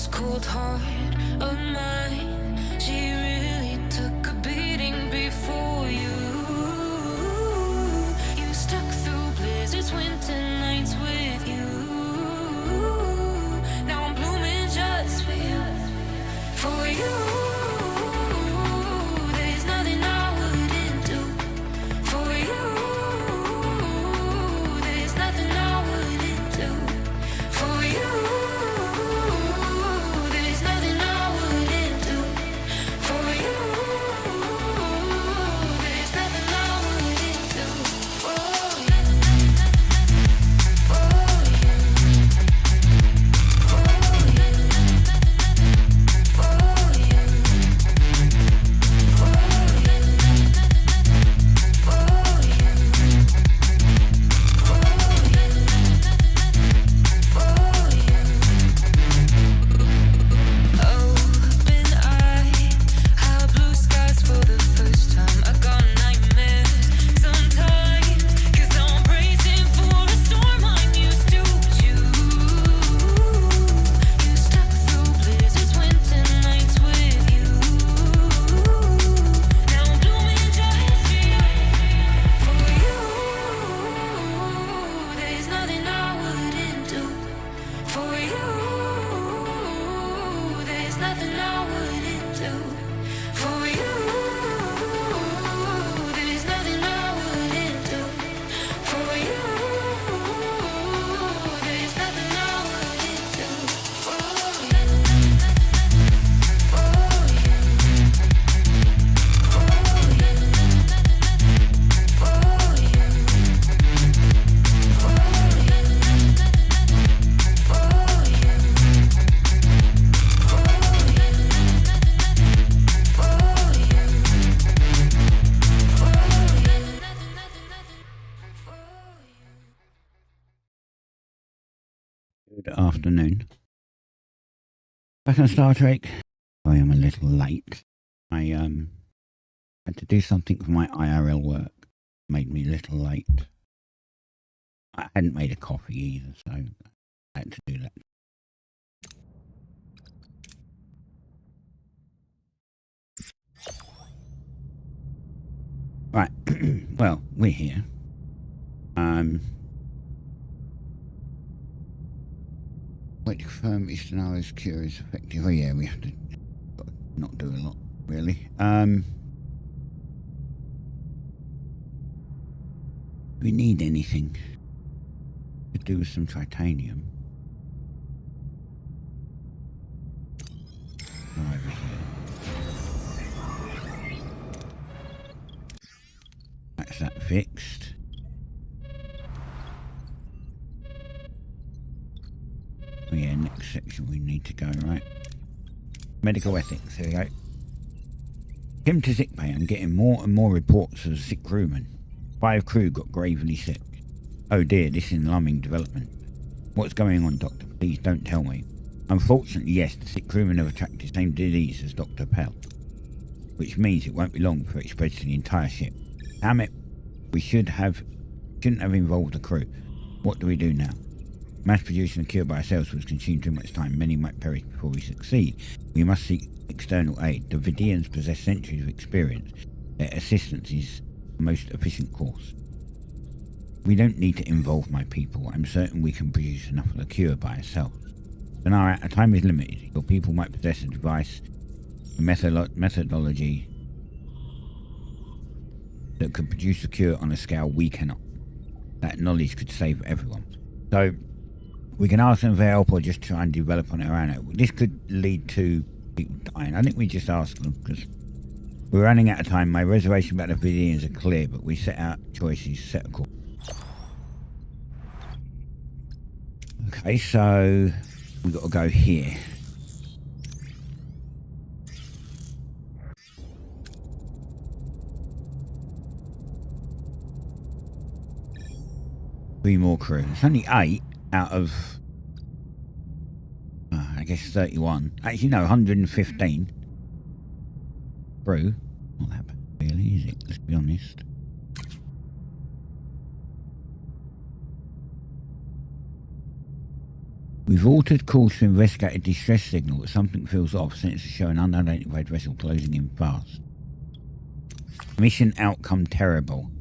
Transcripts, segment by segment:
this cold heart of mine. She really took a beating before you. You stuck through blizzards, winter nights with you. Now I'm blooming just for you. For you. There's nothing I wouldn't do. For you. There's nothing I wouldn't do. For you. There's nothing I wouldn't do. For you. There's nothing I wouldn't do. For you. For you. For you. For you. For you. Open eye, how blue skies for the first time. I got nightmares sometimes, 'cause I'm bracing for a storm I'm used to. You stuck through blizzards, winter nights with you. Now I'm blooming just for you. For you, there's nothing I wouldn't do. For you, there's nothing I wouldn't do. For you, there's nothing I wouldn't do. For you, there's nothing I wouldn't do. For you, for you, for you, for you, for you. Good afternoon. Back on Star Trek. I am a little late. I had to do something for my IRL work. Made me a little late. I hadn't made a coffee either, so I had to do that. Right. Well, we're here. Wait to confirm Eastern Hours cure is effective. Oh yeah, we have to not do a lot, really. Do we need anything to do with some titanium? Over here. That's that fixed. Oh yeah, next section we need to go, right? Medical ethics, here we go. Came to sick bay. I'm getting more and more reports of sick crewmen. 5 crew got gravely sick. Oh dear, this is alarming development. What's going on, Doctor? Please don't tell me. Unfortunately, yes, the sick crewmen have attracted the same disease as Dr. Pell. Which means it won't be long before it spreads to the entire ship. Damn it. We shouldn't have involved the crew. What do we do now? Mass producing a cure by ourselves will consume too much time. Many might perish before we succeed. We must seek external aid. The Vidians possess centuries of experience. Their assistance is the most efficient course. We don't need to involve my people. I'm certain we can produce enough of the cure by ourselves. But our time is limited. Your people might possess a device, a methodology that could produce a cure on a scale we cannot. That knowledge could save everyone. So we can ask them for help or just try and develop on our own. This could lead to people dying. I think we just ask them because we're running out of time. My reservation about the Vidians are clear, but we set out choices, set a course. Okay, so we've got to go here. Three more crew. It's only 8 out of, I guess 31. Actually, no, 115 crew. Not that bad, really, is it? Let's be honest. We We've altered course to investigate a distress signal, but something feels off. Sensors show an unidentified vessel closing in fast. Mission outcome terrible.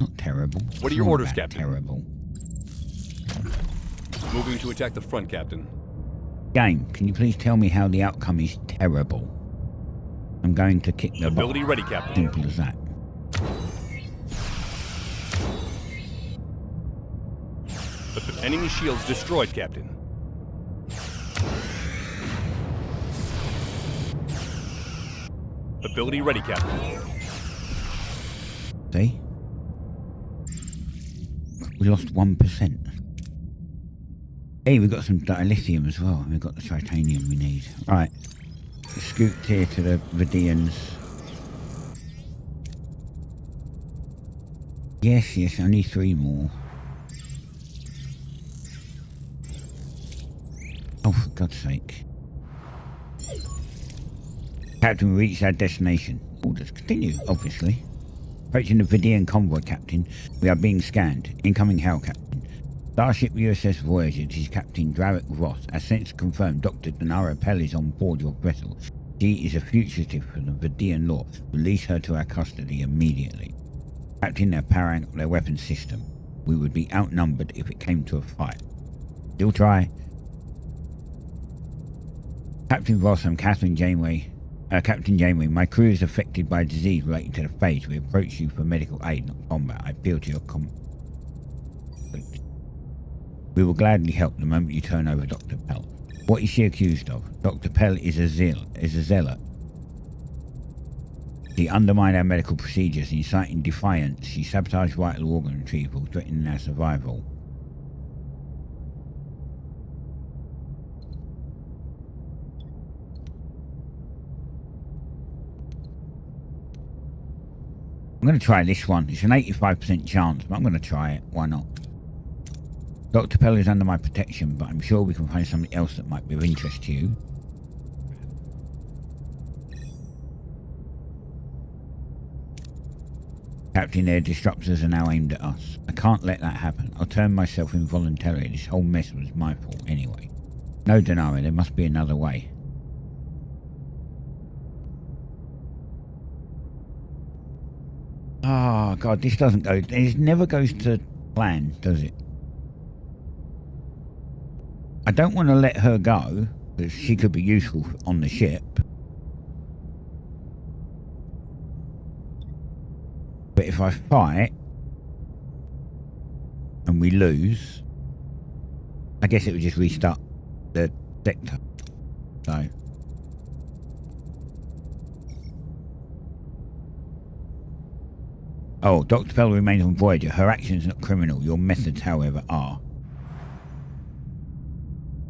Not terrible. What are your orders, Captain? Terrible. Moving to attack the front, Captain. Game, can you please tell me how the outcome is terrible? I'm going to kick the Ability butt. ready, Captain. Simple as that. Enemy shields destroyed, Captain. Ability ready, Captain. See? We lost 1%. Hey, we've got some dilithium as well. We've got the titanium we need. Right. Scoot here to the Vidians. Yes, only 3 more. Oh, for God's sake. Captain, we reached our destination. Orders continue, obviously. Approaching the Vidian convoy, Captain. We are being scanned. Incoming hail, Captain. Starship USS Voyager, this is Captain Drarick Ross. As sensor confirmed, Dr. Denara Pell is on board your vessel. She is a fugitive from the Vidian law. Release her to our custody immediately. Captain, they're powering up their weapons system. We would be outnumbered if it came to a fight. Still try. Captain Ross, I'm Captain Janeway, my crew is affected by a disease related to the phage. We approach you for medical aid, not combat. I appeal to your We will gladly help the moment you turn over Dr. Pell. What is she accused of? Dr. Pell is a zealot. She undermined our medical procedures, inciting defiance. She sabotaged vital organ retrieval, threatening our survival. I'm going to try this one. It's an 85% chance, but I'm going to try it. Why not? Dr. Pell is under my protection, but I'm sure we can find something else that might be of interest to you. Captain, their disruptors are now aimed at us. I can't let that happen. I'll turn myself involuntarily. This whole mess was my fault anyway. No, Denara, there must be another way. Oh, God, this doesn't go... It never goes to plan, does it? I don't want to let her go, because she could be useful on the ship. But if I fight, and we lose, I guess it would just restart the sector. So... Oh, Dr. Pell remains on Voyager. Her actions are not criminal. Your methods, however, are.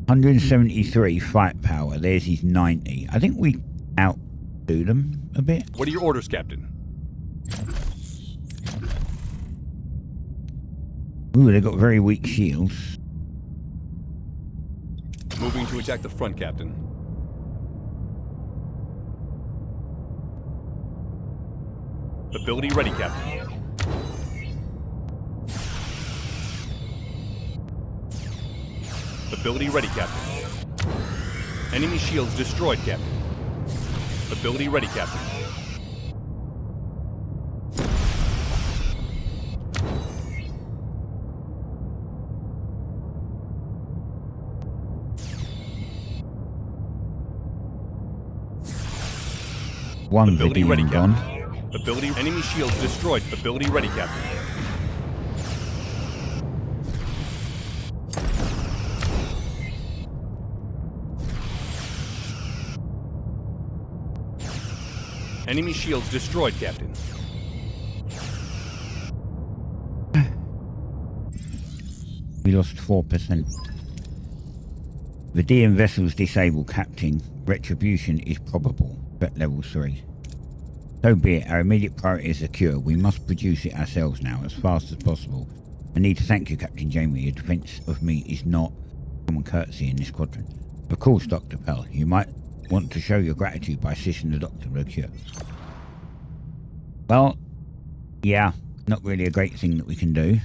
173 fight power. There's his 90. I think we outdo them a bit. What are your orders, Captain? Ooh, they've got very weak shields. Moving to attack the front, Captain. Ability ready, Captain. Ability ready, Captain. Enemy shields destroyed, Captain. Ability ready, Captain. One Ability Vidian ready, gone. Captain. Ability enemy shields destroyed. Ability ready, Captain. Enemy shields destroyed, Captain. We lost 4%. Vidian vessels disabled, Captain. Retribution is probable. Threat level 3. So be it. Our immediate priority is secure. We must produce it ourselves now, as fast as possible. I need to thank you, Captain Janeway. Your defense of me is not common courtesy in this quadrant. Of course, Dr. Pell. You might want to show your gratitude by assisting the doctor with a cure. Well, yeah, not really a great thing that we can do.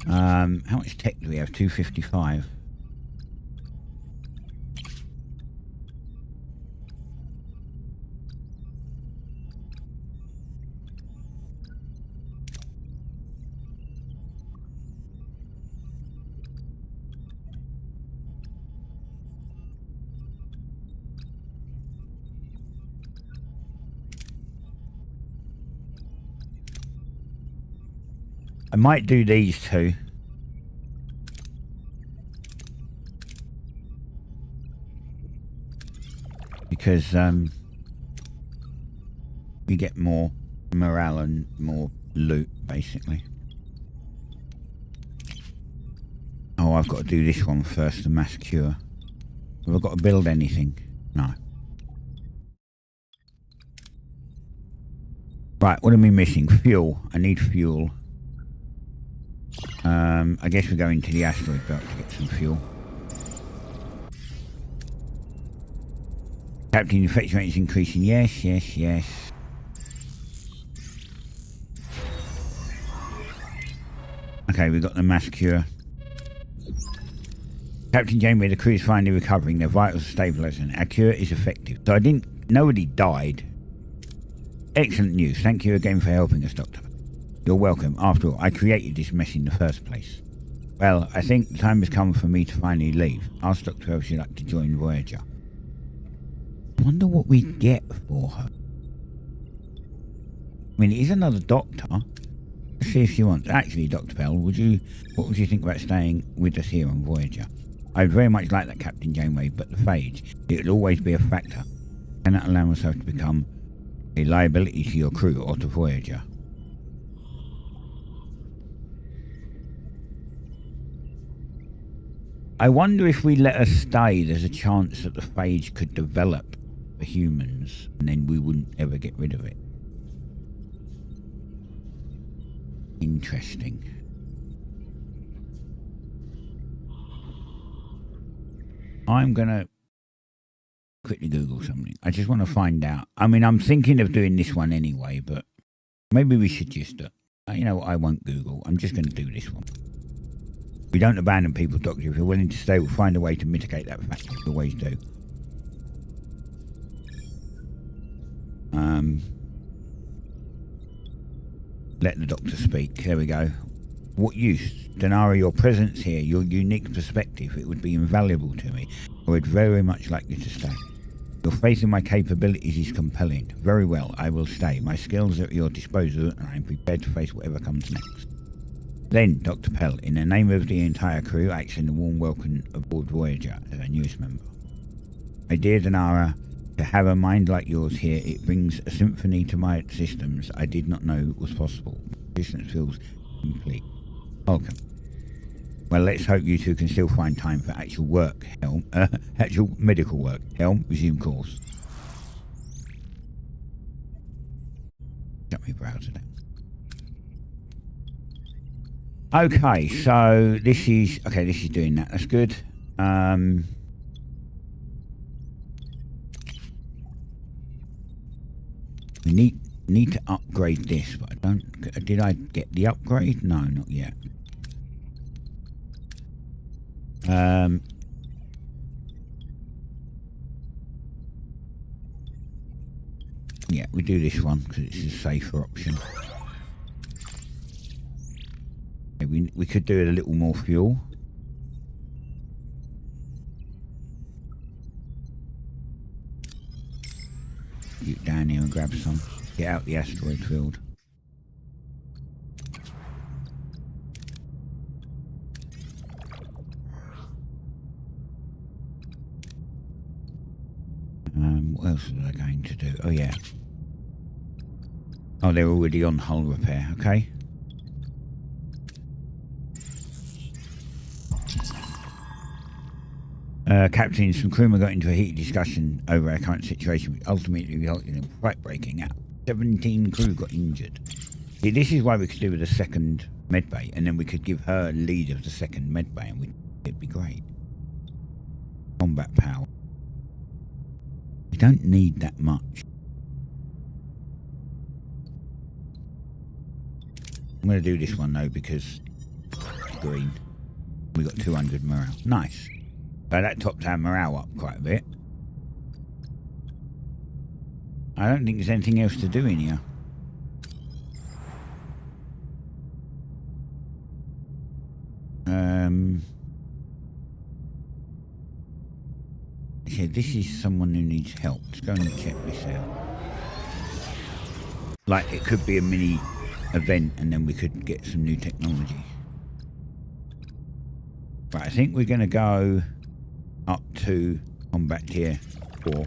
How much tech do we have? 255. I might do these two. Because we get more morale and more loot, basically. Oh, I've got to do this one first, the mass cure. Have I got to build anything? No. Right, what are we missing? Fuel. I need fuel. I guess we're going to the asteroid belt to get some fuel. Captain, infection rate is increasing. Yes, yes, yes. Okay, we've got the mass cure. Captain Janeway, the crew is finally recovering. Their vitals are stabilizing. Our cure is effective. So nobody died. Excellent news. Thank you again for helping us, Doctor. You're welcome. After all, I created this mess in the first place. Well, I think the time has come for me to finally leave. Ask Dr. if she'd like to join Voyager. I wonder what we get for her. I mean, it is another doctor. Let's see if she wants. Actually, Dr. Bell, what would you think about staying with us here on Voyager? I'd very much like that, Captain Janeway, but the phage, it will always be a factor. I cannot allow myself to become a liability to your crew or to Voyager. I wonder if we let her stay, there's a chance that the phage could develop for humans, and then we wouldn't ever get rid of it. Interesting. I'm gonna quickly Google something. I just want to find out. I mean, I'm thinking of doing this one anyway, but maybe we should just, you know what, I won't Google. I'm just going to do this one. We don't abandon people, Doctor. If you're willing to stay, we'll find a way to mitigate that fact. We always do. Let the Doctor speak. There we go. What use? Denara, your presence here, your unique perspective, it would be invaluable to me. I would very much like you to stay. Your faith in my capabilities is compelling. Very well, I will stay. My skills are at your disposal, and I am prepared to face whatever comes next. Then, Dr. Pell, in the name of the entire crew, I extend a warm welcome aboard Voyager as our newest member. My dear Denara, to have a mind like yours here, it brings a symphony to my systems I did not know was possible. My existence feels complete. Welcome. Well, let's hope you two can still find time for actual work, Helm. Actual medical work. Helm, resume course. Shut my browser down. Okay, so this is doing that. That's good. We need to upgrade this, but I don't. Did I get the upgrade? No, not yet. Yeah, we do this one because it's a safer option. Okay, we could do it a little more fuel. Get down here and grab some. Get out the asteroid field. What else was I going to do? Oh yeah. Oh, they're already on hull repair. Okay. Captain, some crewmen got into a heated discussion over our current situation, which ultimately resulted in a fight breaking out. 17 crew got injured. See, this is why we could do with a second medbay, and then we could give her lead of the second medbay, and it'd be great. Combat power. We don't need that much. I'm going to do this one though because it's green. We got 200 morale. Nice. So that topped our morale up quite a bit. I don't think there's anything else to do in here. Okay, this is someone who needs help. Let's go and check this out. Like, it could be a mini event, and then we could get some new technology. Right, I think we're going to go up to combat tier 4.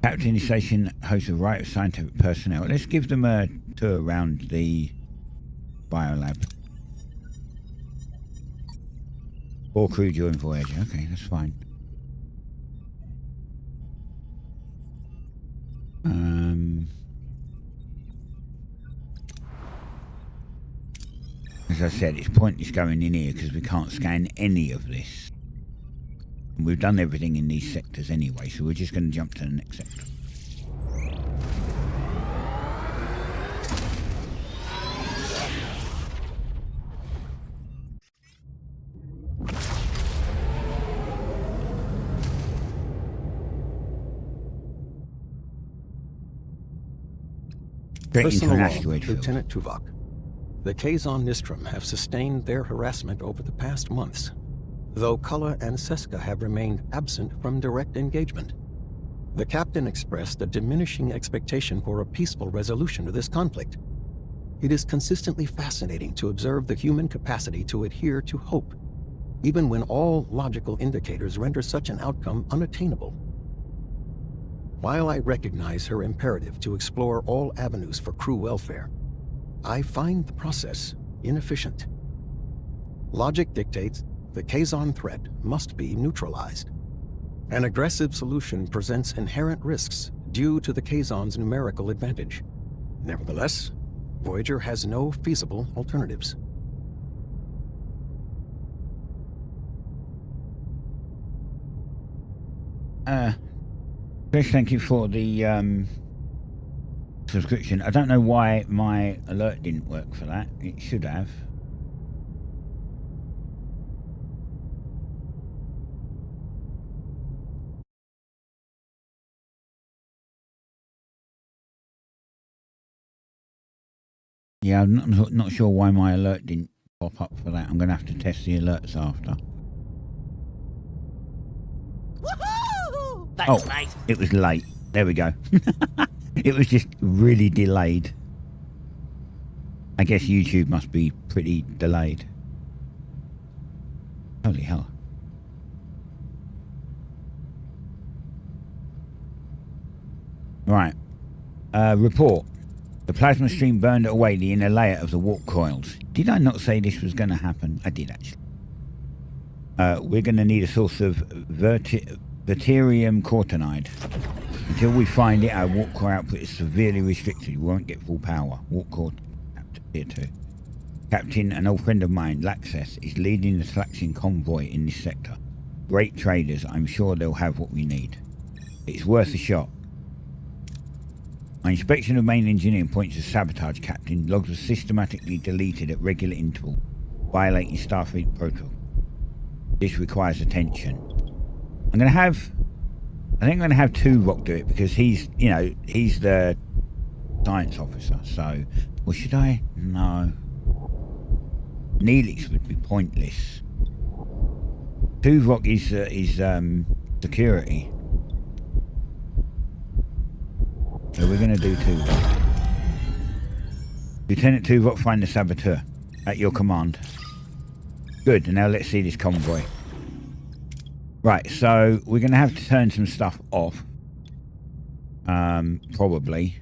Captain Station hosts a variety of scientific personnel. Let's give them a tour around the biolab. 4 crew during voyage. Okay, that's fine. As I said, it's pointless going in here because we can't scan any of this. And we've done everything in these sectors anyway, so we're just going to jump to the next sector. Personal log, Lieutenant Tuvok. The Kazon Nistrum have sustained their harassment over the past months, though Kulla and Seska have remained absent from direct engagement. The captain expressed a diminishing expectation for a peaceful resolution to this conflict. It is consistently fascinating to observe the human capacity to adhere to hope, even when all logical indicators render such an outcome unattainable. While I recognize her imperative to explore all avenues for crew welfare, I find the process inefficient. Logic dictates the Kazon threat must be neutralized. An aggressive solution presents inherent risks due to the Kazon's numerical advantage. Nevertheless, Voyager has no feasible alternatives. Chris, thank you for the subscription. I don't know why my alert didn't work for that. It should have. Yeah, I'm not sure why my alert didn't pop up for that. I'm going to have to test the alerts after. Thanks, mate. It was late. There we go. It was just really delayed. I guess YouTube must be pretty delayed. Holy hell. Right. Report. The plasma stream burned away the inner layer of the warp coils. Did I not say this was going to happen? I did, actually. We're going to need a source of Deuterium cortinide. Until we find it, our warp core output is severely restricted. We won't get full power. Warp core tier 2. Captain, an old friend of mine, Laxeth, is leading the Slaxian convoy in this sector. Great traders. I'm sure they'll have what we need. It's worth a shot. My inspection of main engineering points to sabotage, Captain. Logs were systematically deleted at regular intervals, violating Starfleet protocol. This requires attention. I think I'm going to have Tuvok do it because he's the science officer. So, or should I? No. Neelix would be pointless. Tuvok is security. So we're going to do Tuvok. Lieutenant Tuvok, find the saboteur. At your command. Good, and now let's see this convoy. Right, so we're going to have to turn some stuff off. Probably.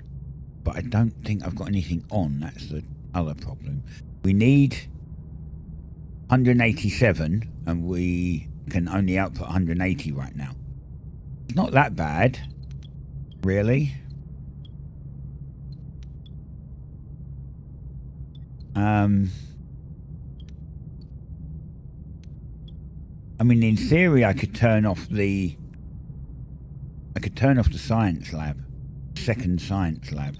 But I don't think I've got anything on. That's the other problem. We need 187, and we can only output 180 right now. It's not that bad, really. I mean, in theory, I could turn off the science lab, second science lab.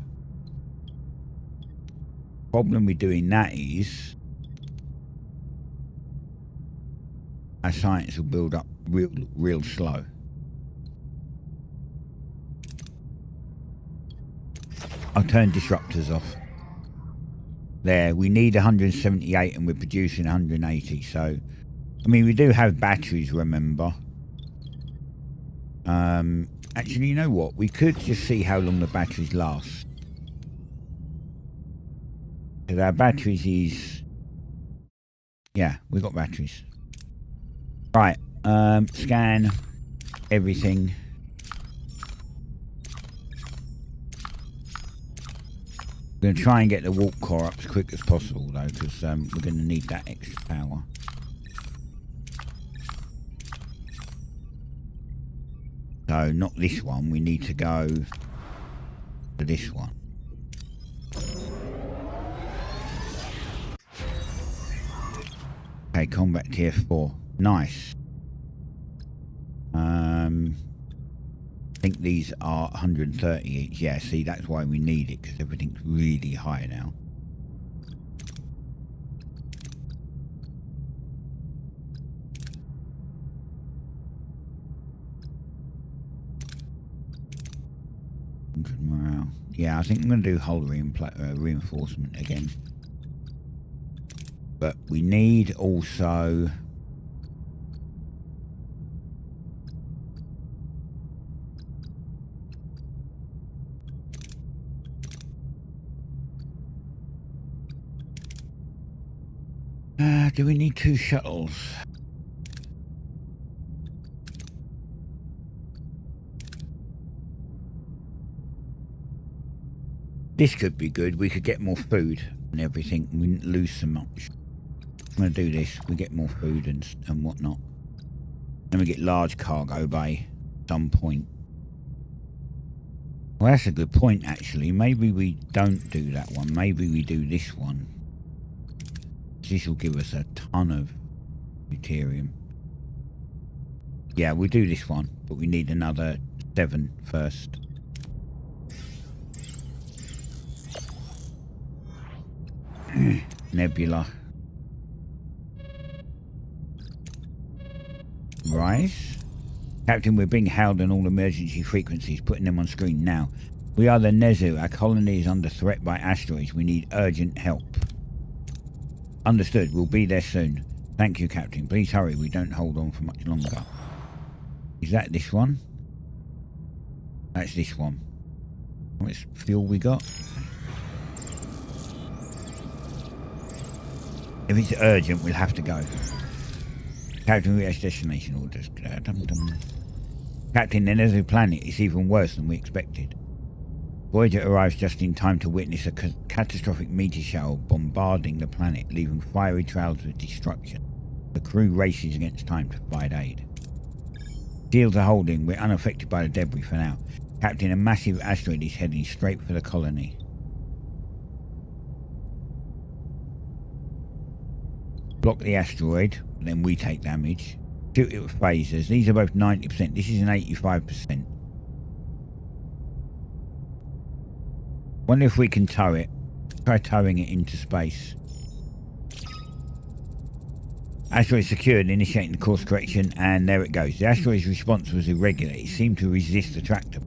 Problem with doing that is our science will build up real slow. I'll turn disruptors off. There, we need 178 and we're producing 180, so I mean, we do have batteries, remember. Actually, you know what? We could just see how long the batteries last. Because our batteries is... Yeah, we've got batteries. Right, scan everything. We're going to try and get the warp core up as quick as possible, though, because we're going to need that extra power. So, not this one. We need to go to this one. Okay, combat TF4. Nice. I think these are 130 each. Yeah, see, that's why we need it, because everything's really high now. Morale. Yeah, I think I'm going to do hull reinforcement again. But we need also... do we need 2 shuttles? This could be good. We could get more food and everything. We wouldn't lose so much. I'm going to do this. We get more food and whatnot. Then we get large cargo bay at some point. Well, that's a good point, actually. Maybe we don't do that one. Maybe we do this one. This will give us a ton of deuterium. Yeah, we'll do this one, but we need another 7 first. Nebula. Rise. Captain, we're being held on all emergency frequencies, putting them on screen now. We are the Nezu. Our colony is under threat by asteroids. We need urgent help. Understood. We'll be there soon. Thank you, Captain. Please hurry. We don't hold on for much longer. Is that this one? That's this one. How much fuel we got? If it's urgent, we'll have to go. Captain, we have destination orders. Captain, the Nezu planet is even worse than we expected. Voyager arrives just in time to witness a catastrophic meteor shower bombarding the planet, leaving fiery trails of destruction. The crew races against time to provide aid. Shields are holding. We're unaffected by the debris for now. Captain, a massive asteroid is heading straight for the colony. Block the asteroid, then we take damage. Shoot it with phasers. These are both 90%. This is an 85%. Wonder if we can tow it. Try towing it into space. Asteroid secured, initiating the course correction, and there it goes. The asteroid's response was irregular. It seemed to resist the tractor.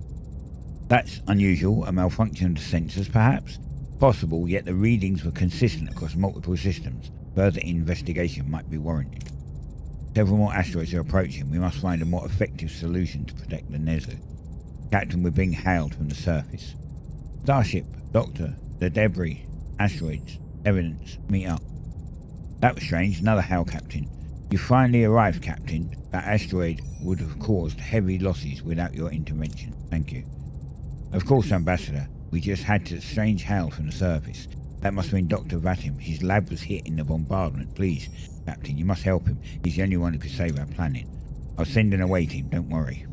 That's unusual. A malfunction of the sensors, perhaps? Possible, yet the readings were consistent across multiple systems. Further investigation might be warranted. Several more asteroids are approaching. We must find a more effective solution to protect the Nezu. Captain, we're being hailed from the surface. Starship, Doctor, the debris, asteroids, evidence, meet up. That was strange. Another hail, Captain. You finally arrived, Captain. That asteroid would have caused heavy losses without your intervention. Thank you. Of course, Ambassador. We just had a strange hail from the surface. That must mean Dr. Vatim. His lab was hit in the bombardment. Please, Captain, you must help him. He's the only one who could save our planet. I'll send an away team, don't worry.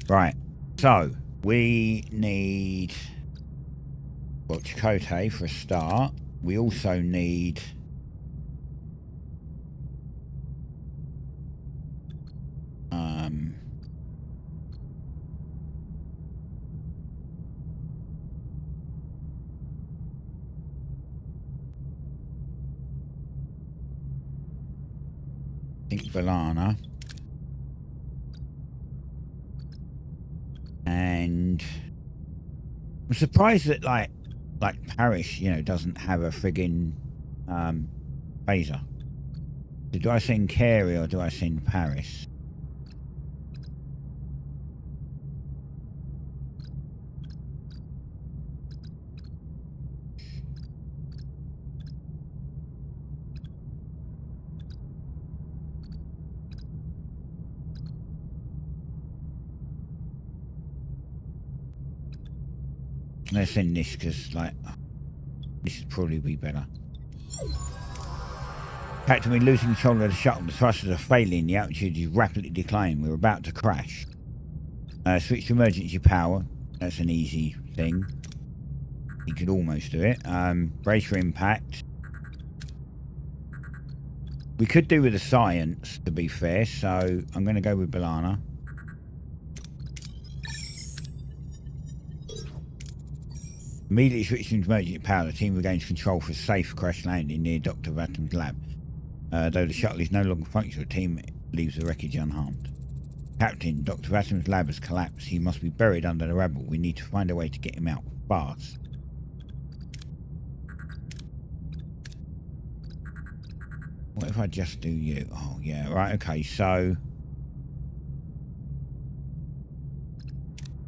Right, so we need... well, Chakotay for a start. We also need... I think Balana. And I'm surprised that like Paris, you know, doesn't have a friggin' phaser. So do I send Carey or do I send Paris? Let's send this because, like, this would probably be better. Captain, we're losing control of the shuttle. The thrusters are failing. The altitude is rapidly declining. We're about to crash. Switch to emergency power. That's an easy thing. You could almost do it. Brace for impact. We could do with the science, to be fair. So I'm going to go with Balana. Immediately switch to emergency power. The team regains control for safe crash landing near Dr. Vatum's lab. Though the shuttle is no longer functional, the team leaves the wreckage unharmed. Captain, Dr. Vatum's lab has collapsed. He must be buried under the rubble. We need to find a way to get him out fast. What if I just do you? Oh, yeah. Right, okay. So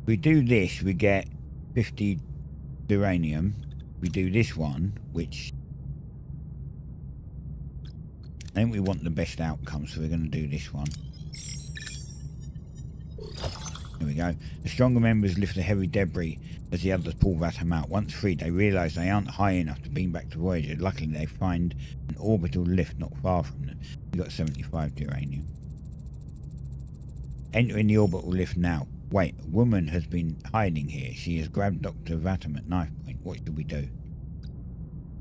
if we do this, we get 50 uranium. We do this one, which I think we want the best outcome, so we're going to do this one. There we go. The stronger members lift the heavy debris as the others pull Vatum out. Once freed, they realise they aren't high enough to beam back to Voyager. Luckily, they find an orbital lift not far from them. We got 75 uranium. Entering the orbital lift now. Wait, a woman has been hiding here. She has grabbed Dr. Vatum at knife point. What should we do?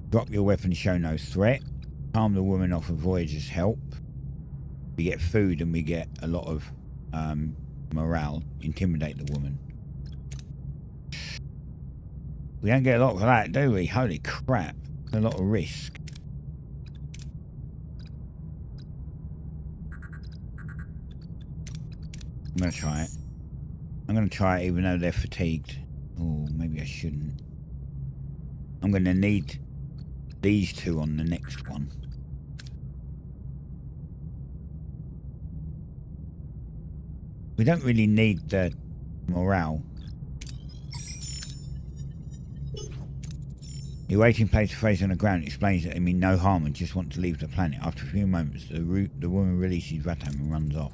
Drop your weapon, show no threat. Calm the woman off with Voyager's help. We get food and we get a lot of morale. Intimidate the woman. We don't get a lot for that, do we? Holy crap. A lot of risk. I'm going to try it. I'm going to try it even though they're fatigued. Oh, maybe I shouldn't. I'm going to need these two on the next one. We don't really need the morale. The waiting place phrase on the ground explains that they mean no harm and just want to leave the planet. After a few moments, the woman releases Vatum and runs off.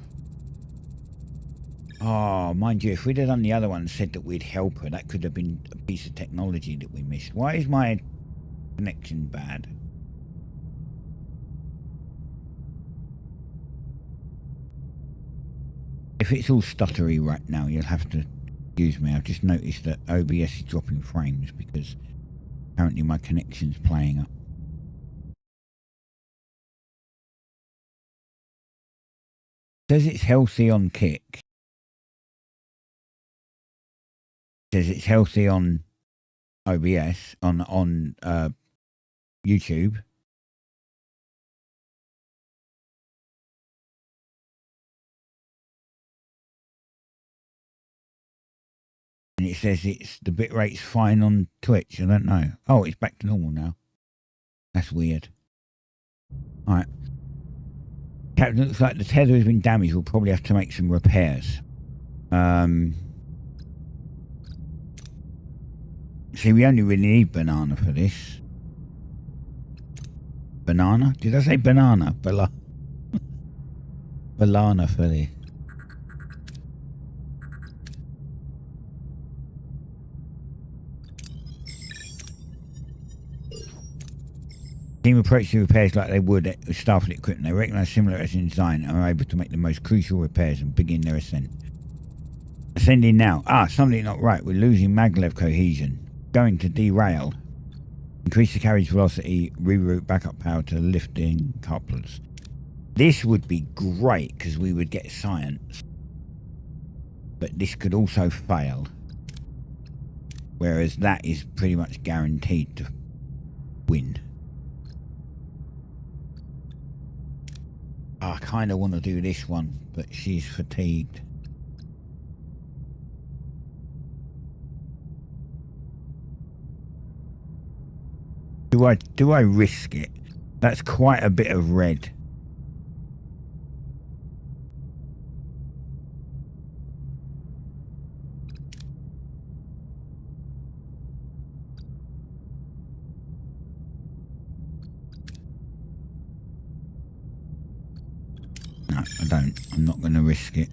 Oh, mind you, if we'd have done the other one and said that we'd help her, that could have been a piece of technology that we missed. Why is my connection bad? If it's all stuttery right now, you'll have to excuse me. I've just noticed that OBS is dropping frames because apparently my connection's playing up. Says it's healthy on Kick. Says it's healthy on OBS, on YouTube. And it says it's the bitrate's fine on Twitch. I don't know. Oh, it's back to normal now. That's weird. Alright. Captain, looks like the tether has been damaged. We'll probably have to make some repairs. See, we only really need banana for this. Banana? Did I say banana? Banana for this. Team approach the repairs like they would with Starfleet equipment. They recognise similarities in design and are able to make the most crucial repairs and begin their ascent. Ascending now. Ah, something not right. We're losing maglev cohesion. Going to derail. Increase the carriage velocity. Reroute backup power to lifting couplers. This would be great because we would get science. But this could also fail. Whereas that is pretty much guaranteed to win. I kind of want to do this one, but she's fatigued. Do I risk it? That's quite a bit of red. No, I don't. I'm not going to risk it.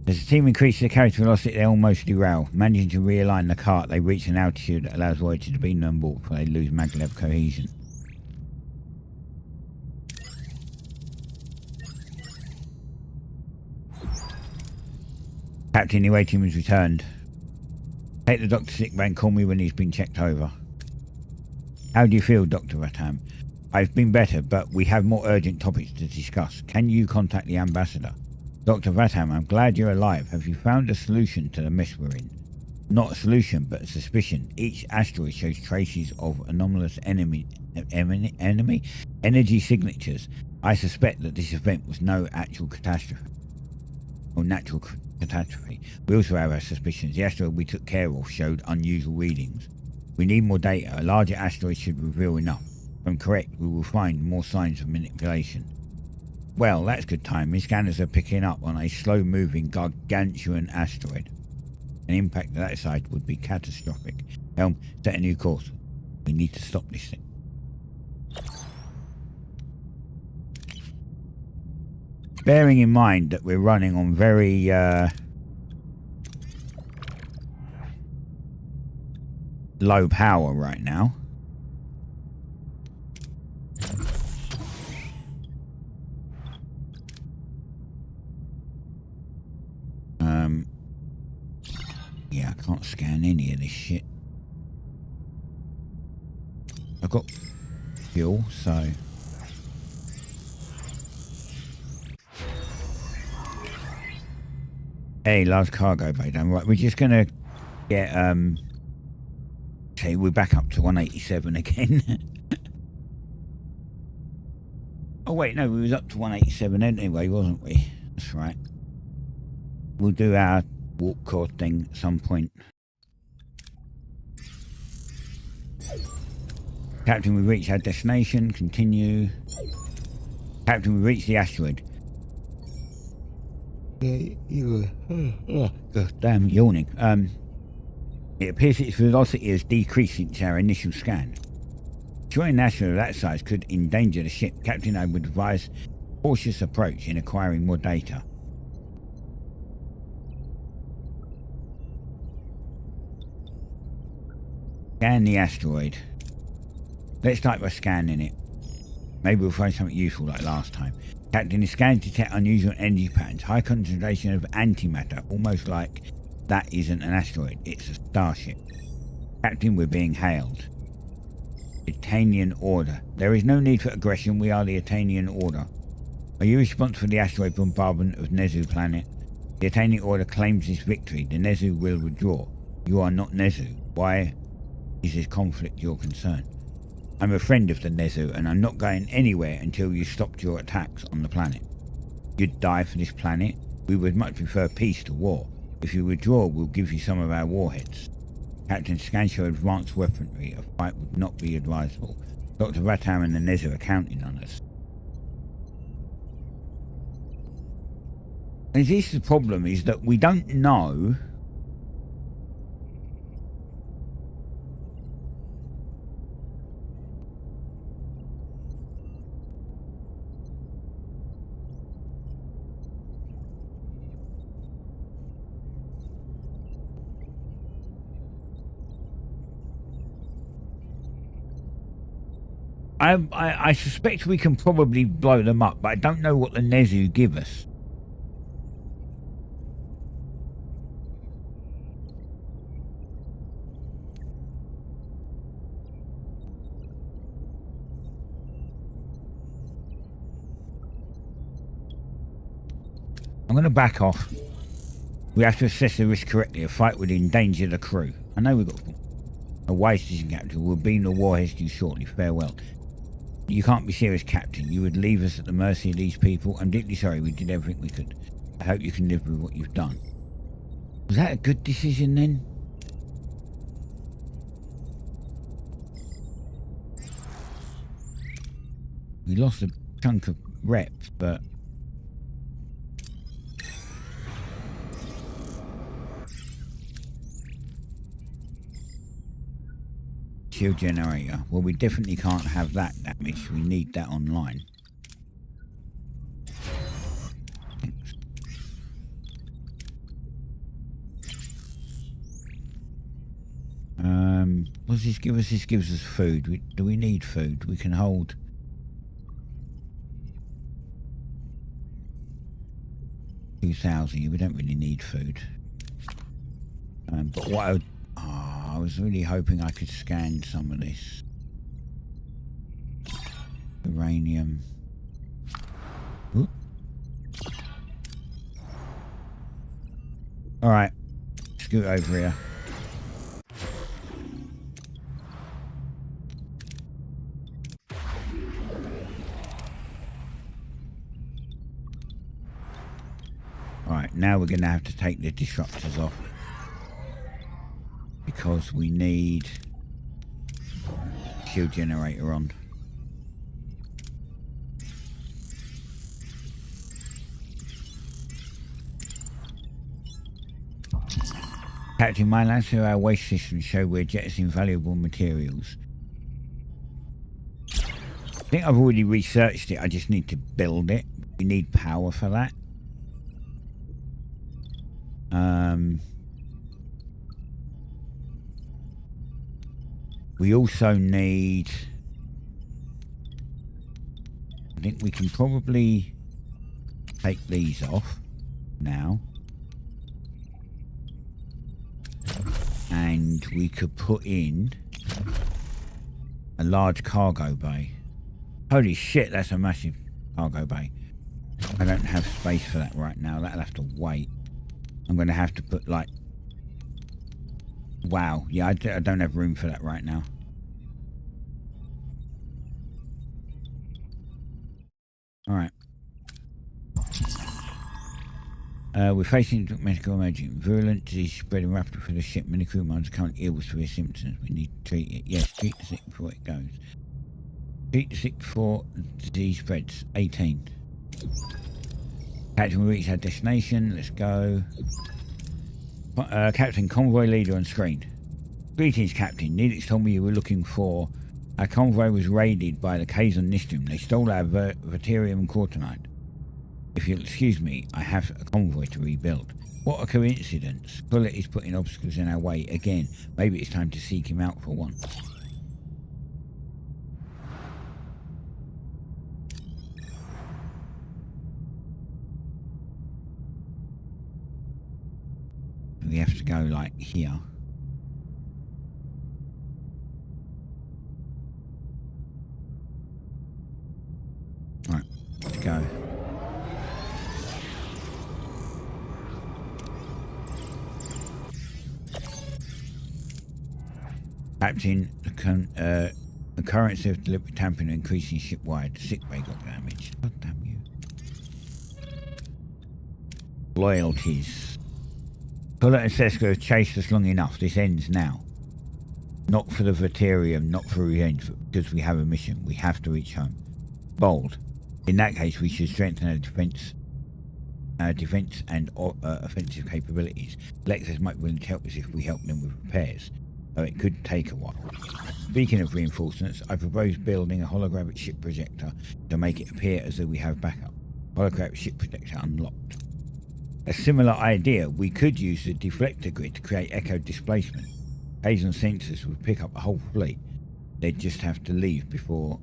As the team increases their carriage velocity, they almost derail. Managing to realign the cart, they reach an altitude that allows voyagers to beam them aboard before they lose maglev cohesion. Captain, the away team has returned. Take the doctor sick bay and call me when he's been checked over. How do you feel, Dr. Ratam? I've been better, but we have more urgent topics to discuss. Can you contact the ambassador? Dr. Ratam, I'm glad you're alive. Have you found a solution to the mess we're in? Not a solution, but a suspicion. Each asteroid shows traces of anomalous energy signatures. I suspect that this event was no actual catastrophe. Or natural catastrophe. We also have our suspicions. The asteroid we took care of showed unusual readings. We need more data. A larger asteroid should reveal enough. If I'm correct, we will find more signs of manipulation. Well, that's good timing. Scanners are picking up on a slow-moving gargantuan asteroid. An impact of that size would be catastrophic. Helm, set a new course. We need to stop this thing. Bearing in mind that we're running on very low power right now. Yeah, I can't scan any of this shit. I've got fuel, so... Hey, large cargo bay down. Right, we're just gonna get okay, we're back up to 187 again. Oh wait, no, we was up to 187 anyway, wasn't we? That's right. We'll do our warp core thing at some point. Captain, we reached our destination. Continue. Captain, we reached the asteroid. God damn, yawning. It appears its velocity has decreased since our initial scan. Destroying an asteroid of that size could endanger the ship. Captain, I would advise a cautious approach in acquiring more data. Scan the asteroid. Let's start by scanning it. Maybe we'll find something useful like last time. Captain, the scans detect unusual energy patterns. High concentration of antimatter, almost like that isn't an asteroid, it's a starship. Captain, we're being hailed. Atanian Order. There is no need for aggression, we are the Atanian Order. Are you responsible for the asteroid bombardment of Nezu planet? The Atanian Order claims this victory. The Nezu will withdraw. You are not Nezu. Why is this conflict your concern? I'm a friend of the Nezu, and I'm not going anywhere until you stopped your attacks on the planet. You'd die for this planet? We would much prefer peace to war. If you withdraw, we'll give you some of our warheads. Captain, scans show advanced weaponry. A fight would not be advisable. Dr. Ratam and the Nezu are counting on us. And this the problem, is that we don't know I suspect we can probably blow them up, but I don't know what the Nezu give us. I'm going to back off. We have to assess the risk correctly. A fight would endanger the crew. I know we've got a wise decision, Captain. We'll beam the warheads to you shortly. Farewell. You can't be serious, Captain. You would leave us at the mercy of these people. I'm deeply sorry. We did everything we could. I hope you can live with what you've done. Was that a good decision then? We lost a chunk of reps, but... Shield generator. Well, we definitely can't have that damage. We need that online. What does this give us? This gives us food. Do we need food? We can hold... $2,000. We don't really need food. But what I was really hoping I could scan some of this. Uranium. Ooh. Alright. Scoot over here. Alright, now we're going to have to take the disruptors off. Because we need shield generator on. Captain, my lads through our waste system show we're jettisoning valuable materials. I think I've already researched it, I just need to build it. We need power for that. We also need... I think we can probably take these off now. And we could put in a large cargo bay. Holy shit, that's a massive cargo bay. I don't have space for that right now. That'll have to wait. I'm going to have to put like... Wow. Yeah, I don't have room for that right now. Alright. We're facing medical emergency. Virulent disease spreading rapidly through the ship. Many crew members are currently ill with severe symptoms. We need to treat it. Yes, treat the sick before it goes. Treat the sick before the disease spreads. 18. Captain, we reach our destination. Let's go. Captain, convoy leader on screen. Greetings, Captain. Neelix told me you were looking for... Our convoy was raided by the K's on Nistrum. They stole our Verterium and Cortonite. If you'll excuse me, I have a convoy to rebuild. What a coincidence. Bullet is putting obstacles in our way again. Maybe it's time to seek him out for once. We have to go like here. Right, let's go. Captain, the occurrence of deliberate tampering and increasing ship-wide. Sick bay got damaged. God damn you. Loyalties. Puller and Seska have chased us long enough. This ends now. Not for the Verterium, not for revenge, but because we have a mission. We have to reach home. Bold. In that case, we should strengthen our defense and offensive capabilities. Lexus might be willing to help us if we help them with repairs, though it could take a while. Speaking of reinforcements, I propose building a holographic ship projector to make it appear as though we have backup. Holographic ship projector unlocked. A similar idea, we could use the deflector grid to create echo displacement. Kazon sensors would pick up a whole fleet. They'd just have to leave before...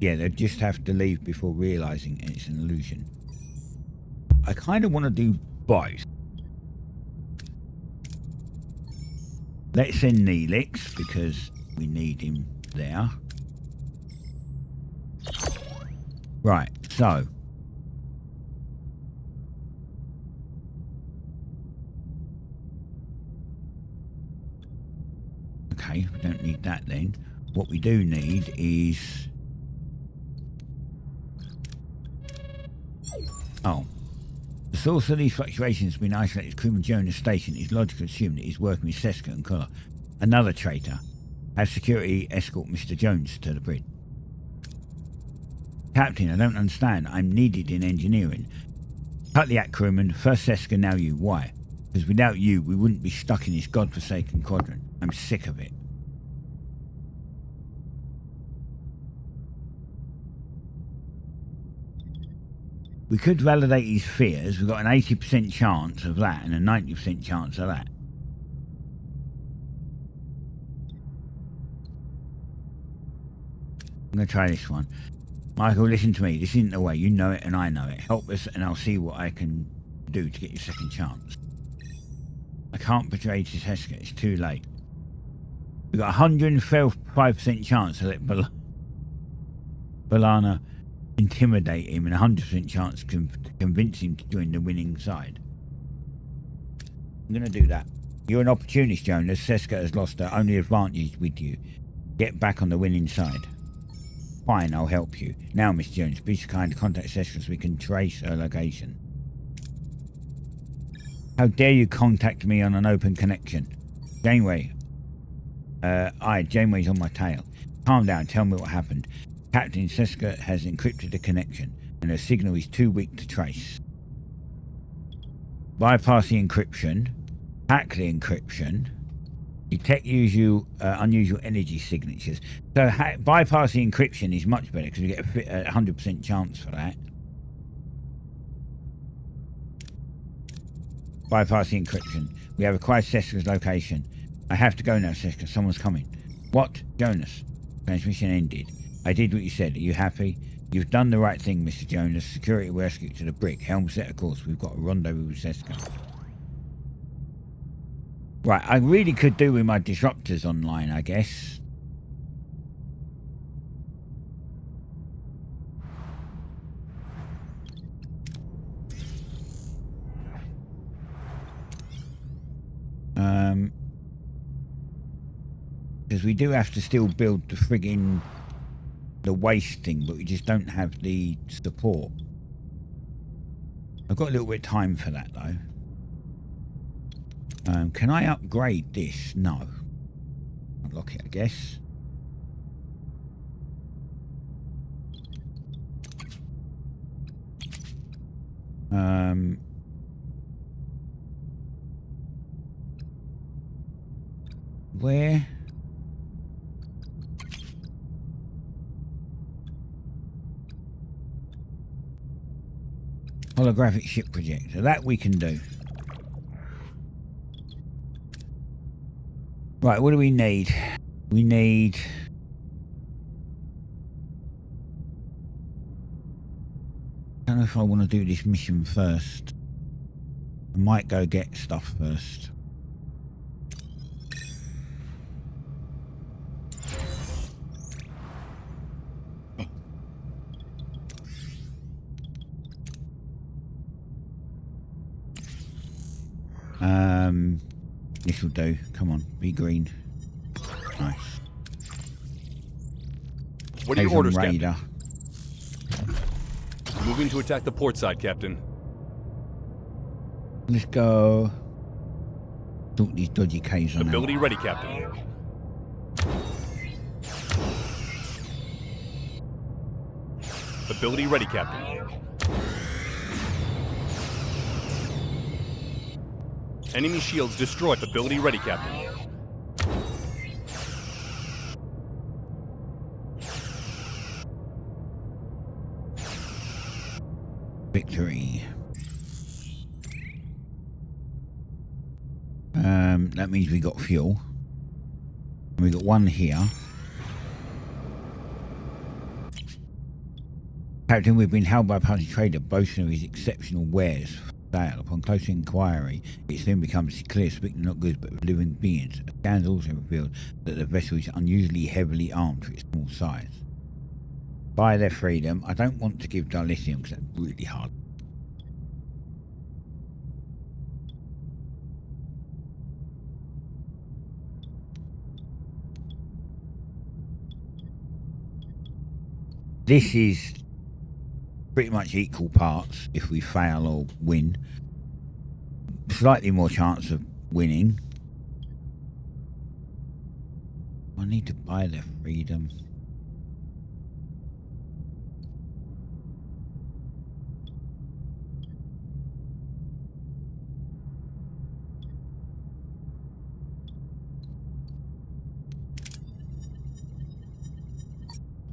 they'd just have to leave before realising it's an illusion. I kind of want to do both. Let's send Neelix, because we need him there. Right, so... Okay, we don't need that then. What we do need is... Oh. The source of these fluctuations has been isolated crewman Jonah's station. It is logical to assume that he's working with Seska and Kuller. Another traitor. Have security escort Mr. Jones to the bridge. Captain, I don't understand. I'm needed in engineering. Cut the act, crewman. First Seska, now you. Why? Because without you, we wouldn't be stuck in this godforsaken quadrant. I'm sick of it. We could validate his fears. We've got an 80% chance of that and a 90% chance of that. I'm going to try this one. Michael, listen to me. This isn't the way. You know it and I know it. Help us and I'll see what I can do to get you a second chance. I can't betray Cisco. It's too late. We've got a 105% chance to let Balana intimidate him and a 100% chance to convince him to join the winning side. I'm going to do that. You're an opportunist, Jonas. Seska has lost her only advantage with you. Get back on the winning side. Fine, I'll help you. Now, Miss Jones, be so kind to contact Seska so we can trace her location. How dare you contact me on an open connection? Janeway. Janeway's on my tail. Calm down, tell me what happened. Captain Seska has encrypted the connection, and her signal is too weak to trace. Bypass the encryption. Hack the encryption. Detect unusual energy signatures. So bypass the encryption is much better because we get a 100% chance for that. Bypass the encryption. We have acquired Seska's location. I have to go now, Seska. Someone's coming. What? Jonas. Transmission ended. I did what you said. Are you happy? You've done the right thing, Mr. Jonas. Security rescue to the brick. Helm set a course. We've got a rendezvous with Seska. Right, I really could do with my disruptors online, I guess. Because we do have to still build the friggin' the waste thing, but we just don't have the support. I've got a little bit of time for that though. Can I upgrade this? No. Unlock it, I guess. Where? Holographic ship projector. That we can do. Right, what do we need? We need... I don't know if I want to do this mission first. I might go get stuff first. This will do. Come on, be green. Nice. What are your orders, Raider. Captain? Moving to attack the port side, Captain. Let's go. Sort these dodgy caves on. Ability ready, Captain. Ability ready, Captain. Enemy shields destroyed. Ability ready, Captain. Victory. That means we got fuel. And we got one here. Captain, we've been held by a party trader boasting of his exceptional wares. Upon closer inquiry, it soon becomes clear, speaking not goods but living beings. Scans also revealed that the vessel is unusually heavily armed for its small size. Buy their freedom. I don't want to give dilithium because that's really hard. This is pretty much equal parts if we fail or win. Slightly more chance of winning. I need to buy their freedom.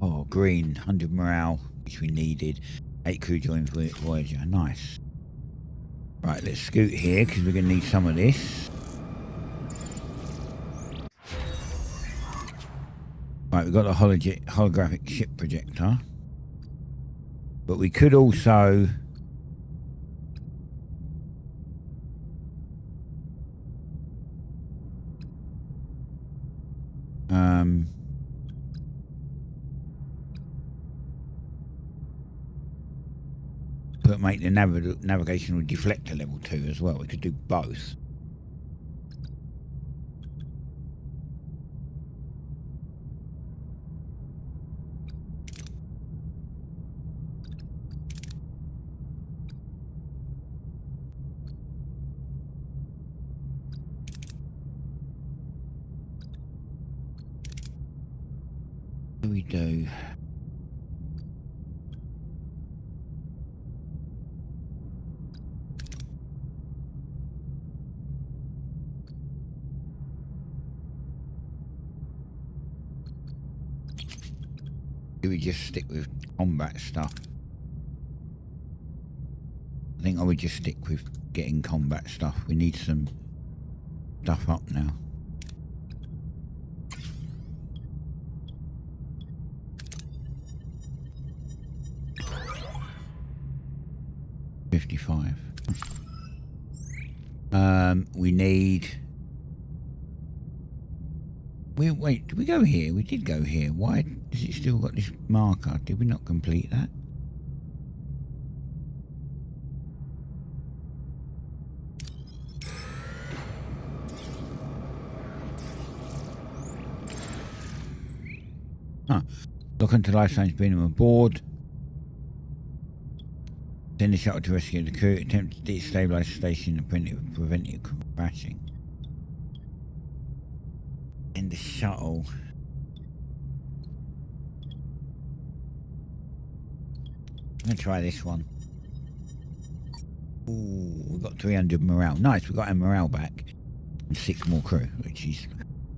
Oh, green, 100 morale, which we needed. 8 crew joined Voyager, nice. Right, let's scoot here because we're going to need some of this. Right, we've got the holographic ship projector. But we could also make the navigational deflector level 2 as well. We could do both. What do we do? Do we just stick with combat stuff? I think I would just stick with getting combat stuff. We need some stuff up now. $55. We need... Wait, did we go here? We did go here. Why has it still got this marker? Did we not complete that? Huh. Look into Lifetime's been on board. Send the shuttle to rescue the crew. Attempt to destabilize the station and prevent it from crashing. In the shuttle. I'm going to try this one. Ooh, we've got 300 morale. Nice, we've got our morale back. And 6 more crew, which is...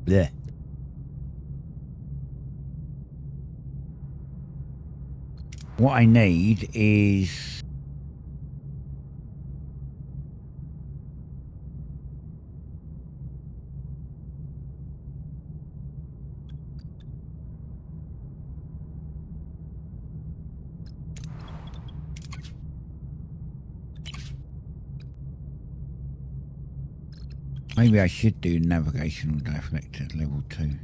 bleh. What I need is... maybe I should do navigational deflector at level 2.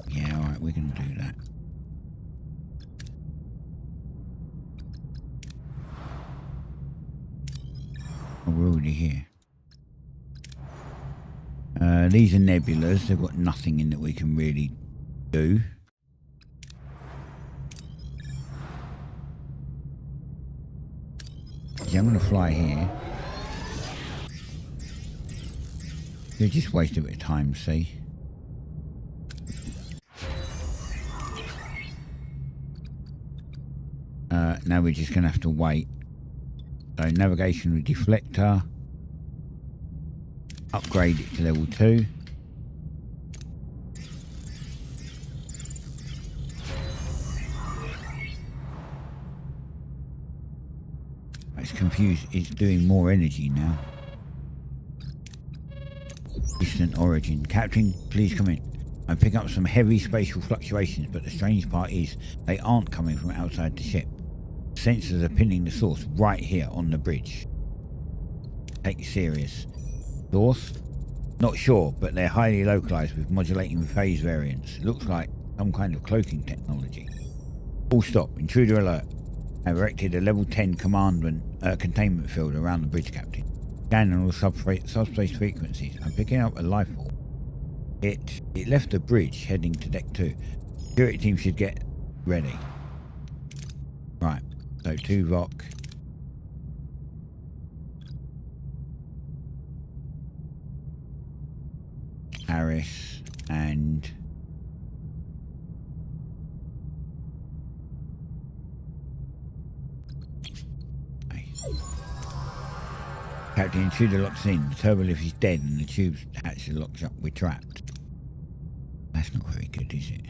Yeah, alright, we're going to do that. Oh, we're already here. These are nebulas. They've got nothing in that we can really do. Yeah, I'm going to fly here. They just waste a bit of time, see? Now we're just going to have to wait. So navigation with deflector. Upgrade it to level 2. It's confused. It's doing more energy now. Distant origin. Captain, please come in. I pick up some heavy spatial fluctuations, but the strange part is they aren't coming from outside the ship. Sensors are pinning the source right here on the bridge. Take it serious. Source? Not sure, but they're highly localized with modulating phase variants. Looks like some kind of cloaking technology. Full stop. Intruder alert. I've erected a level 10 containment field around the bridge, Captain. Scan on all subspace frequencies. I'm picking up a life form. It left the bridge heading to deck 2. Security team should get ready. Right. So 2 VOC. Harris and Captain, intruder locks in. The turbo lift is dead and the tube hatch is locked up. We're trapped. That's not very good, is it?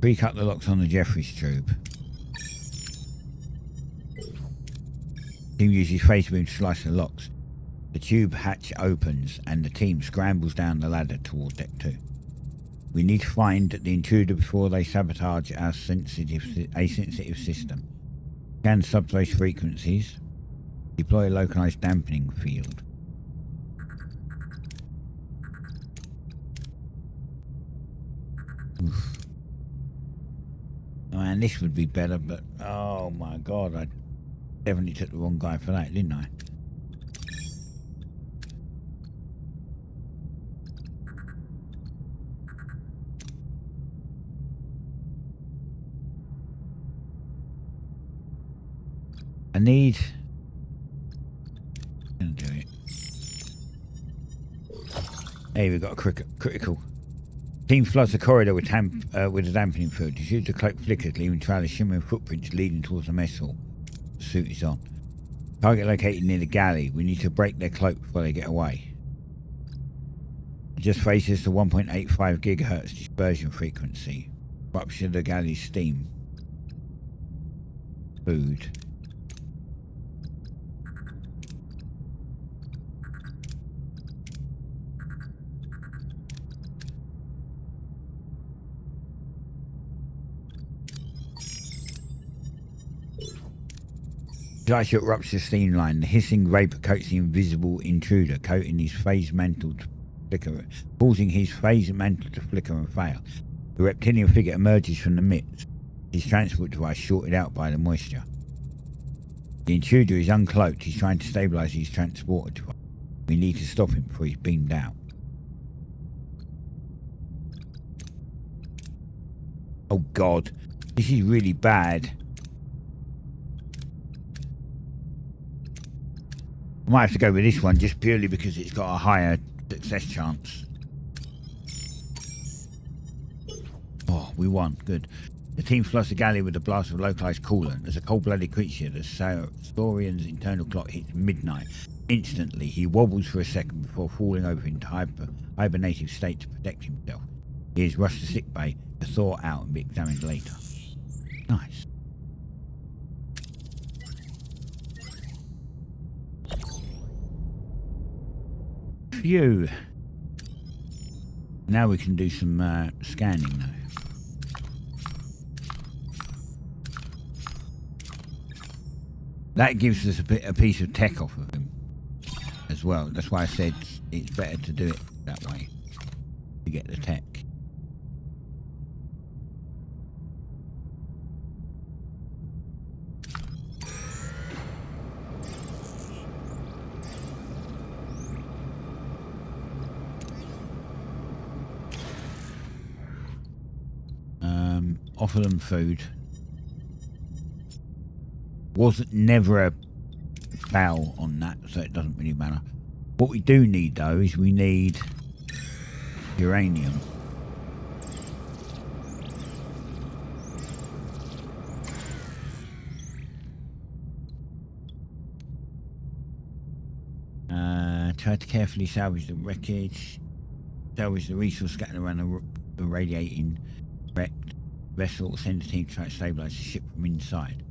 Pre-cut the locks on the Jeffries tube. Team uses phase beam to slice the locks. The tube hatch opens and the team scrambles down the ladder toward Deck 2. We need to find the intruder before they sabotage our sensitive system. Scan subspace frequencies. Deploy a localized dampening field. Oof. Oh, man, this would be better, but oh my god, I definitely took the wrong guy for that, didn't I? I need... I'm gonna do it. Hey, we've got a critical. Team floods the corridor with a dampening field. You shoot the cloak flickers, leaving trail of shimmering footprints leading towards the mess hall. The suit is on. Target located near the galley. We need to break their cloak before they get away. It just faces the 1.85 gigahertz dispersion frequency. Rupture the galley's steam. Food. As it ruptures the steam line, the hissing vapour coats the invisible intruder, causing his phase mantle to flicker and fail. The reptilian figure emerges from the midst, his transport device shorted out by the moisture. The intruder is uncloaked. He's trying to stabilise his transporter device. We need to stop him before he's beamed out. Oh god, this is really bad. I might have to go with this one just purely because it's got a higher success chance. Oh, we won. Good. The team flushed the galley with a blast of localized coolant. As a cold-blooded creature, the Saurian's internal clock hits midnight. Instantly, he wobbles for a second before falling over into hibernative state to protect himself. He is rushed to sickbay to thaw out and be examined later. Nice. Phew. Now we can do some scanning now. That gives us a piece of tech off of him as well. That's why I said it's better to do it that way to get the tech. Offer them food. Wasn't never a foul on that, so it doesn't really matter. What we do need though is we need uranium. Try to carefully salvage the wreckage. Salvage the resource scattered around the radiating wrecked vessel. Send a team to try to stabilise the ship from inside.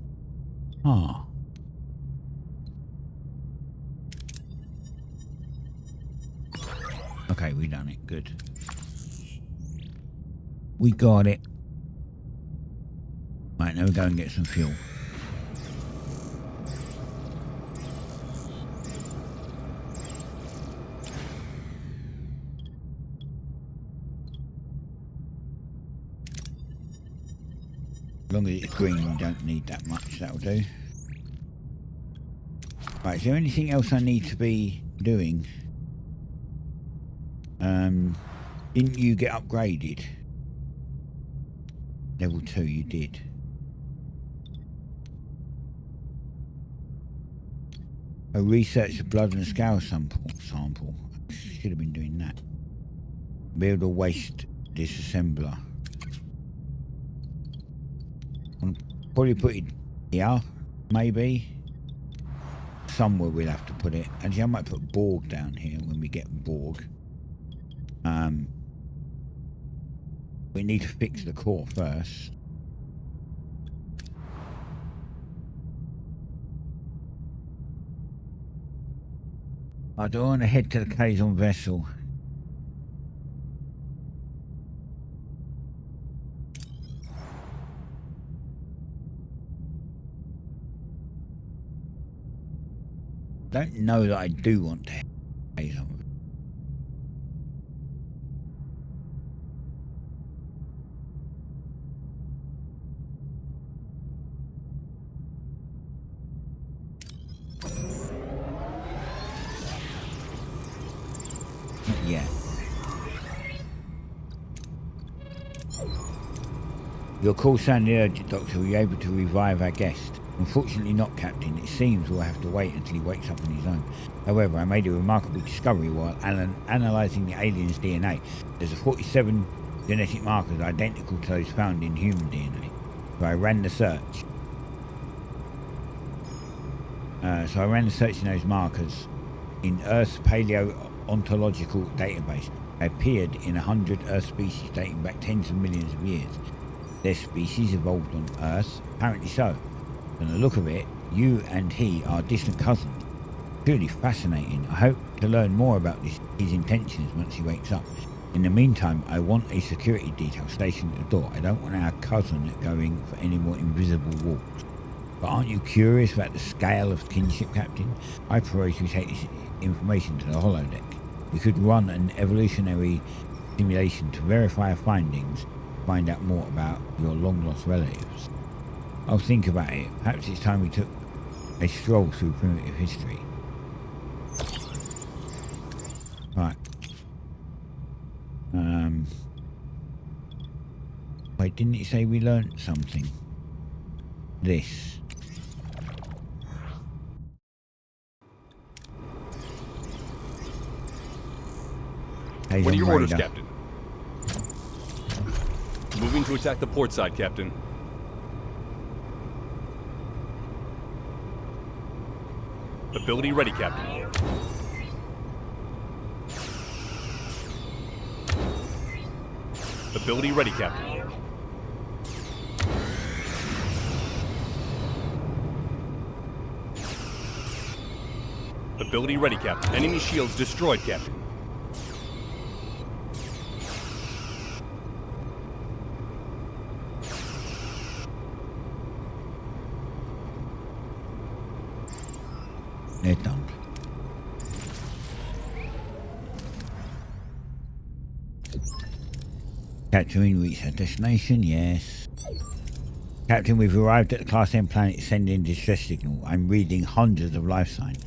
Ah. Okay, we done it. Good. We got it. Right, now we go and get some fuel. As long as it's green, you don't need that much, that'll do. Right, is there anything else I need to be doing? Didn't you get upgraded? Level 2, you did. Oh, research the blood and scale sample. Should have been doing that. Build a waste disassembler. I'll probably put it here, maybe. Somewhere we'll have to put it. Actually, I might put Borg down here when we get Borg. We need to fix the core first. I don't want to head to the Kazon vessel. Don't know that I do want to head to Kazon. Yeah. Your call sounded urgent, Doctor. Were you able to revive our guest? Unfortunately not, Captain. It seems we'll have to wait until he wakes up on his own. However, I made a remarkable discovery while analysing the alien's DNA. There's 47 genetic markers identical to those found in human DNA. So I ran the search. In those markers in Earth's paleontological database. They appeared in 100 Earth species dating back tens of millions of years. Their species evolved on Earth, apparently so. From the look of it, you and he are distant cousins. Truly fascinating. I hope to learn more about his intentions once he wakes up. In the meantime, I want a security detail stationed at the door. I don't want our cousin going for any more invisible walks. But aren't you curious about the scale of kinship, Captain? I propose we take this information to the holodeck. We could run an evolutionary simulation to verify our findings, find out more about your long-lost relatives. I'll think about it. Perhaps it's time we took a stroll through primitive history. Right. Wait, didn't it say we learnt something? This. What are your orders, Captain? Moving to attack the port side, Captain. Ability ready, Captain. Ability ready, Captain. Ability ready, Captain. Enemy shields destroyed, Captain. They're done. Captain, we reached our destination, yes. Captain, we've arrived at the Class M planet sending distress signal. I'm reading hundreds of life signs.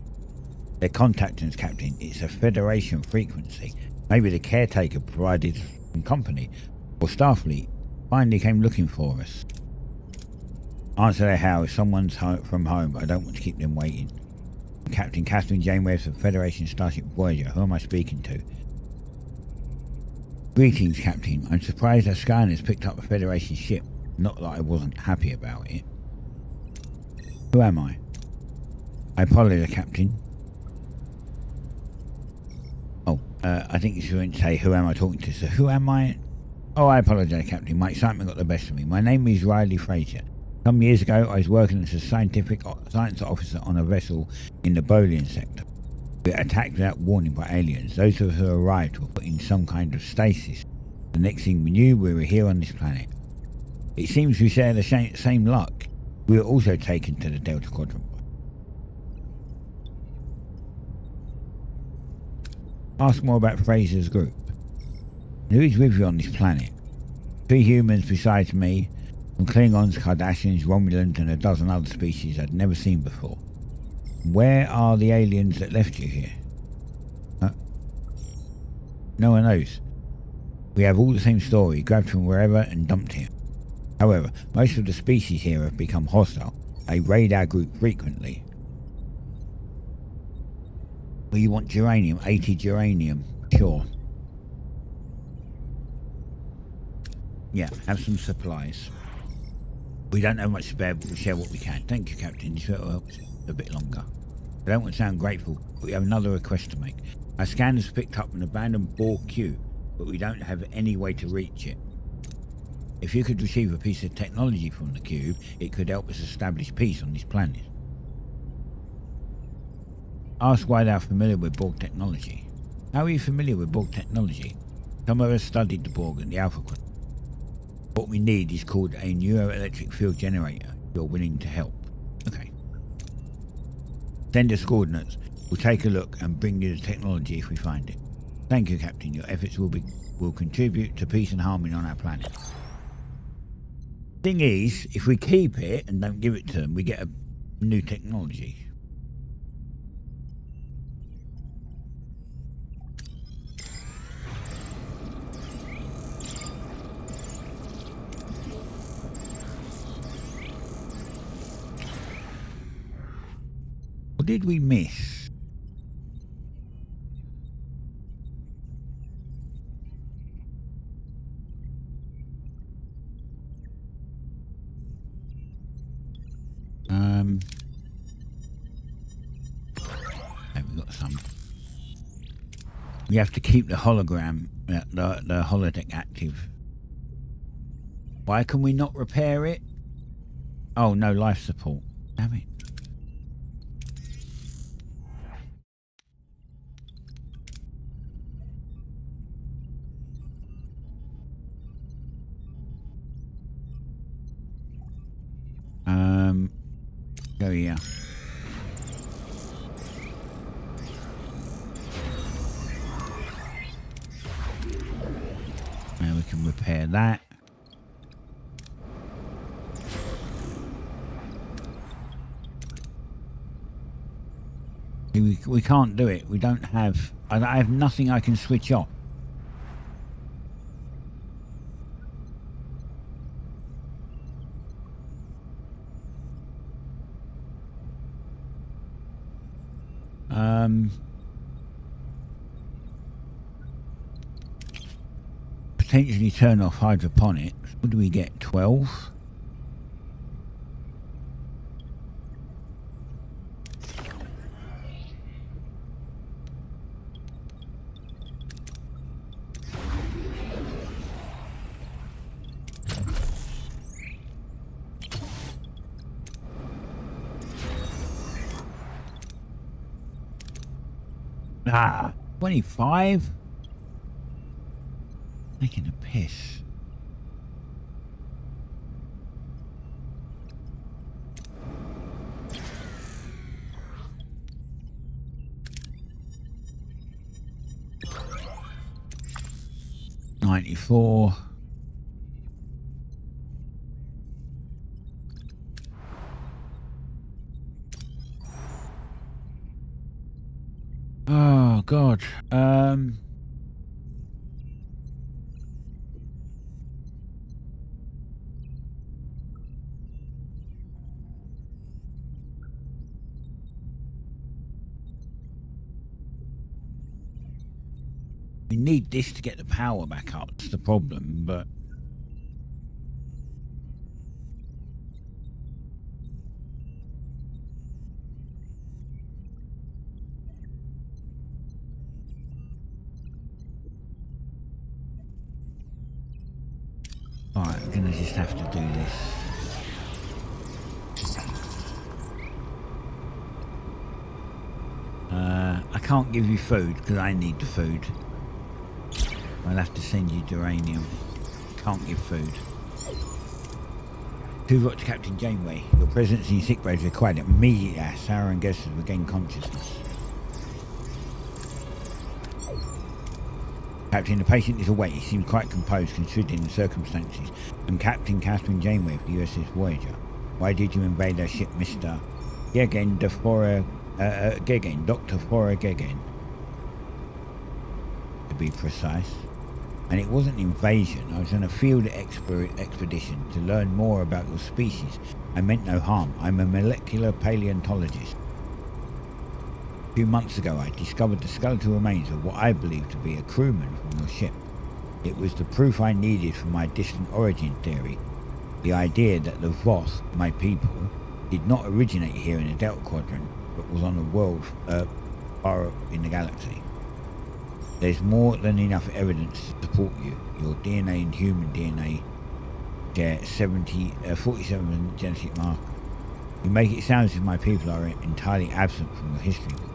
They're contacting us, Captain. It's a Federation frequency. Maybe the caretaker provided some company, or Starfleet finally came looking for us. Answer their how. If someone's from home, I don't want to keep them waiting. Captain Catherine Janeway of Federation Starship Voyager. Who am I speaking to? Greetings, Captain. I'm surprised our scanners picked up a Federation ship. Not that I wasn't happy about it. Who am I? I apologize, Captain. Oh, I think you shouldn't say who am I talking to. So who am I? Oh, I apologize, Captain. My excitement got the best of me. My name is Riley Fraser. Some years ago, I was working as a science officer on a vessel in the Bolian sector. We were attacked without warning by aliens. Those of us who arrived were put in some kind of stasis. The next thing we knew, we were here on this planet. It seems we share the same luck. We were also taken to the Delta Quadrant. Ask more about Fraser's group. Who is with you on this planet? 3 humans besides me. Some Klingons, Cardassians, Romulans and a dozen other species I'd never seen before. Where are the aliens that left you here? No one knows. We have all the same story, grabbed from wherever and dumped here. However, most of the species here have become hostile. They raid our group frequently. Well, you want geranium, 80 geranium, sure. Yeah, have some supplies. We don't have much spare, but we'll share what we can. Thank you, Captain. This will help a bit longer. I don't want to sound grateful, but we have another request to make. Our scanners picked up an abandoned Borg cube, but we don't have any way to reach it. If you could retrieve a piece of technology from the cube, it could help us establish peace on this planet. Ask why they are familiar with Borg technology. How are you familiar with Borg technology? Some of us studied the Borg and the Alpha Quadrant. What we need is called a neuroelectric field generator. You're willing to help. Okay. Send us coordinates. We'll take a look and bring you the technology if we find it. Thank you, Captain. Your efforts will contribute to peace and harmony on our planet. Thing is, if we keep it and don't give it to them, we get a new technology. What did we miss? We've got some. We have to keep the hologram, the holodeck active. Why can we not repair it? Oh, no life support. Damn it. Go here. Now we can repair that. We can't do it. We don't have. I have nothing I can switch off. Potentially turn off hydroponics. What do we get? 12? Ah, 25? Taking a piss. $94. Oh God. We need this to get the power back up. That's the problem, but alright, we're gonna just have to do this. I can't give you food because I need the food. I'll have to send you uranium. Can't give food. To Captain Janeway. Your presence in sickbay is required immediately as Sarah and guests regain consciousness. Captain, the patient is awake. He seems quite composed considering the circumstances. I'm Captain Catherine Janeway of the USS Voyager. Why did you invade our ship, Mr. Gegen de Fora Gegen, Dr. Fora Gegen, to be precise? And it wasn't an invasion. I was on a field expedition to learn more about your species. I meant no harm. I'm a molecular paleontologist. A few months ago, I discovered the skeletal remains of what I believe to be a crewman from your ship. It was the proof I needed for my distant origin theory. The idea that the Voth, my people, did not originate here in the Delta Quadrant, but was on a world far up in the galaxy. There's more than enough evidence to support you. Your DNA and human DNA share 47 genetic markers. You make it sound as if my people are entirely absent from your history book.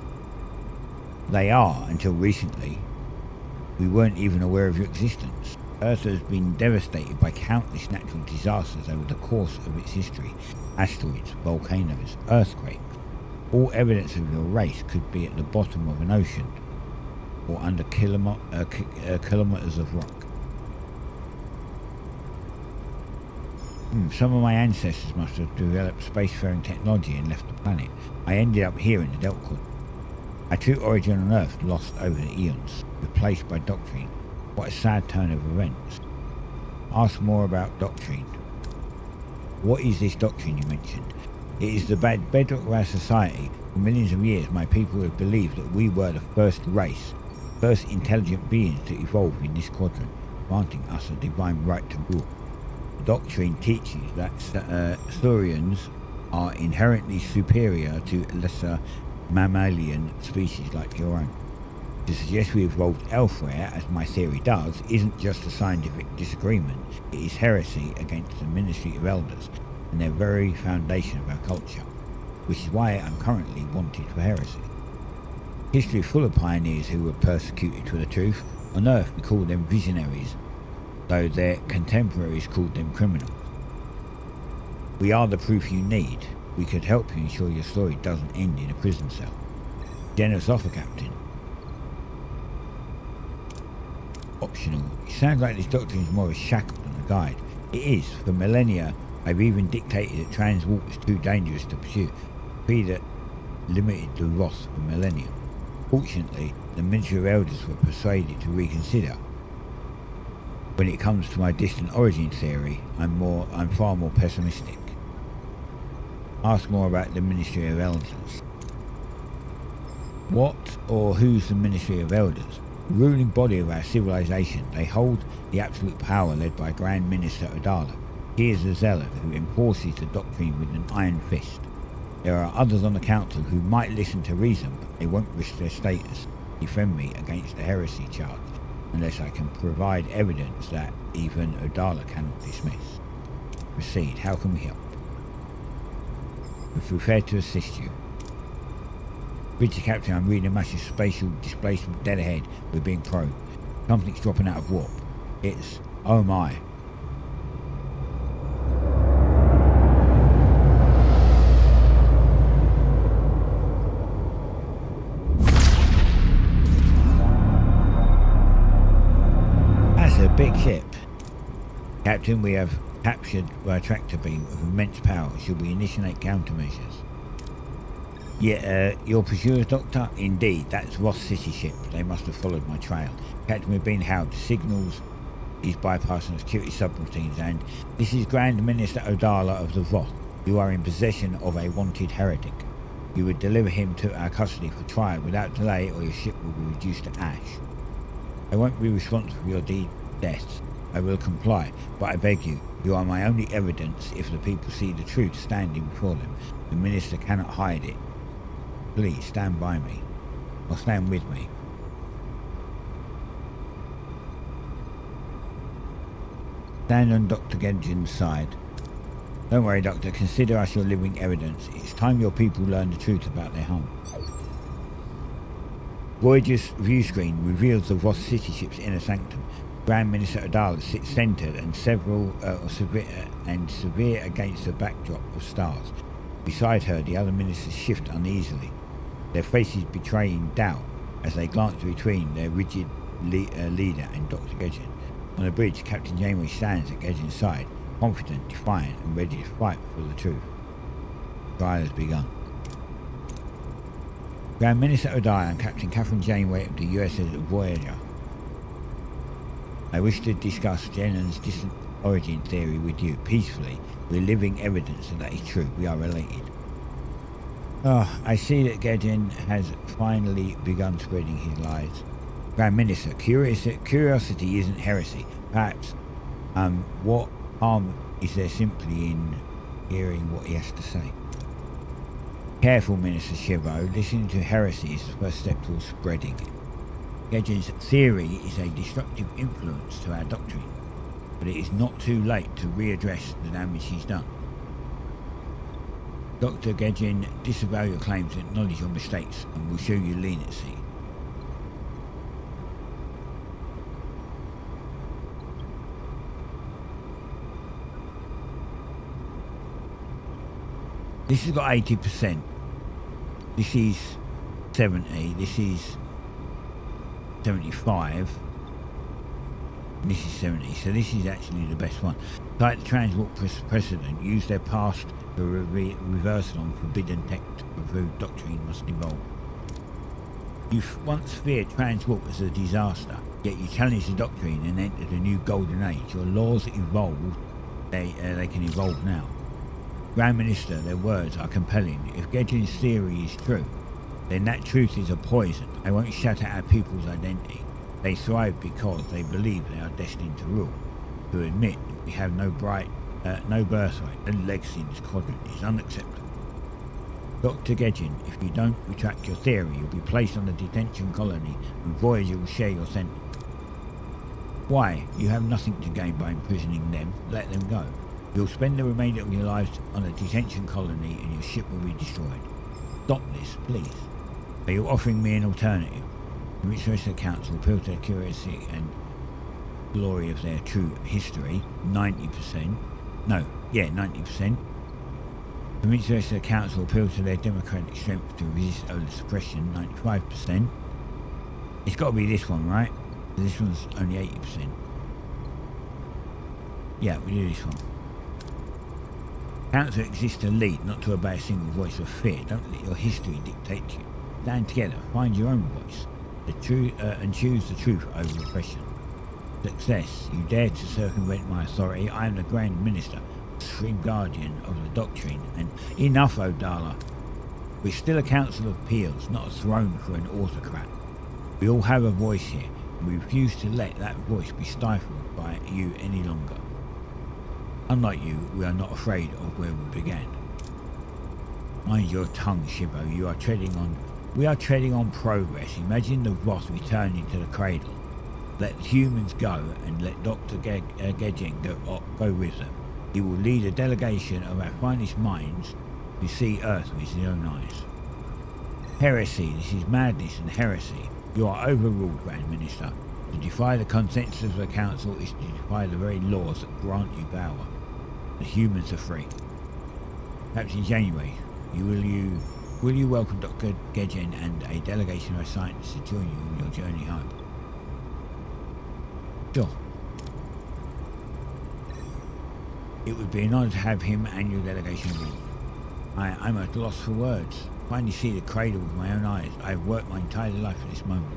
They are, until recently. We weren't even aware of your existence. Earth has been devastated by countless natural disasters over the course of its history. Asteroids, volcanoes, earthquakes. All evidence of your race could be at the bottom of an ocean or under kilometers of rock. Some of my ancestors must have developed spacefaring technology and left the planet. I ended up here in the Delta. Our true origin on Earth lost over the eons, replaced by doctrine. What a sad turn of events. Ask more about doctrine. What is this doctrine you mentioned? It is the bedrock of our society. For millions of years, my people have believed that we were the first race, first intelligent beings to evolve in this quadrant, granting us a divine right to rule. The doctrine teaches that Saurians are inherently superior to lesser mammalian species like your own. To suggest we evolved elsewhere, as my theory does, isn't just a scientific disagreement, it is heresy against the Ministry of Elders and their very foundation of our culture, which is why I'm currently wanted for heresy. History is full of pioneers who were persecuted for the truth. On Earth we call them visionaries, though their contemporaries called them criminals. We are the proof you need. We could help you ensure your story doesn't end in a prison cell. Generous offer, Captain. Optional. It sounds like this doctrine is more a shackle than a guide. It is. For millennia, I've even dictated that transwarp was too dangerous to pursue. That limited the wrath for millennia. Fortunately, the Ministry of Elders were persuaded to reconsider. When it comes to my distant origin theory, I'm far more pessimistic. Ask more about the Ministry of Elders. What or who's the Ministry of Elders? The ruling body of our civilization. They hold the absolute power led by Grand Minister Odala. He is the zealot who enforces the doctrine with an iron fist. There are others on the council who might listen to reason, but they won't risk their status to defend me against the heresy charge, unless I can provide evidence that even Odala cannot dismiss. Proceed. How can we help? We're prepared to assist you. Bridge Captain, I'm reading a massive spatial displacement dead ahead. We're being probed. Something's dropping out of warp. It's... oh my. That's a big ship. Captain, we have captured by a tractor beam of immense power. Should we initiate countermeasures? Yeah, your pursuers, Doctor? Indeed, that's Ross City ship. They must have followed my trail. Captain, we've been held. The signals is bypassing security subroutines, and this is Grand Minister Odala of the Voth. You are in possession of a wanted heretic. You would deliver him to our custody for trial without delay, or your ship will be reduced to ash. I won't be responsible for your deaths. I will comply, but I beg you, you are my only evidence. If the people see the truth standing before them, the Minister cannot hide it. Please stand by me, or stand with me. Stand on Dr. Gedgen's side. Don't worry, Doctor, consider us your living evidence. It's time your people learn the truth about their home. Voyager's view screen reveals the Voss City ship's inner sanctum. Grand Minister Odala sits centered and severe against the backdrop of stars. Beside her, the other ministers shift uneasily, their faces betraying doubt as they glance between their rigid leader and Dr. Gedgen. On the bridge, Captain Janeway stands at Gedgen's side, confident, defiant, and ready to fight for the truth. The trial has begun. Grand Minister Odala and Captain Catherine Janeway of the USS Voyager. I wish to discuss Jennan's distant origin theory with you peacefully. We're living evidence that is true. We are related. I see that Gedgen has finally begun spreading his lies. Grand Minister, curiosity isn't heresy. Perhaps, what harm is there simply in hearing what he has to say? Careful, Minister Shivo. Listening to heresy is the first step towards spreading it. Gedgen's theory is a destructive influence to our doctrine, but it is not too late to readdress the damage he's done. Dr. Gedgen, disavow your claims and acknowledge your mistakes, and will show you leniency. This has got 80%. This is 70. This is 75. And this is 70. So this is actually the best one. Like the transport precedent, use their past for reversal on forbidden tech to prove doctrine must evolve. You once feared transport was a disaster, yet you challenged the doctrine and entered a new golden age. Your laws evolved, they can evolve now. Grand Minister, their words are compelling. If Gedgen's theory is true, then that truth is a poison. They won't shatter our people's identity. They thrive because they believe they are destined to rule. To admit that we have no birthright and legacy in this quadrant is unacceptable. Dr. Gedgen, if you don't retract your theory, you'll be placed on a detention colony and Voyager will share your sentence. Why? You have nothing to gain by imprisoning them. Let them go. You'll spend the remainder of your lives on a detention colony and your ship will be destroyed. Stop this, please. Are you offering me an alternative? The Research Council appeal to the curiosity and glory of their true history, 90%. No, yeah, 90%. The Research Council appeal to their democratic strength to resist over suppression, 95%. It's got to be this one, right? This one's only 80%. Yeah, we do this one. Council exists to lead, not to obey a single voice of fear. Don't let your history dictate to you. Stand together, find your own voice, and choose the truth over oppression. Success. You dare to circumvent my authority. I am the Grand Minister, supreme guardian of the doctrine, and enough, Odala. We're still a council of peers, not a throne for an autocrat. We all have a voice here, and we refuse to let that voice be stifled by you any longer. Unlike you, we are not afraid of where we began. Mind your tongue, Shivo. We are treading on progress. Imagine the Voss returning to the cradle. Let humans go and let Dr. Gedgen go with them. He will lead a delegation of our finest minds to see Earth with his own eyes. Heresy. This is madness and heresy. You are overruled, Grand Minister. To defy the consensus of the Council is to defy the very laws that grant you power. The humans are free. Captain Janeway, will you welcome Dr. Gedgen and a delegation of scientists to join you on your journey home? Sure. It would be an honour to have him and your delegation aboard. I'm at a loss for words. Finally see the cradle with my own eyes. I have worked my entire life for this moment.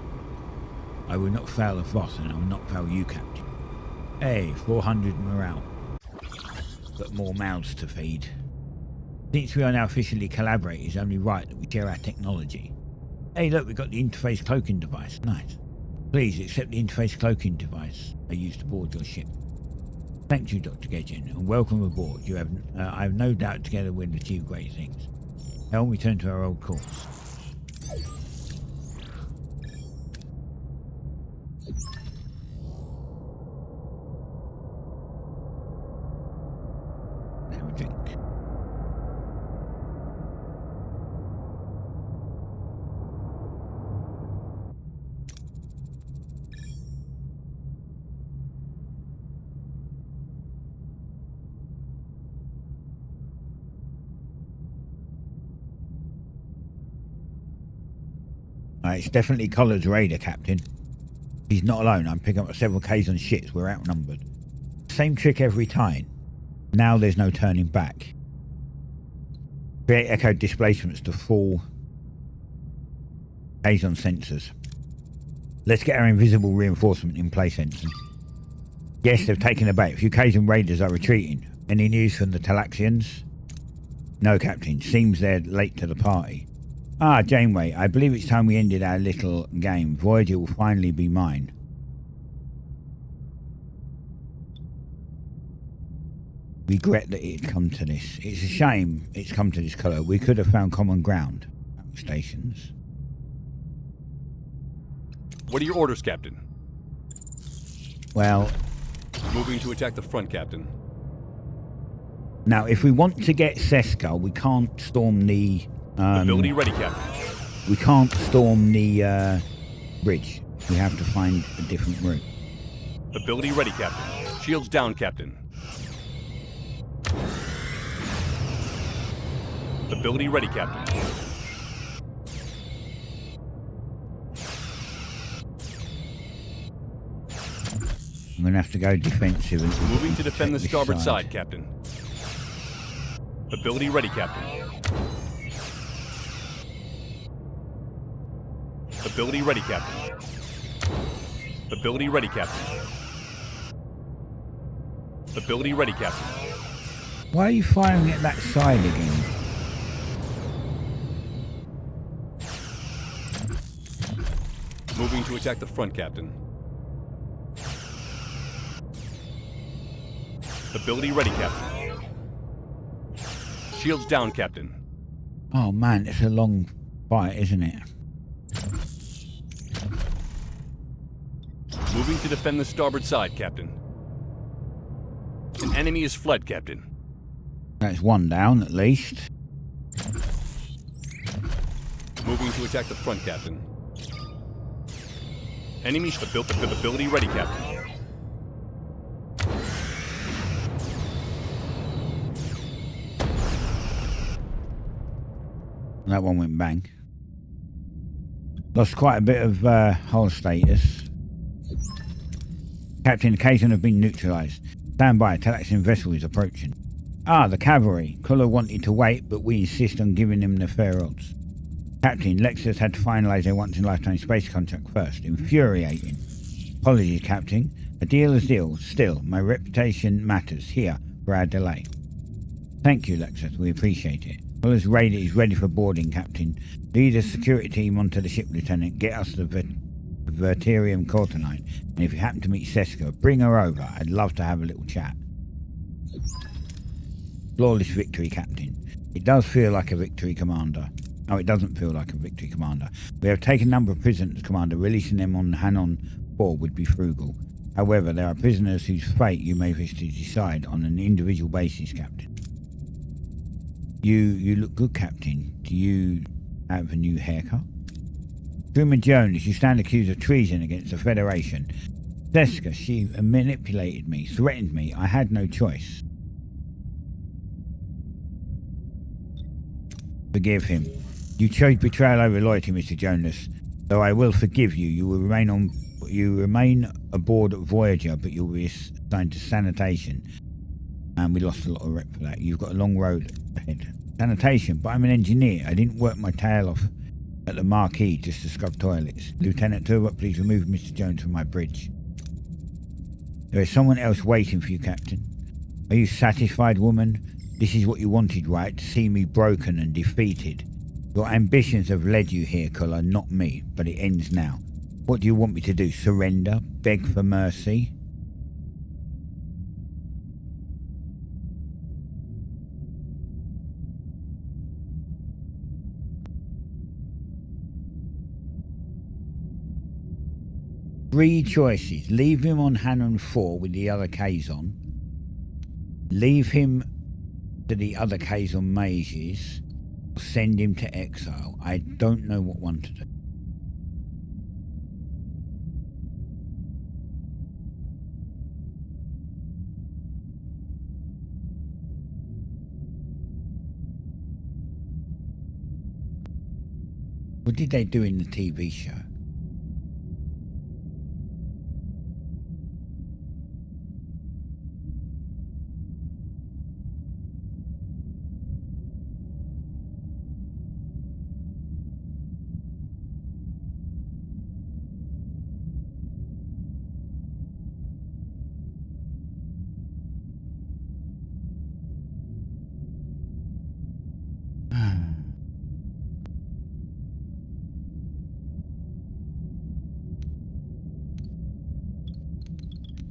I will not fail the Voss, and I will not fail you, Captain. Hey, 400 morale. Got more mouths to feed. Since we are now officially collaborators, it's only right that we share our technology. Hey look, we've got the interface cloaking device. Nice. Please accept the interface cloaking device I used to board your ship. Thank you, Dr. Gedgen, and welcome aboard. I have no doubt together we'll achieve great things. Now we return to our old course. Have a drink. It's definitely Collard's raider, Captain. He's not alone. I'm picking up several Ks on ships. We're outnumbered. Same trick every time. Now there's no turning back. Create echo displacements to full Ks on sensors. Let's get our invisible reinforcement in place, Ensign. Yes, they've taken the bait. A few Ks and raiders are retreating. Any news from the Talaxians? No, Captain. Seems they're late to the party. Ah, Janeway, I believe it's time we ended our little game. Voyager will finally be mine. Regret that it had come to this. It's a shame it's come to this colour. We could have found common ground. Stations. What are your orders, Captain? Well... Moving to attack the front, Captain. Now, if we want to get Seska, we can't storm the... Ability ready, Captain. We can't storm the bridge. We have to find a different route. Ability ready, Captain. Shields down, Captain. Ability ready, Captain. I'm going to have to go defensive. And Moving to defend the check this starboard side, Captain. Ability ready, Captain. Ability ready, Captain. Ability ready, Captain. Ability ready, Captain. Why are you firing at that side again? Moving to attack the front, Captain. Ability ready, Captain. Shields down, Captain. Oh man, it's a long fight, isn't it? Moving to defend the starboard side, Captain. An enemy is fled, Captain. That's one down at least. Moving to attack the front, Captain. Enemy ability ready, Captain. That one went bang. Lost quite a bit of hull status. Captain, the Kazon have been neutralised. Stand by, Talaxian vessel is approaching. Ah, the cavalry. KOORUI wanted to wait, but we insist on giving them the fair odds. Captain, Lexus had to finalise their once-in-a-lifetime space contract first. Infuriating. Apologies, Captain. A deal is deal. Still, my reputation matters here for our delay. Thank you, Lexus. We appreciate it. KOORUI's raider is ready for boarding, Captain. Lead a security team onto the ship, Lieutenant. Get us the Verterium Cortonite. And if you happen to meet Seska, bring her over. I'd love to have a little chat. Flawless victory, Captain. It does feel like a victory, Commander. Oh, it doesn't feel like a victory, Commander. We have taken a number of prisoners, Commander. Releasing them on Hanon 4 would be frugal. However, there are prisoners whose fate you may wish to decide on an individual basis, Captain. You look good, Captain. Do you have a new haircut? Truman Jones, you stand accused of treason against the Federation. Seska, she manipulated me, threatened me. I had no choice. Forgive him. You chose betrayal over loyalty, Mr. Jonas. Though I will forgive you, you remain aboard Voyager, but you'll be assigned to sanitation. And we lost a lot of rep for that. You've got a long road ahead. Sanitation, but I'm an engineer. I didn't work my tail off at the marquee just to scrub toilets. Lieutenant Turbot, please remove Mr. Jones from my bridge. There is someone else waiting for you, Captain. Are you satisfied, woman? This is what you wanted, right? To see me broken and defeated. Your ambitions have led you here, KOORUI, not me, but it ends now. What do you want me to do? Surrender? Beg for mercy? Three choices. Leave him on Hanon 4 with the other Kazon. Leave him to the other Kazon mages. Or send him to exile. I don't know what one to do. What did they do in the TV show?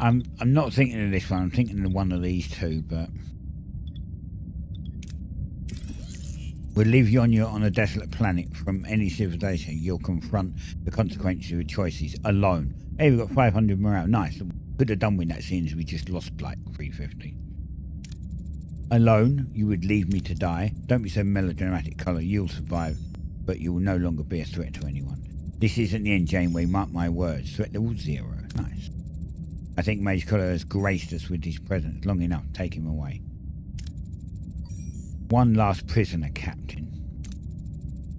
I'm not thinking of this one. I'm thinking of one of these two, but we'll leave you on a desolate planet from any civilization. You'll confront the consequences of your choices alone. Hey, we've got 500 morale. Nice. Could have done with that, seeing as we just lost like 350. Alone, you would leave me to die. Don't be so melodramatic, KOORUI. You'll survive, but you will no longer be a threat to anyone. This isn't the end, Janeway. Mark my words. Threat level 0. Nice. I think Mage KOORUI has graced us with his presence long enough. Take him away. One last prisoner, Captain.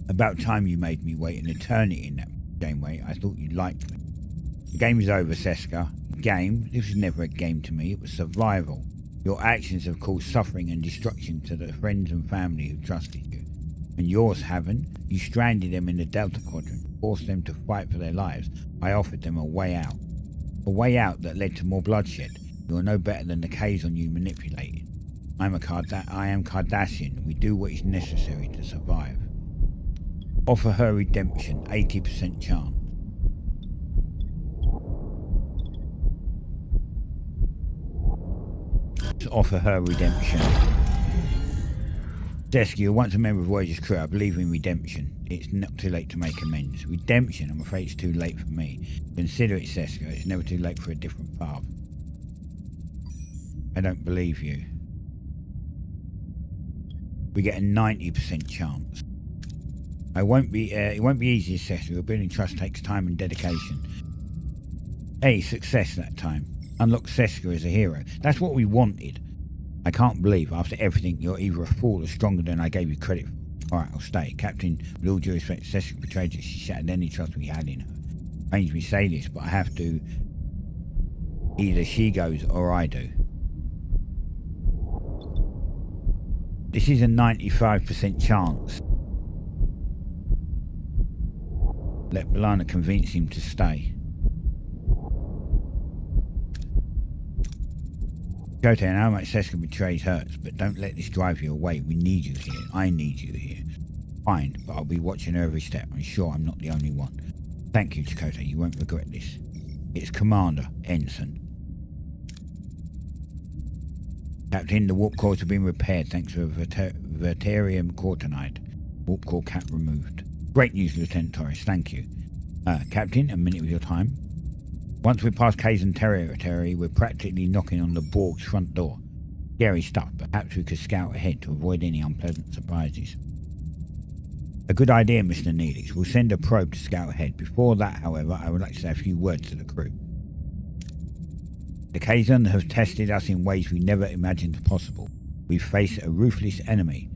About time you made me wait an eternity in that Janeway. I thought you'd like me. The game is over, Seska. Game? This was never a game to me. It was survival. Your actions have caused suffering and destruction to the friends and family who trusted you. And yours haven't. You stranded them in the Delta Quadrant, forced them to fight for their lives. I offered them a way out. A way out that led to more bloodshed. You are no better than the Kazon you manipulated. I am Cardassian. We do what is necessary to survive. Offer her redemption, 80% chance. Offer her redemption. Desk, you're once a member of Voyager's crew. I believe in redemption. It's not too late to make amends. Redemption? I'm afraid it's too late for me. Consider it, Seska. It's never too late for a different path. I don't believe you. We get a 90% chance. It won't be easy, Seska. Rebuilding trust takes time and dedication. Hey, success that time. Unlock Seska as a hero. That's what we wanted. I can't believe, after everything, you're either a fool or stronger than I gave you credit for. Alright, I'll stay. Captain, with all due respect, Seska betrayed us. She shattered any trust we had in her. Pains me say this, but I have to. Either she goes or I do. This is a 95% chance. Let B'Elanna convince him to stay. Kote, I know how much Seska betrays hurts, but don't let this drive you away. We need you here. I need you here. Fine, but I'll be watching her every step. I'm sure I'm not the only one. Thank you, Chakotay. You won't regret this. It's Commander Ensign. Captain, the warp cores have been repaired thanks to a Verterium Cortonite. Warp core cap removed. Great news, Lieutenant Torres. Thank you. Captain, a minute of your time. Once we're past Kazon territory, we're practically knocking on the Borg's front door. Scary stuff, but perhaps we could scout ahead to avoid any unpleasant surprises. A good idea, Mr. Neelix. We'll send a probe to scout ahead. Before that, however, I would like to say a few words to the crew. The Kazon have tested us in ways we never imagined possible. We face a ruthless enemy,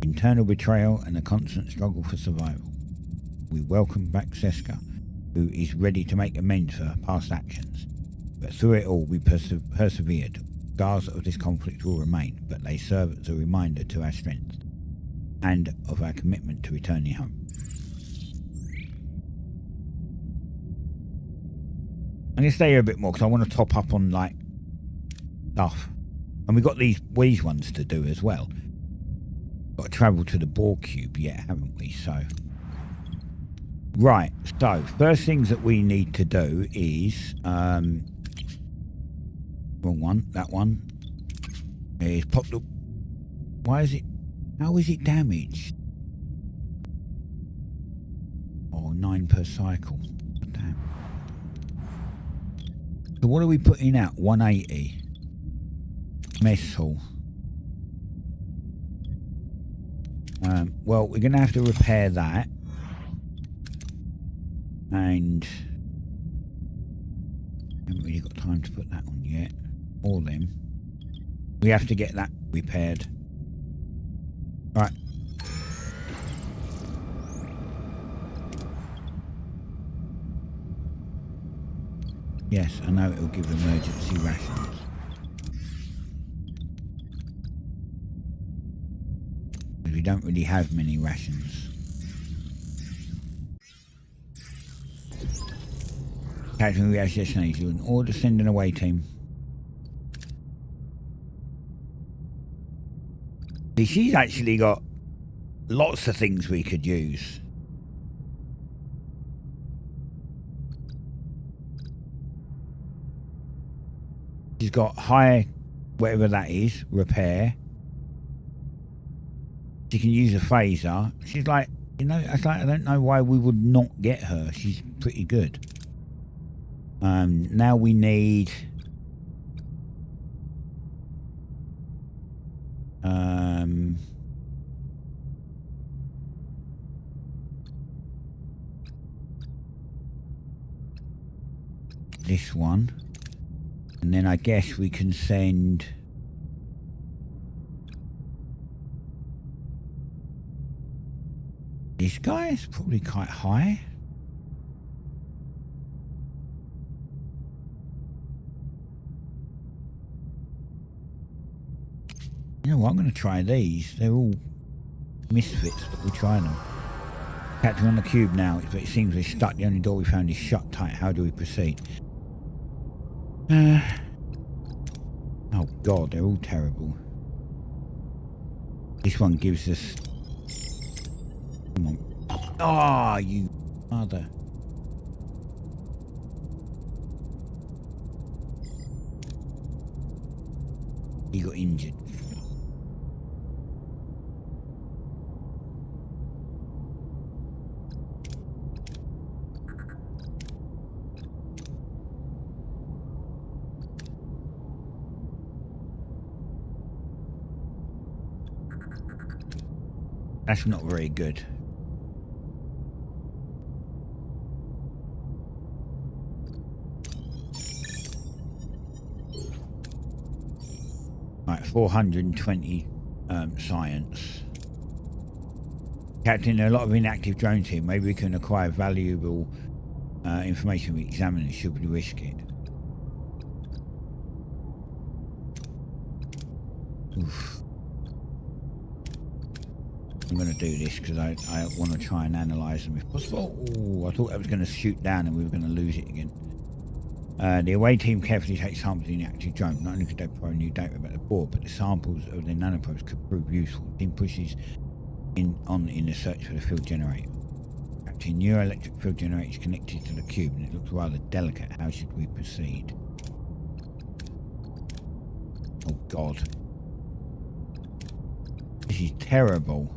internal betrayal, and a constant struggle for survival. We welcome back Seska, who is ready to make amends for her past actions. But through it all, we persevered. Scars of this conflict will remain, but they serve as a reminder to our strength and of our commitment to returning home. I'm going to stay here a bit more because I want to top up on like stuff. And we've got these ones to do as well. Got to travel to the Borg cube yet, haven't we? So... Right, so first things that we need to do is wrong one, that one is pop the. Why is it? How is it damaged? Oh, 9 per cycle. Damn. So what are we putting out? 180. Mess hall. Well, we're going to have to repair that. And haven't really got time to put that on yet. Or them. We have to get that repaired. Right. Yes, I know it'll give emergency rations. But we don't really have many rations. Captain, we have destinations. You an order, send an away team. See, she's actually got lots of things we could use. She's got high, whatever that is, repair. She can use a phaser. She's like, you know, it's like I don't know why we would not get her. She's pretty good. Now we need this one, and then I guess we can send This guy is probably quite high. You know what, I'm going to try these. They're all misfits, but we'll try them. Captain on the cube now, but it seems we're stuck. The only door we found is shut tight. How do we proceed? Oh god, they're all terrible. This one gives us... Come on. Ah, you mother. He got injured. That's not very good. Right, 420 science. Captain, there are a lot of inactive drones here. Maybe we can acquire valuable information we examine it. Should we risk it? Oof. I'm going to do this because I want to try and analyse them if possible. Oh, I thought I was going to shoot down and we were going to lose it again. The away team carefully takes samples of the inactive drone. Not only could they provide new data about the board, but the samples of the nanoprobes could prove useful. The team pushes in the search for the field generator. Actually, neuroelectric field generator is connected to the cube and it looks rather delicate. How should we proceed? Oh god. This is terrible.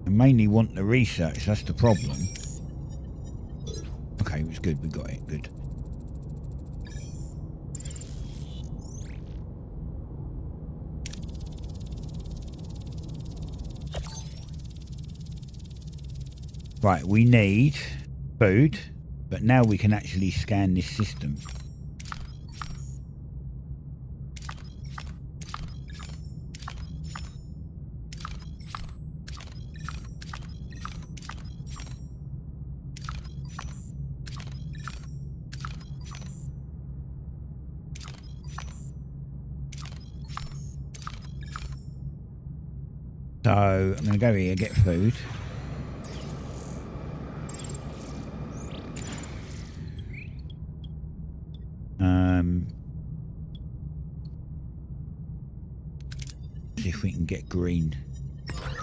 I mainly want the research, that's the problem. Okay, it was good, we got it, good. Right, we need food, but now we can actually scan this system. So I'm going to go here, get food. See if we can get green.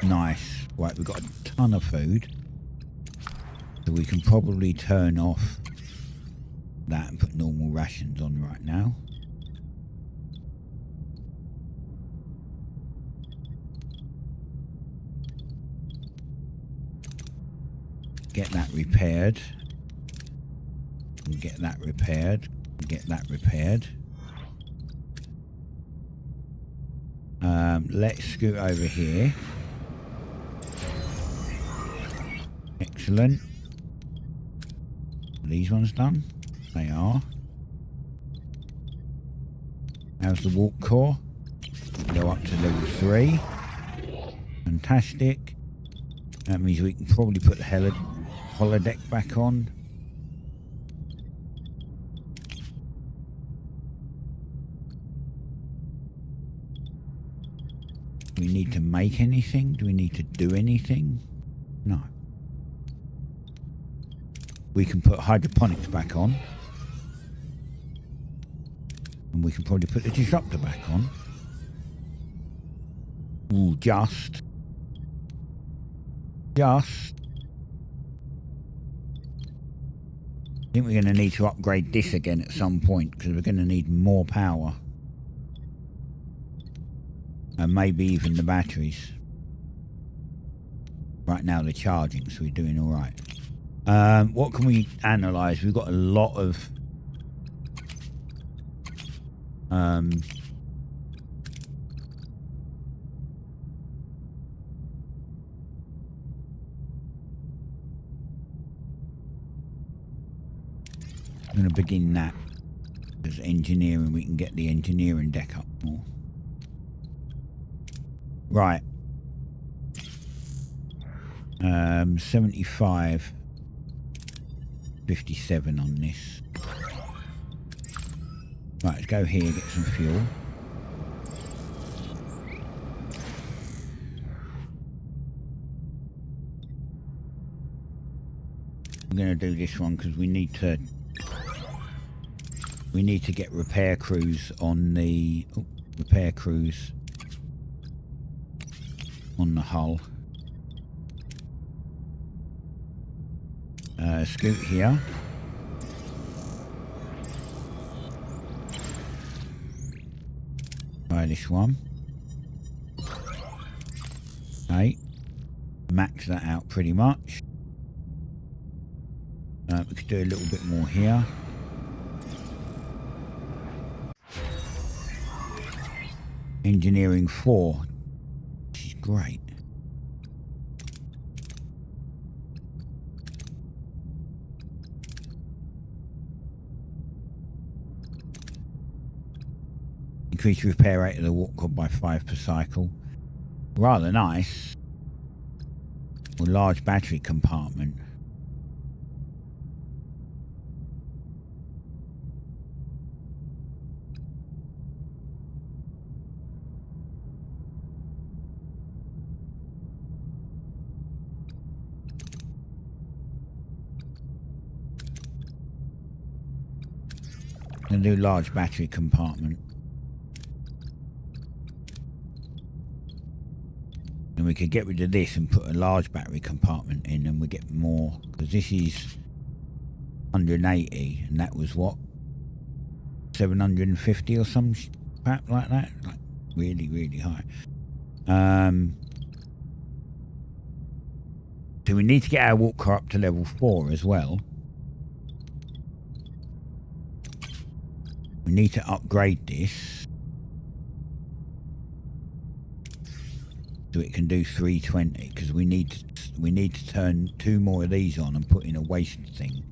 Nice. Right, we've got a ton of food. So we can probably turn off that and put normal rations on right now. Get that repaired. And get that repaired. And get that repaired. Let's scoot over here. Excellent. Are these ones done? They are. How's the walk core? Go up to level 3. Fantastic. That means we can probably put the holodeck back on. Do we need to make anything? Do we need to do anything? No. We can put hydroponics back on. And we can probably put the disruptor back on. Ooh, just. I think we're going to need to upgrade this again at some point because we're going to need more power. And maybe even the batteries. Right now they're charging, so we're doing all right. What can we analyse? We've got a lot of... I'm going to begin that. As engineering, we can get the engineering deck up more. Right. 75. 57 on this. Right, let's go here, get some fuel. I'm going to do this one because we need to get repair crews on the hull. Scoot here. Try this one. Okay. Max that out pretty much. We could do a little bit more here. Engineering 4. This is great. Increase repair rate of the warp core by 5 per cycle. Rather nice. Or large battery compartment. And do large battery compartment. And we could get rid of this and put a large battery compartment in, and we get more, because this is 180 and that was what, 750 or some crap like that, like really high. So we need to get our warp core up to level 4 as well. We need to upgrade this so it can do 320, because we need to turn 2 more of these on and put in a waste thing.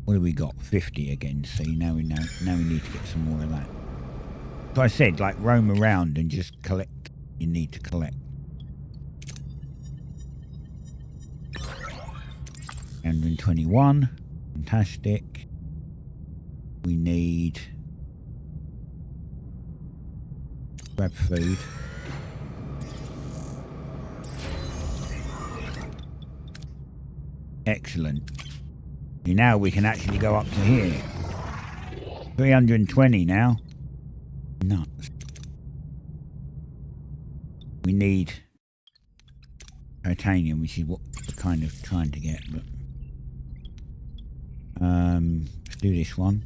What have we got? 50 again. See, now we need to get some more of that. So I said, like, roam around and just collect. You need to collect. 121. Fantastic. We need grab food. Excellent. Now we can actually go up to here. 320 now. Nuts. We need titanium, which is what we're kind of trying to get, but let's do this one.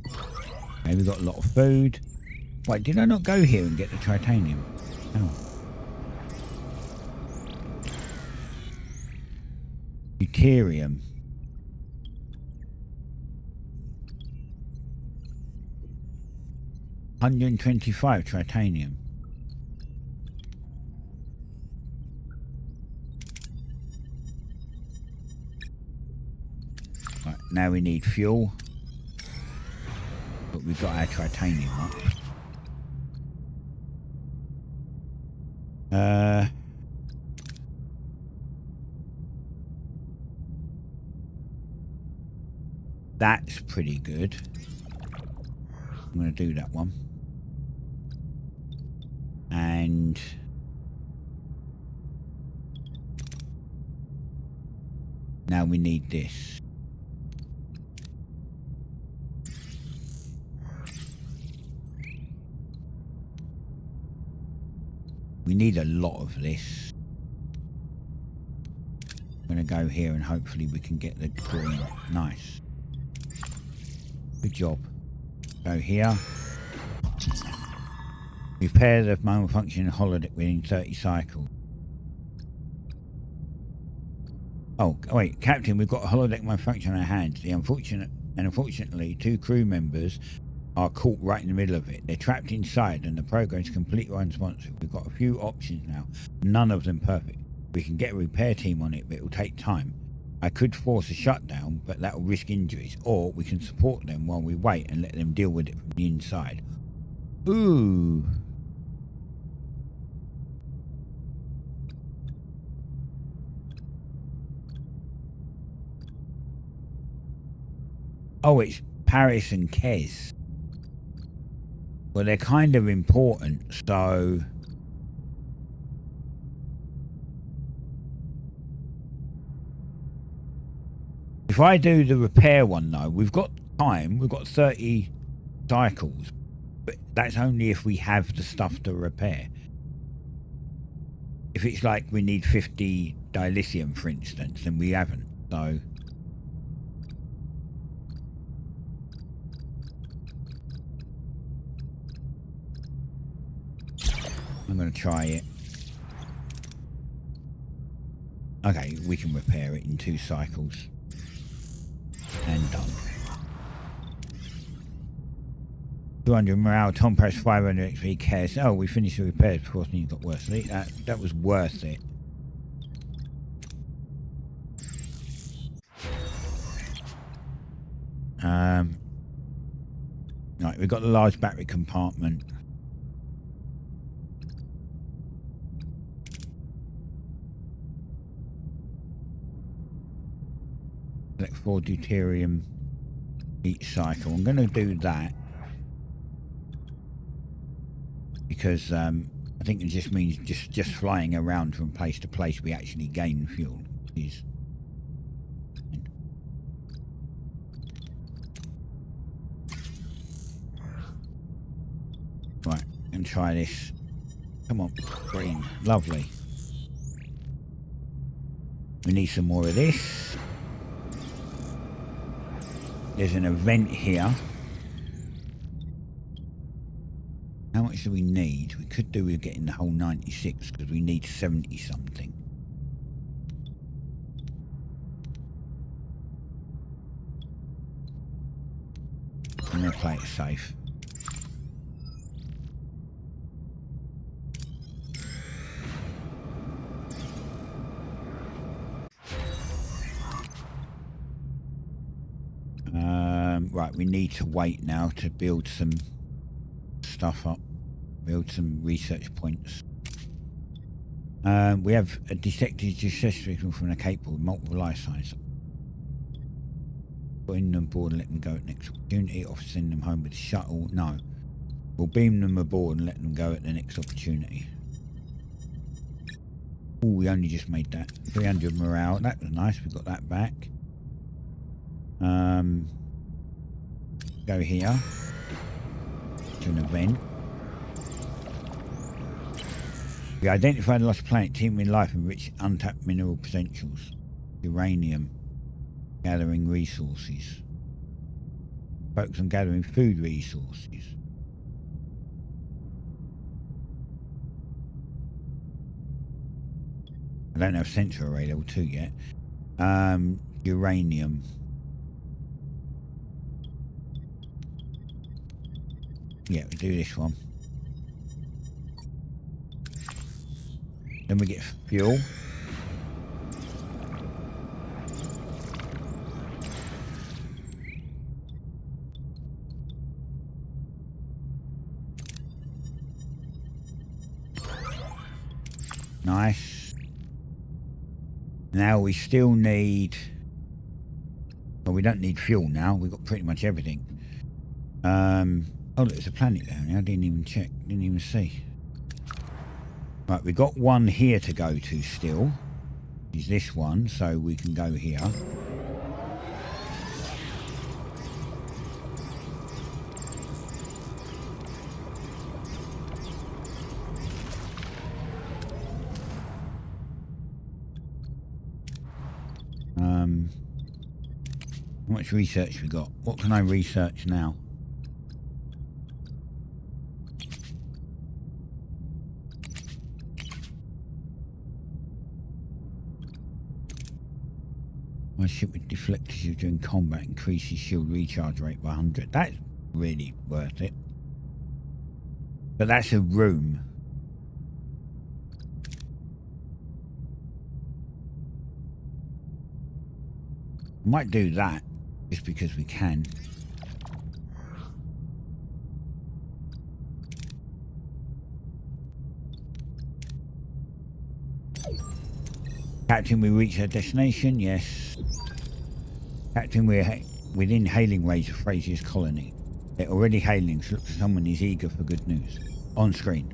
Okay, we've got a lot of food. Wait, did I not go here and get the titanium? Oh. Deuterium. $125 titanium. Right, now we need fuel. But we've got our titanium up. That's pretty good. I'm going to do that one. And now we need this. We need a lot of this. I'm going to go here and hopefully we can get the green. Nice. Good job. Go here. Repair the malfunctioning holodeck within 30 cycles. Oh, wait, Captain, we've got a holodeck malfunction on our hands. Unfortunately, 2 crew members are caught right in the middle of it. They're trapped inside and the program is completely unresponsive. We've got a few options now, none of them perfect. We can get a repair team on it, but it will take time. I could force a shutdown, but that will risk injuries, or we can support them while we wait and let them deal with it from the inside. Ooh. Oh, it's Paris and Kes. Well, they're kind of important, so... If I do the repair one, though, we've got time. We've got 30 cycles. But that's only if we have the stuff to repair. If it's like we need 50 dilithium, for instance, then we haven't. So... I'm going to try it. Okay, we can repair it in 2 cycles. And done. 200 morale, Tom press 500 XP cares. Oh, we finished the repairs before things got worse. That was worth it. Right, we've got the large battery compartment. Select 4 deuterium each cycle. I'm going to do that because I think it just means just flying around from place to place we actually gain fuel. Right, and try this. Come on, green, lovely. We need some more of this. There's an event here. How much do we need? We could do with getting the whole 96 because we need 70 something. I'm going to play it safe. Right, we need to wait now to build some stuff up, build some research points. We have a detected success signal from a capable with multiple life signs. Put in them aboard and let them go at next opportunity, or send them home with a shuttle. No, we'll beam them aboard and let them go at the next opportunity. Oh, we only just made that. 300 morale, that was nice, we got that back. Go here to an event. We identified a lost planet teeming with life and rich untapped mineral potentials. Uranium. Gathering resources. Focus on gathering food resources. I don't have sensor array level 2 yet. Uranium. Yeah, we do this one. Then we get fuel. Nice. Now we still need... Well, we don't need fuel now. We've got pretty much everything. Oh, there's a planet down here. I didn't even check. Didn't even see. Right, we've got one here to go to still. Is this one, so we can go here. How much research we got? What can I research now? My ship with deflectors during combat increases shield recharge rate by 100. That's really worth it. But that's a room. Might do that just because we can. Captain, we reached our destination. Yes. Captain, we're within hailing range of Frazier's colony. They're already hailing, so looks like someone is eager for good news. On screen.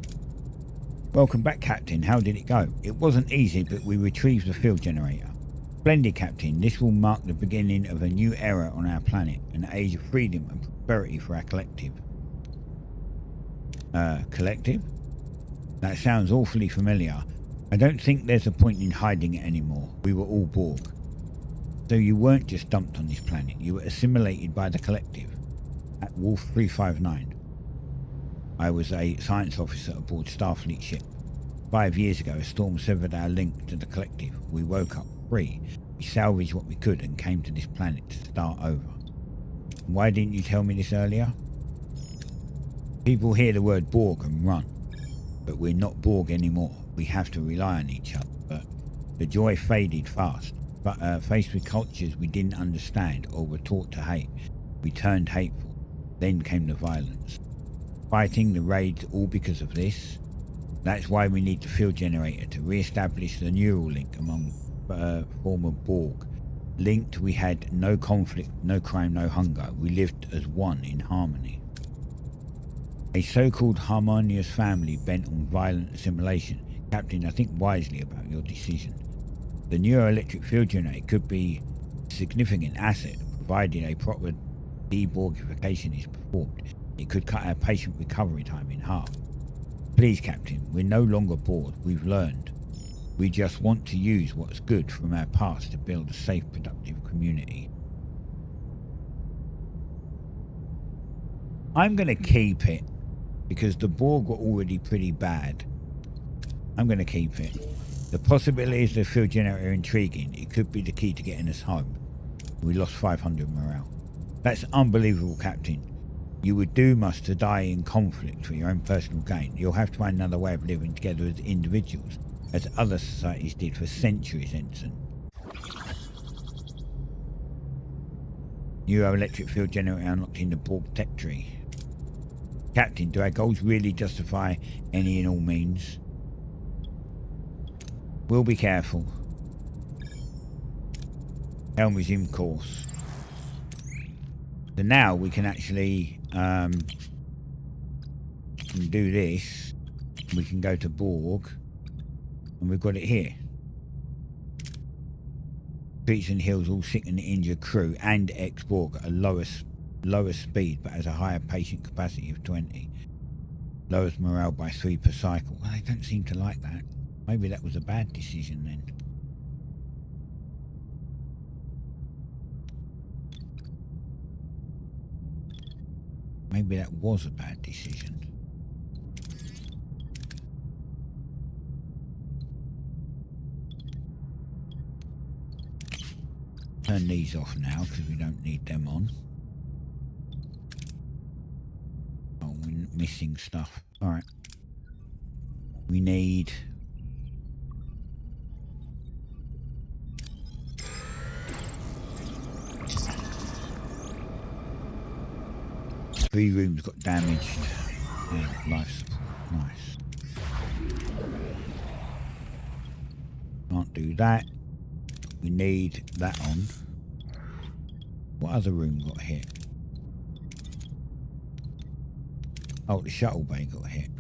Welcome back, Captain. How did it go? It wasn't easy, but we retrieved the field generator. Splendid, Captain. This will mark the beginning of a new era on our planet, an age of freedom and prosperity for our collective. Collective? That sounds awfully familiar. I don't think there's a point in hiding it anymore. We were all Borg. So you weren't just dumped on this planet, you were assimilated by the collective. At Wolf 359. I was a science officer aboard Starfleet ship. 5 years ago, a storm severed our link to the collective. We woke up free. We salvaged what we could and came to this planet to start over. Why didn't you tell me this earlier? People hear the word Borg and run. But we're not Borg anymore. We have to rely on each other. But the joy faded fast. But faced with cultures we didn't understand or were taught to hate, we turned hateful. Then came the violence. Fighting the raids all because of this. That's why we need the field generator to re-establish the neural link among former Borg. Linked, we had no conflict, no crime, no hunger. We lived as one in harmony. A so-called harmonious family bent on violent assimilation. Captain, I think wisely about your decision. The neuroelectric field generator could be a significant asset, provided a proper deborgification is performed. It could cut our patient recovery time in half. Please, Captain, we're no longer bored. We've learned. We just want to use what's good from our past to build a safe, productive community. I'm going to keep it because the Borg were already pretty bad. I'm going to keep it. The possibilities of the field generator are intriguing. It could be the key to getting us home. We lost 500 morale. That's unbelievable, Captain. You would doom us to die in conflict for your own personal gain. You'll have to find another way of living together as individuals, as other societies did for centuries, Ensign. Neuroelectric field generator unlocked in the Borg tech tree. Captain, do our goals really justify any and all means? We'll be careful. Helm resume course. So now we can actually do this. We can go to Borg, and we've got it here. Streets and hills, all sick and injured crew and ex-Borg at a lower speed, but has a higher patient capacity of 20. Lowers morale by 3 per cycle. Well, they don't seem to like that. Maybe that was a bad decision then. Maybe that was a bad decision. Turn these off now because we don't need them on. Oh, we're missing stuff. Alright. We need... Three rooms got damaged. And life support. Nice. Can't do that. We need that on. What other room got hit? Oh, the shuttle bay got hit.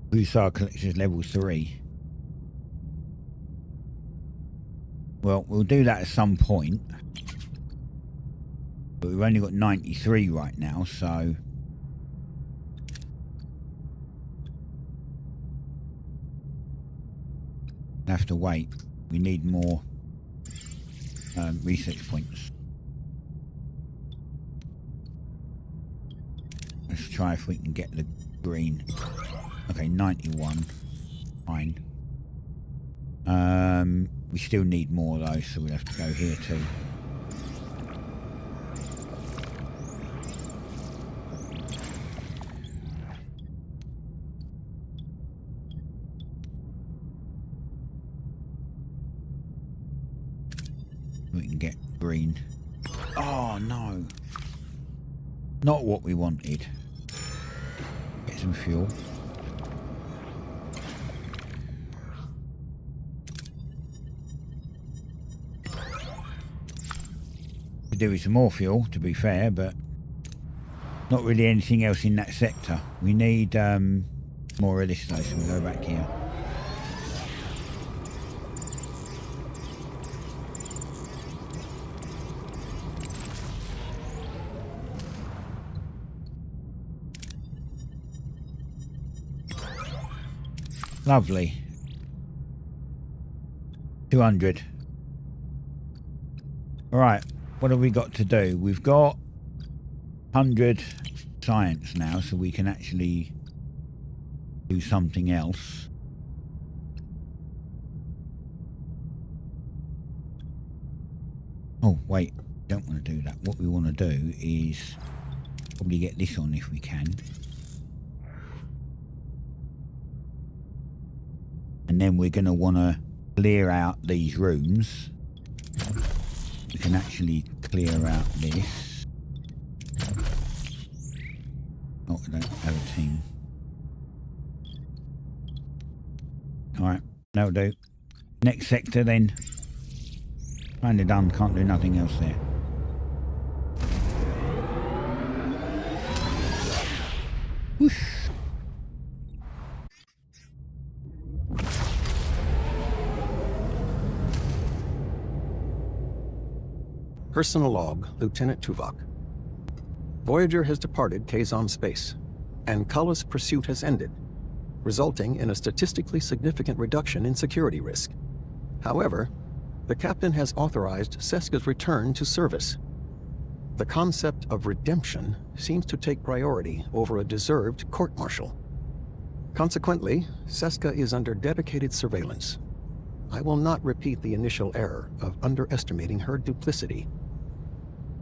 Corsair collector's level 3. Well, we'll do that at some point. But we've only got 93 right now, so... we'll have to wait. We need more research points. Let's try if we can get the green. Okay, 91. Fine. We still need more though, so we'll have to go here too. We can get green. Oh no. Not what we wanted. Get some fuel. Could do with some more fuel, to be fair, but not really anything else in that sector. We need more of this though, so we'll go back here. Lovely. 200. Alright, what have we got to do? We've got 100 science now, so we can actually do something else. Oh, wait. Don't want to do that. What we want to do is probably get this on if we can. And then we're going to want to clear out these rooms. We can actually clear out this. Oh, I don't have a team. Alright, that'll do. Next sector then. Kinda done, can't do nothing else there. Whoosh. Personal log, Lieutenant Tuvok. Voyager has departed Kazon space, and Kulla's pursuit has ended, resulting in a statistically significant reduction in security risk. However, the captain has authorized Seska's return to service. The concept of redemption seems to take priority over a deserved court-martial. Consequently, Seska is under dedicated surveillance. I will not repeat the initial error of underestimating her duplicity.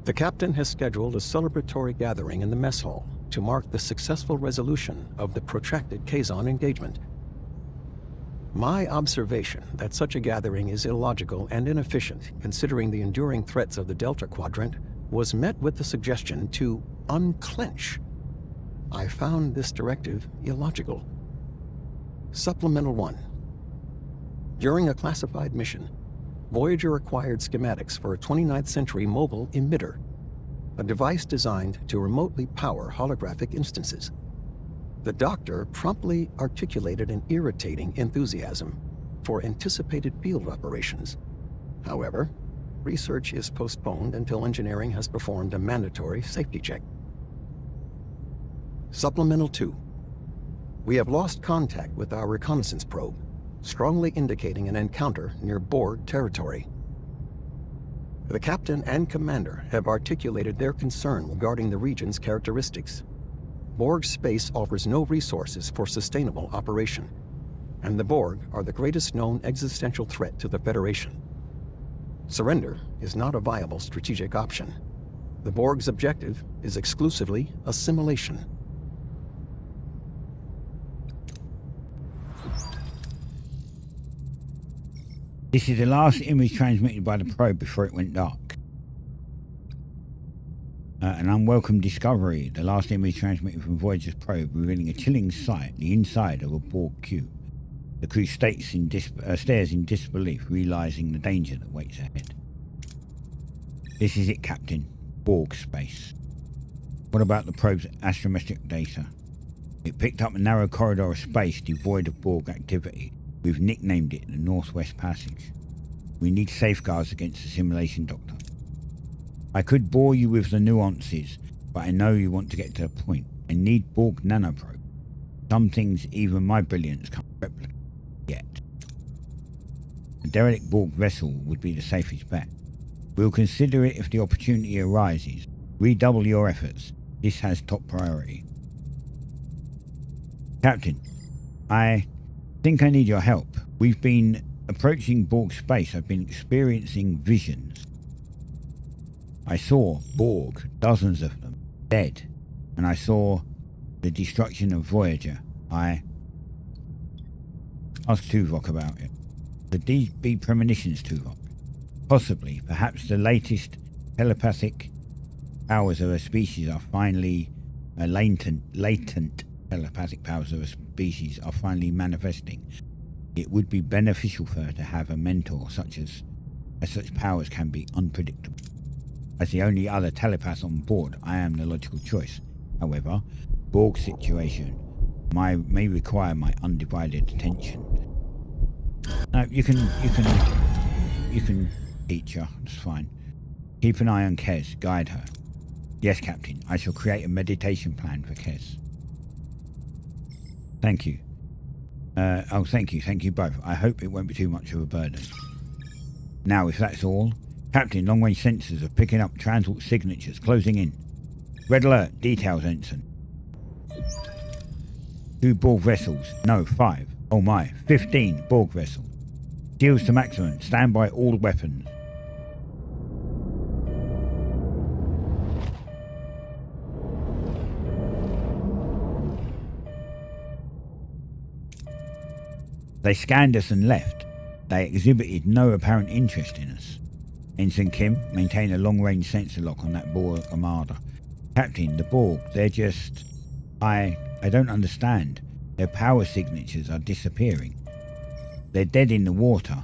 The captain has scheduled a celebratory gathering in the mess hall to mark the successful resolution of the protracted Kazon engagement. My observation that such a gathering is illogical and inefficient, considering the enduring threats of the Delta Quadrant, was met with the suggestion to unclench. I found this directive illogical. Supplemental 1. During a classified mission, Voyager acquired schematics for a 29th century mobile emitter, a device designed to remotely power holographic instances. The doctor promptly articulated an irritating enthusiasm for anticipated field operations. However, research is postponed until engineering has performed a mandatory safety check. Supplemental 2. We have lost contact with our reconnaissance probe, strongly indicating an encounter near Borg territory. The captain and commander have articulated their concern regarding the region's characteristics. Borg space offers no resources for sustainable operation, and the Borg are the greatest known existential threat to the Federation. Surrender is not a viable strategic option. The Borg's objective is exclusively assimilation. This is the last image transmitted by the probe before it went dark. An unwelcome discovery. The last image transmitted from Voyager's probe revealing a chilling sight, the inside of a Borg cube. The crew stares in disbelief, realizing the danger that waits ahead. This is it, Captain. Borg space. What about the probe's astrometric data? It picked up a narrow corridor of space devoid of Borg activity. We've nicknamed it the Northwest Passage. We need safeguards against assimilation, Doctor. I could bore you with the nuances, but I know you want to get to the point. I need Borg nanoprobe. Some things even my brilliance can't replicate yet. A derelict Borg vessel would be the safest bet. We'll consider it if the opportunity arises. Redouble your efforts. This has top priority. Captain, I think I need your help. We've been approaching Borg space. I've been experiencing visions. I saw Borg, dozens of them, dead, and I saw the destruction of Voyager. I asked Tuvok about it. Could these be premonitions, Tuvok? Possibly. Perhaps the latest telepathic powers of a species are finally latent telepathic powers of a species are finally manifesting. It would be beneficial for her to have a mentor such powers can be unpredictable. As the only other telepath on board, I am the logical choice. However, Borg's situation may require my undivided attention. No, you can teach her. That's fine. Keep an eye on Kez. Guide her. Yes, Captain. I shall create a meditation plan for Kez. Thank you. Thank you. Thank you both. I hope it won't be too much of a burden. Now, if that's all, Captain, long-range sensors are picking up transport signatures. Closing in. Red alert. Details, Ensign. 2 Borg vessels. No, 5. Oh my. 15 Borg vessels. Shields to maximum. Stand by all weapons. They scanned us and left. They exhibited no apparent interest in us. Ensign Kim, maintain a long-range sensor lock on that Borg armada. Captain, the Borg, they're just... I don't understand. Their power signatures are disappearing. They're dead in the water.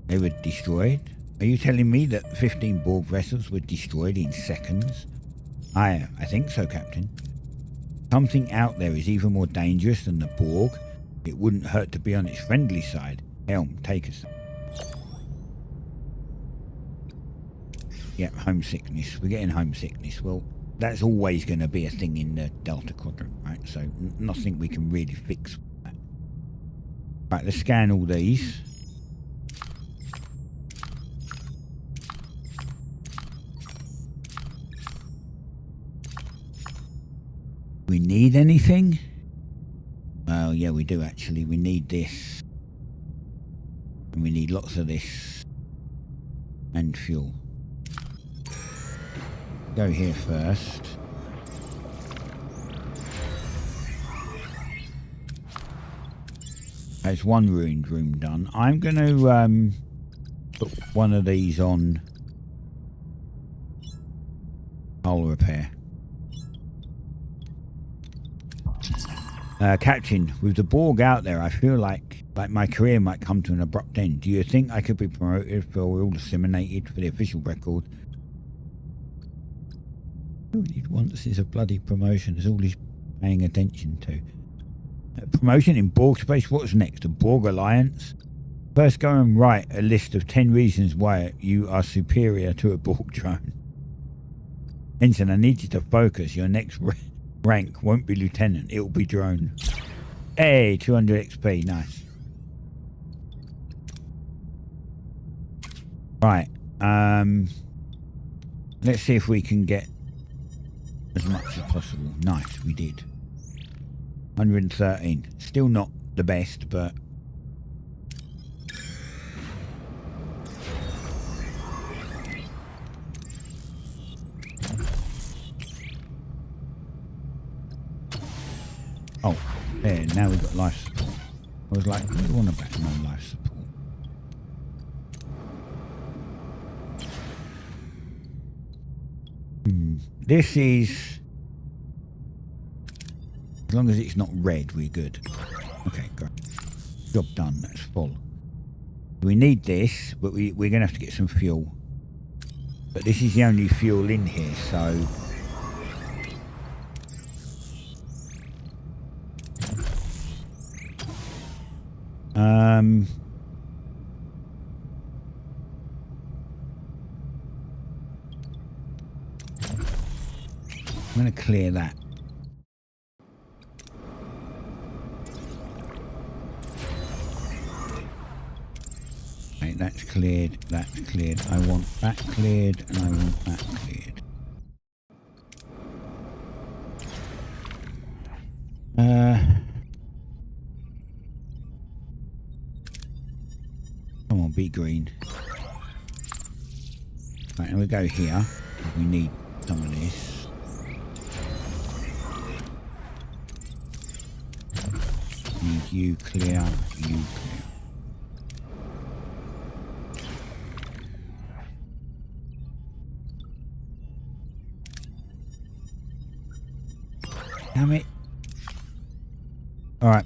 They were destroyed? Are you telling me that 15 Borg vessels were destroyed in seconds? I think so, Captain. Something out there is even more dangerous than the Borg. It wouldn't hurt to be on its friendly side. Helm, take us. Yep, homesickness. We're getting homesickness. Well, that's always going to be a thing in the Delta Quadrant, right? So nothing we can really fix with that. Right, let's scan all these. We need anything? Well, yeah, we do actually. We need this. And we need lots of this. And fuel. Go here first. There's one ruined room done. I'm going to put one of these on hull repair. Captain, with the Borg out there, I feel like my career might come to an abrupt end. Do you think I could be promoted for all disseminated for the official record? All he wants is a bloody promotion. That's all he's paying attention to. Promotion in Borg space? What's next? A Borg alliance? First, go and write a list of 10 reasons why you are superior to a Borg drone. Ensign, I need you to focus. Your next rank won't be lieutenant, it'll be drone. Hey, 200 XP, nice. Right, let's see if we can get as much as possible. Nice, we did. 113. Still not the best, but oh, there, now we've got life support. I was like, I don't want to back no life support. This is... As long as it's not red, we're good. Okay, great. Job done, that's full. We need this, but we're going to have to get some fuel. But this is the only fuel in here, so... I'm going to clear that. Okay, that's cleared, that's cleared. I want that cleared, and I want that cleared. Come on, be green. Right, and we go here. We need some of this. Need you clear, you clear. Damn it. Alright.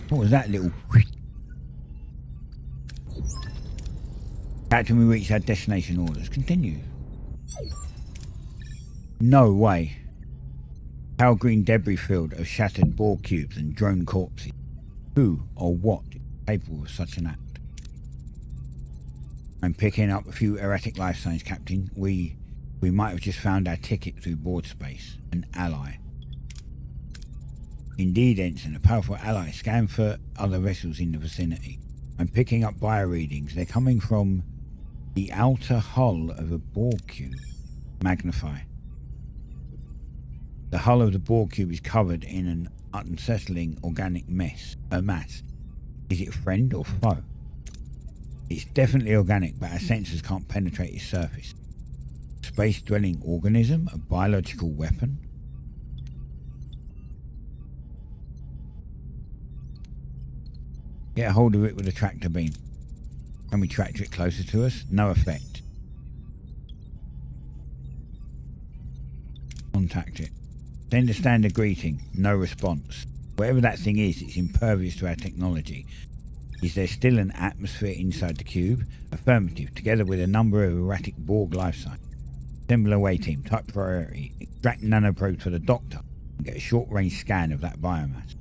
What was that little... Captain, we reached our destination orders. Continue. No way. Pale green debris field of shattered bore cubes and drone corpses. Who or what is capable of such an act? I'm picking up a few erratic life signs, Captain. We might have just found our ticket through board space. An ally. Indeed, Ensign, a powerful ally. Scan for other vessels in the vicinity. I'm picking up bio readings. They're coming from the outer hull of a bore cube. Magnify. The hull of the bore cube is covered in an unsettling organic mass. Is it friend or foe? It's definitely organic, but our sensors can't penetrate its surface. Space-dwelling organism? A biological weapon? Get a hold of it with a tractor beam. Can we tractor it closer to us? No effect. Contact it. Send a standard greeting. No response. Whatever that thing is, it's impervious to our technology. Is there still an atmosphere inside the cube? Affirmative. Together with a number of erratic Borg life signs. Assemble away team. Type priority. Extract nanoprobes for the doctor. And get a short-range scan of that biomass.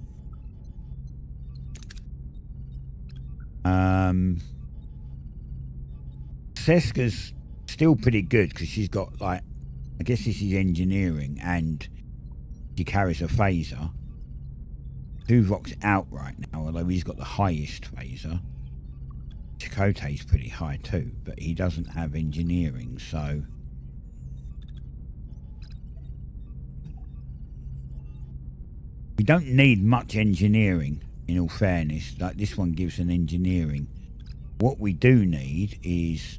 Seska's still pretty good because she's got, like, I guess this is engineering, and she carries a phaser. Tuvok's out right now, although he's got the highest phaser. Chakotay's pretty high too, but he doesn't have engineering, so... We don't need much engineering, in all fairness. Like, this one gives an engineering. What we do need is...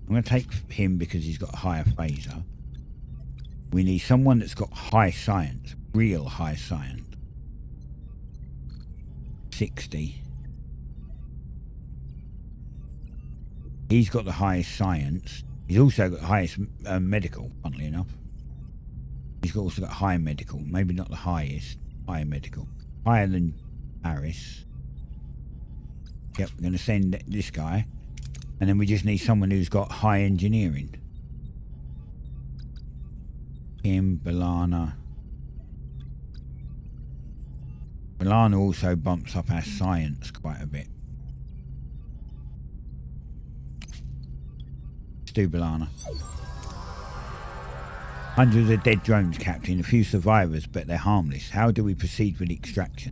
I'm going to take him because he's got a higher phaser. We need someone that's got high science, real high science. 60. He's got the highest science. He's also got the highest medical, funnily enough. He's also got high medical. Maybe not the highest. Higher medical. Higher than Paris. Yep, we're going to send this guy. And then we just need someone who's got high engineering. Kim, Balana. Balana also bumps up our science quite a bit. Let's do Balana. Hundreds of dead drones, Captain. A few survivors, but they're harmless. How do we proceed with extraction?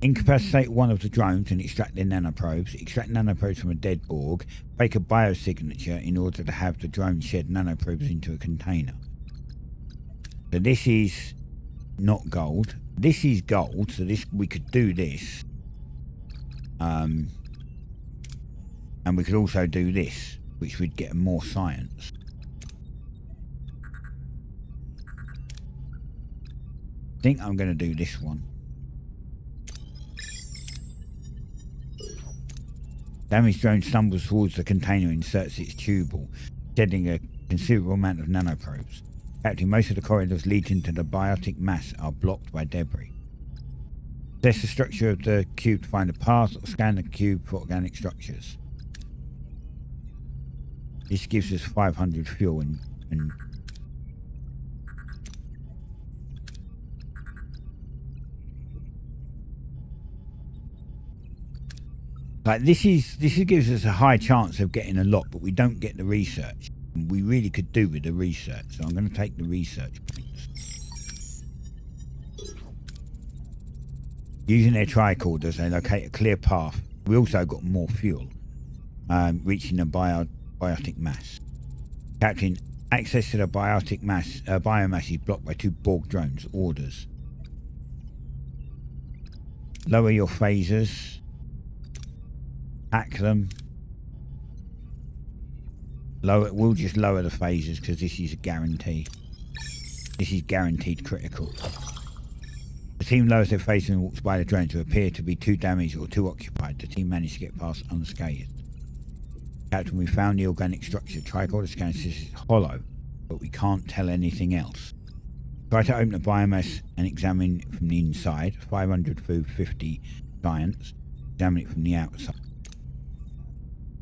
Incapacitate one of the drones and extract their nanoprobes. Extract nanoprobes from a dead Borg. Fake a biosignature in order to have the drone shed nanoprobes into a container. So this is not gold. This is gold, so this we could do this. And we could also do this, which would get more science. I think I'm going to do this one. Damaged drone stumbles towards the container and inserts its tubal, shedding a considerable amount of nanoprobes. Captain, most of the corridors leading to the biotic mass are blocked by debris. Test the structure of the cube to find a path, or scan the cube for organic structures. This gives us 500 fuel and like this gives us a high chance of getting a lot, but we don't get the research. We really could do with the research, so I'm going to take the research points. Using their tricorders, they locate a clear path. We also got more fuel, reaching a biotic mass. Captain, access to the biomass is blocked by 2 Borg drones. Orders. Lower your phasers. Hack them. We'll just lower the phasers because this is a guarantee. This is guaranteed critical. The team lowers their phasers and walks by the drones who appear to be too damaged or too occupied. The team managed to get past unscathed. Captain, we found the organic structure. Tricorder scan says it's hollow. but we can't tell anything else. Try to open the biomass and examine it from the inside. 500 food, 50 science. Examine it from the outside.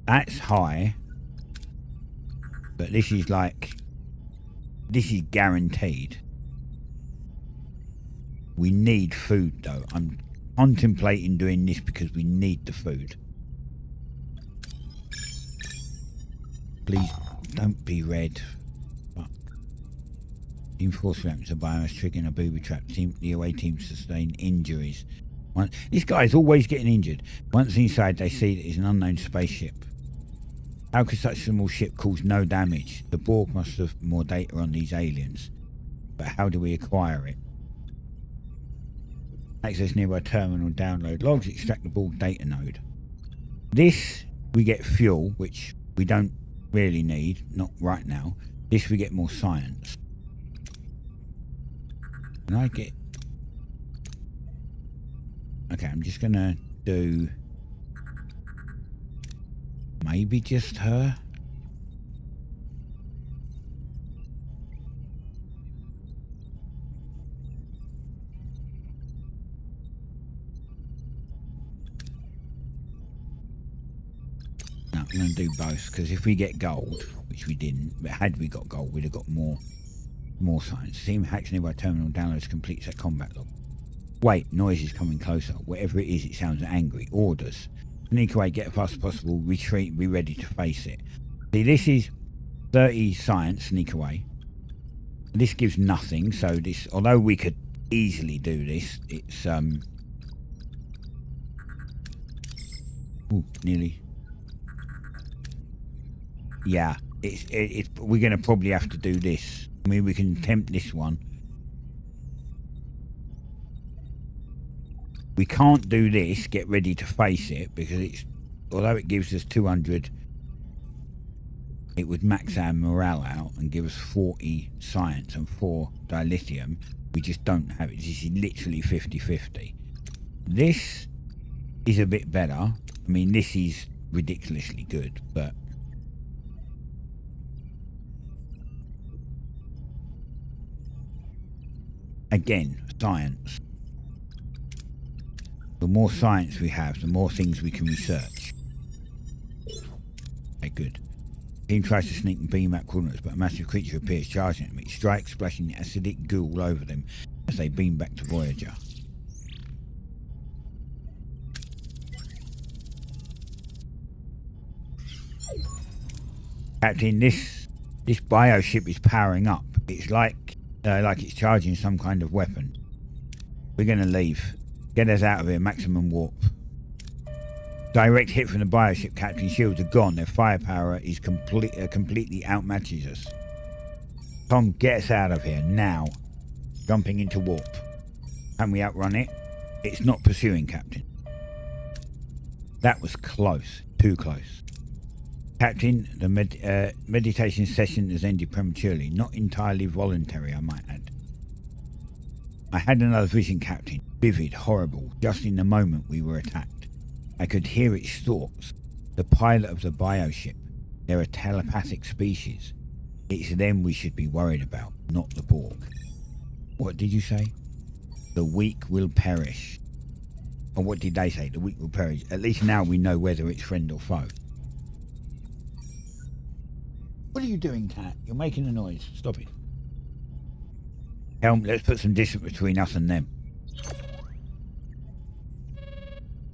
That's high, but this is guaranteed. We need food though. I'm contemplating doing this because we need the food. Please don't be red. Fuck. Team force ramps a biomass triggering a booby trap. The away team sustain injuries. This guy's always getting injured. Once inside, they see that it's an unknown spaceship. How could such a small ship cause no damage? The Borg must have more data on these aliens. But how do we acquire it? Access nearby terminal, download logs, extract the Borg data node. This, we get fuel, which we don't really need, not right now. This, we get more science. And I get... Okay, I'm just gonna do... maybe just her. No, I'm going to do both, because if we get gold, which we didn't, but had we got gold, we'd have got more science. Team hacks nearby terminal downloads complete set combat log. Wait, noise is coming closer. Whatever it is, it sounds angry. Orders. Sneak away, get as fast as possible, retreat, be ready to face it. See, this is 30 science, sneak away. This gives nothing, so this, although we could easily do this, it's, ooh, nearly. Yeah, it's we're going to probably have to do this. I mean, we can attempt this one. We can't do this, get ready to face it, because it's, although it gives us 200, it would max our morale out and give us 40 science and 4 dilithium. We just don't have it. This is literally 50-50. This is a bit better. I mean, this is ridiculously good, but... again, science. The more science we have, the more things we can research. Okay, good. Team tries to sneak and beam out coordinates, but a massive creature appears, charging at them. It strikes, splashing the acidic goo all over them as they beam back to Voyager. Captain, this bioship is powering up. It's like it's charging some kind of weapon. We're going to leave. Get us out of here, maximum warp. Direct hit from the bioship, Captain. Shields are gone. Their firepower is completely outmatches us. Tom, get us out of here, now. Jumping into warp. Can we outrun it? It's not pursuing, Captain. That was close. Too close. Captain, the meditation session has ended prematurely. Not entirely voluntary, I might add. I had another vision, Captain. Vivid, horrible, just in the moment we were attacked. I could hear its thoughts. The pilot of the bioship. They're a telepathic species. It's them we should be worried about, not the Borg. What did you say? The weak will perish. Or what did they say? The weak will perish. At least now we know whether it's friend or foe. What are you doing, Cat? You're making a noise. Stop it. Helm, let's put some distance between us and them.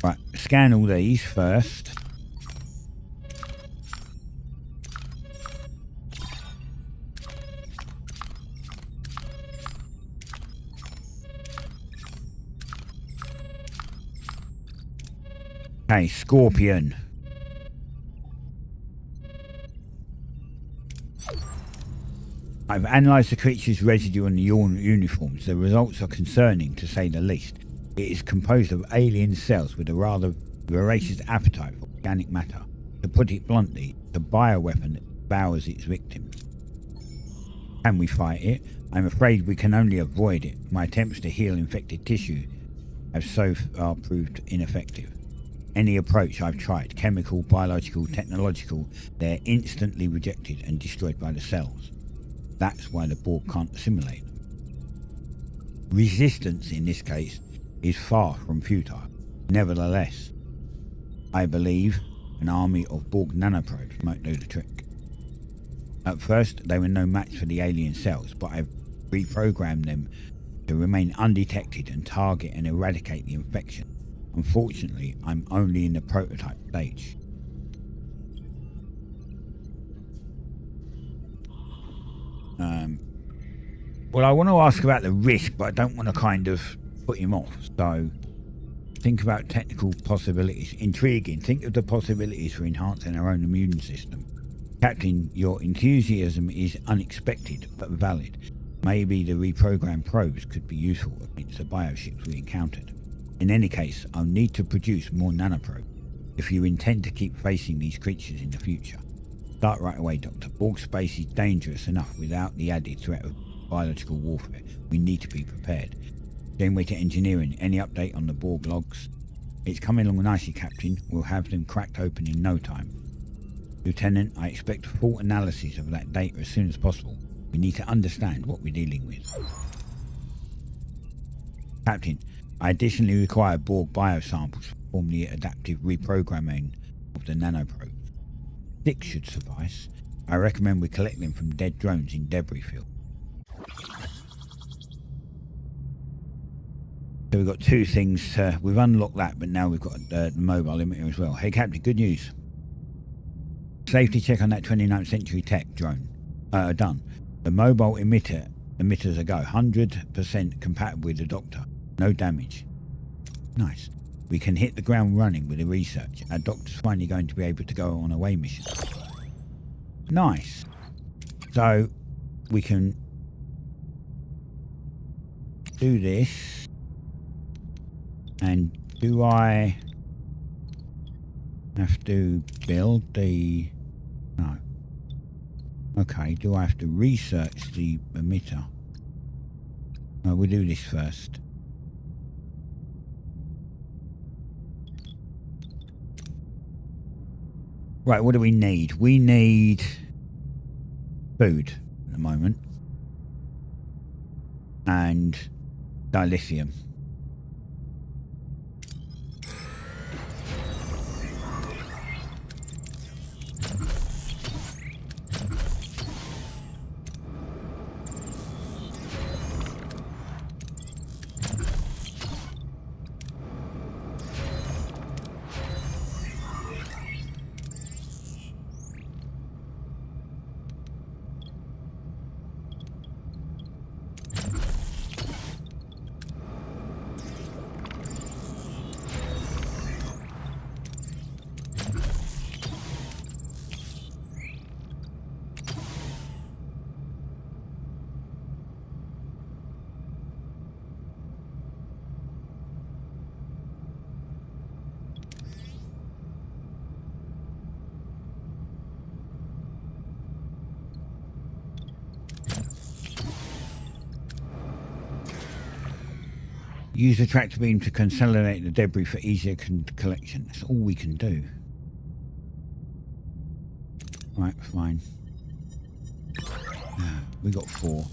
Right, scan all these first. Okay, Scorpion. I've analysed the creature's residue on the uniforms. The results are concerning, to say the least. It is composed of alien cells with a rather voracious appetite for organic matter. To put it bluntly, it's a bioweapon that devours its victims. Can we fight it? I'm afraid we can only avoid it. My attempts to heal infected tissue have so far proved ineffective. Any approach I've tried, chemical, biological, technological, they're instantly rejected and destroyed by the cells. That's why the board can't assimilate them. Resistance in this case is far from futile. Nevertheless, I believe an army of Borg nanoprobes might do the trick. At first, they were no match for the alien cells, but I've reprogrammed them to remain undetected and target and eradicate the infection. Unfortunately, I'm only in the prototype stage. Well, I want to ask about the risk, but I don't want to kind of put him off. So, think about technical possibilities. Intriguing. Think of the possibilities for enhancing our own immune system. Captain, your enthusiasm is unexpected, but valid. Maybe the reprogrammed probes could be useful against the bioships we encountered. In any case, I'll need to produce more nanoprobes if you intend to keep facing these creatures in the future. Start right away, Doctor. Borg space is dangerous enough without the added threat of biological warfare. We need to be prepared. Janeway to engineering. Any update on the Borg logs? It's coming along nicely, Captain. We'll have them cracked open in no time. Lieutenant, I expect full analysis of that data as soon as possible. We need to understand what we're dealing with. Captain, I additionally require Borg biosamples to perform the adaptive reprogramming of the nanoprobes. 6 should suffice. I recommend we collect them from dead drones in debris field. So we've got 2 things. We've unlocked that, but now we've got the mobile emitter as well. Hey Captain, good news. Safety check on that 29th century tech drone. Done. The mobile emitters are go. 100% compatible with the Doctor. No damage. Nice. We can hit the ground running with the research. Our Doctor's finally going to be able to go on away mission. Nice. So we can do this. And do I have to build the... No. Okay, do I have to research the emitter? No, we'll do this first. Right, what do we need? We need food at the moment. And dilithium. Use the tractor beam to consolidate the debris for easier collection. That's all we can do. Right, fine. We got 4.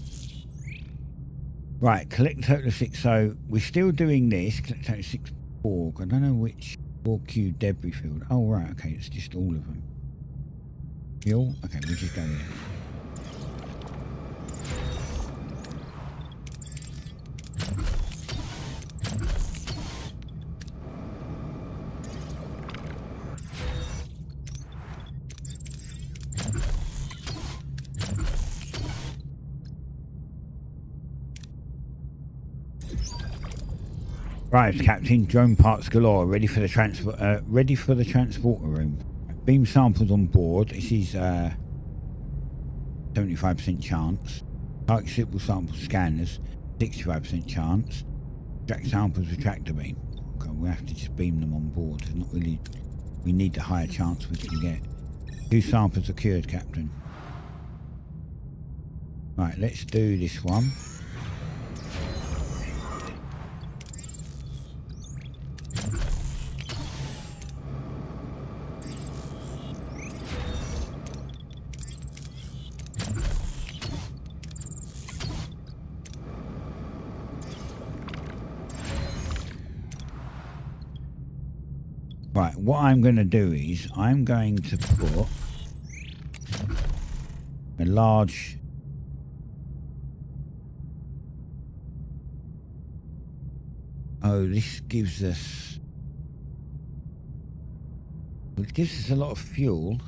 Right, collect a total of 6. So we're still doing this. Collect a total of 6 Borg. I don't know which 4Q debris field. Oh, right, okay, it's just all of them. Fuel? Okay, we'll just go there. Right, Captain. Drone parts galore. Ready for the transporter room. Beam samples on board. This is 75% chance. Target suitable sample scanners. 65% chance. Extract samples with tractor beam. Okay, we have to just beam them on board. It's not really. We need the higher chance we can get. 2 samples secured, Captain. Right, let's do this one. Right, what I'm going to do is I'm going to put a large this gives us a lot of fuel.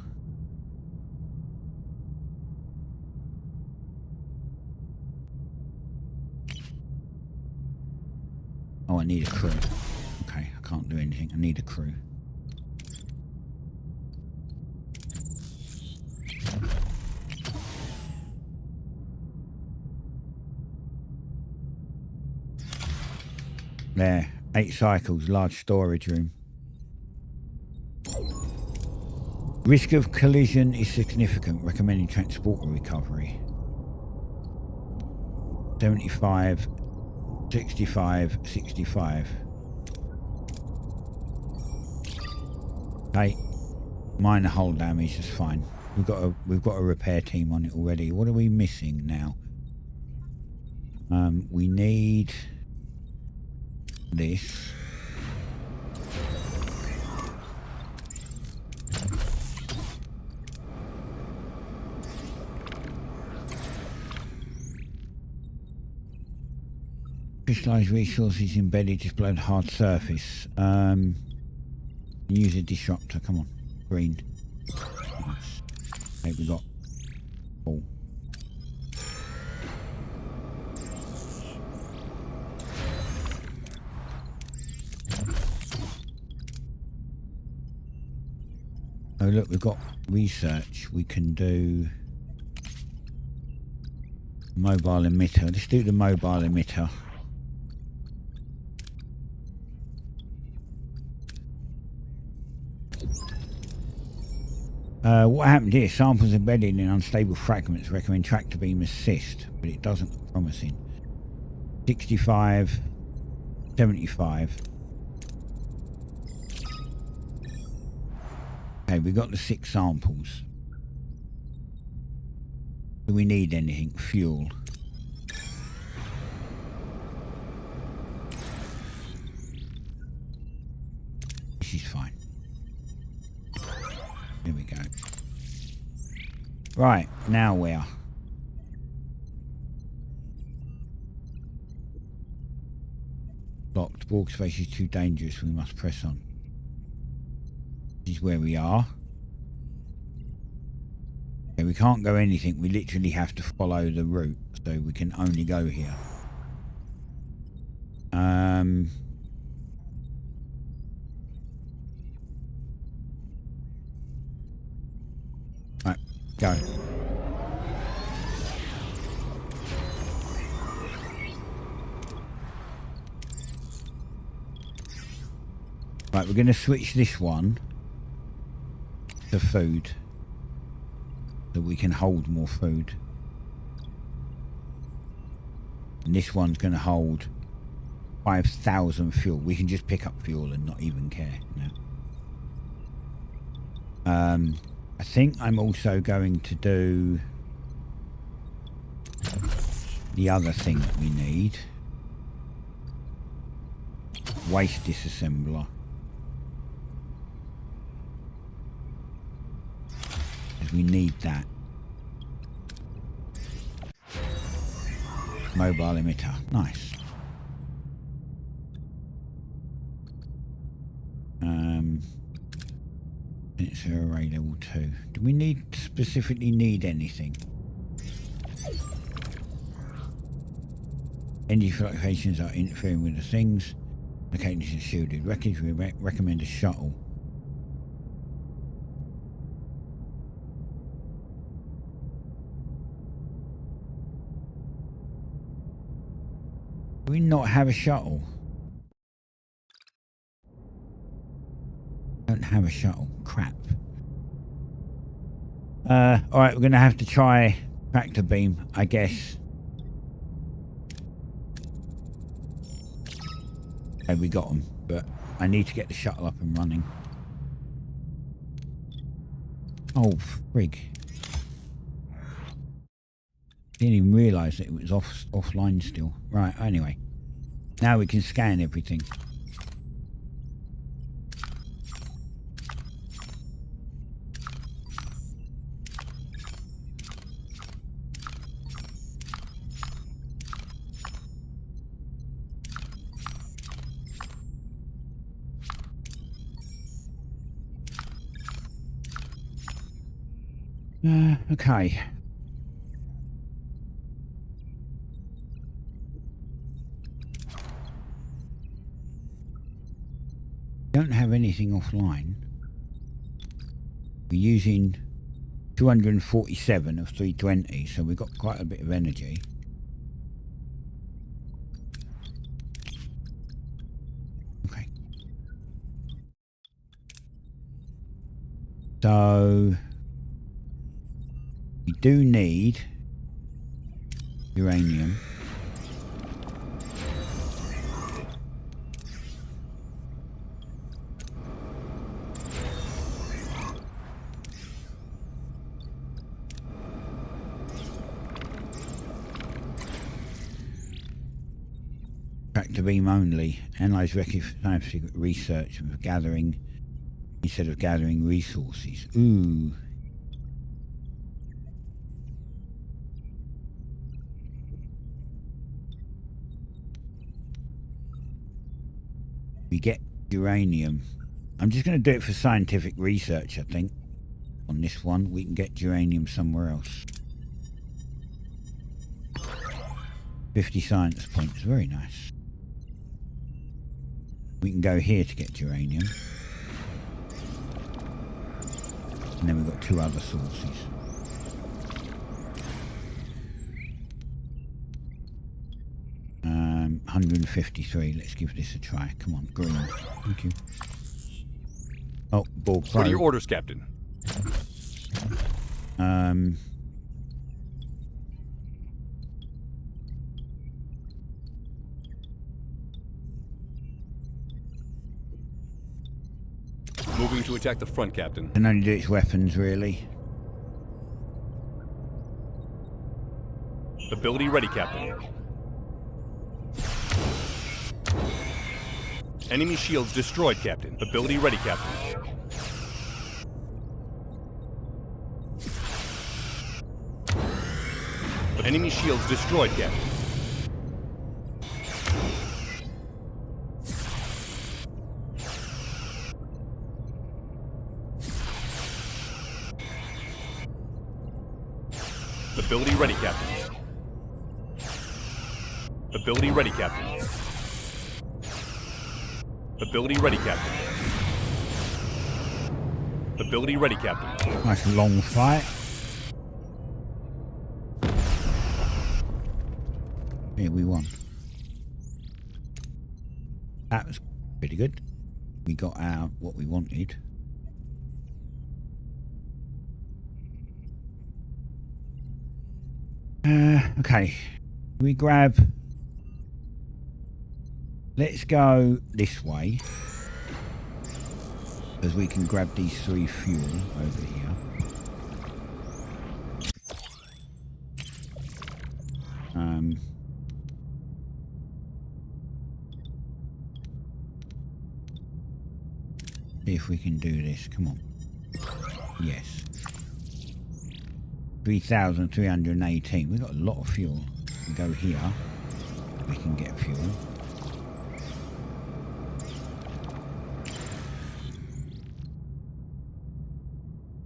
Oh, I need a crew. Okay, I can't do anything. I need a crew. There, 8 cycles, large storage room. Risk of collision is significant, recommending transporter recovery. 75, 65, 65. Okay, minor hull damage is fine. We've got a repair team on it already. What are we missing now? We need this. Crystallized resources embedded just below the hard surface. Use a disruptor. Come on, green. Nice. Okay, we got all. Oh look, we've got research. We can do mobile emitter. Let's do the mobile emitter. What happened here? Samples embedded in unstable fragments recommend tractor beam assist, but it doesn't look promising. 65, 75. Okay, we got the 6 samples. Do we need anything? Fuel. This is fine. There we go. Right, now where? Locked. Borg space is too dangerous. We must press on. This is where we are. Okay, we can't go anything. We literally have to follow the route. So we can only go here. Right, go. Right, we're going to switch this one to food so we can hold more food. And this one's going to hold 5,000 fuel. We can just pick up fuel and not even care now. I think I'm also going to do the other thing that we need. Waste disassembler. Because we need that. Mobile emitter. Nice. Sensor array level 2. Do we specifically need anything? Energy fluctuations are interfering with the things. Locating is shielded. Wreckage, we recommend a shuttle. Do we not have a shuttle? Don't have a shuttle. Crap. Alright, we're going to have to try tractor beam, I guess. Okay, we got them, but I need to get the shuttle up and running. Oh, frig. Didn't even realise that it was offline still. Right, anyway. Now we can scan everything. Okay. Don't have anything offline. We're using 247 of 320, so we've got quite a bit of energy. Okay. So we do need uranium. Tractor beam only. Analyze scientific research of gathering instead of gathering resources. Ooh. We get uranium. I'm just going to do it for scientific research, I think. On this one, we can get uranium somewhere else. 50 science points, very nice. We can go here to get uranium. And then we've got two other sources. Um, 153, let's give this a try. Come on, green. Thank you. Oh, ball pro. What are your orders, Captain? Moving to attack the front, Captain. Can only do its weapons, really. Ability ready, Captain. Enemy shields destroyed, Captain. Ability ready, Captain. Enemy shields destroyed, Captain. Ability ready, Captain. Ability ready, Captain. Ability ready, Captain. Ability ready, Captain. Nice long fight. Yeah, we won. That was pretty good. We got out what we wanted. Okay. We grab... Let's go this way. Because we can grab these 3 fuel over here. See if we can do this. Come on. Yes. 3,318. We've got a lot of fuel. We go here. We can get fuel.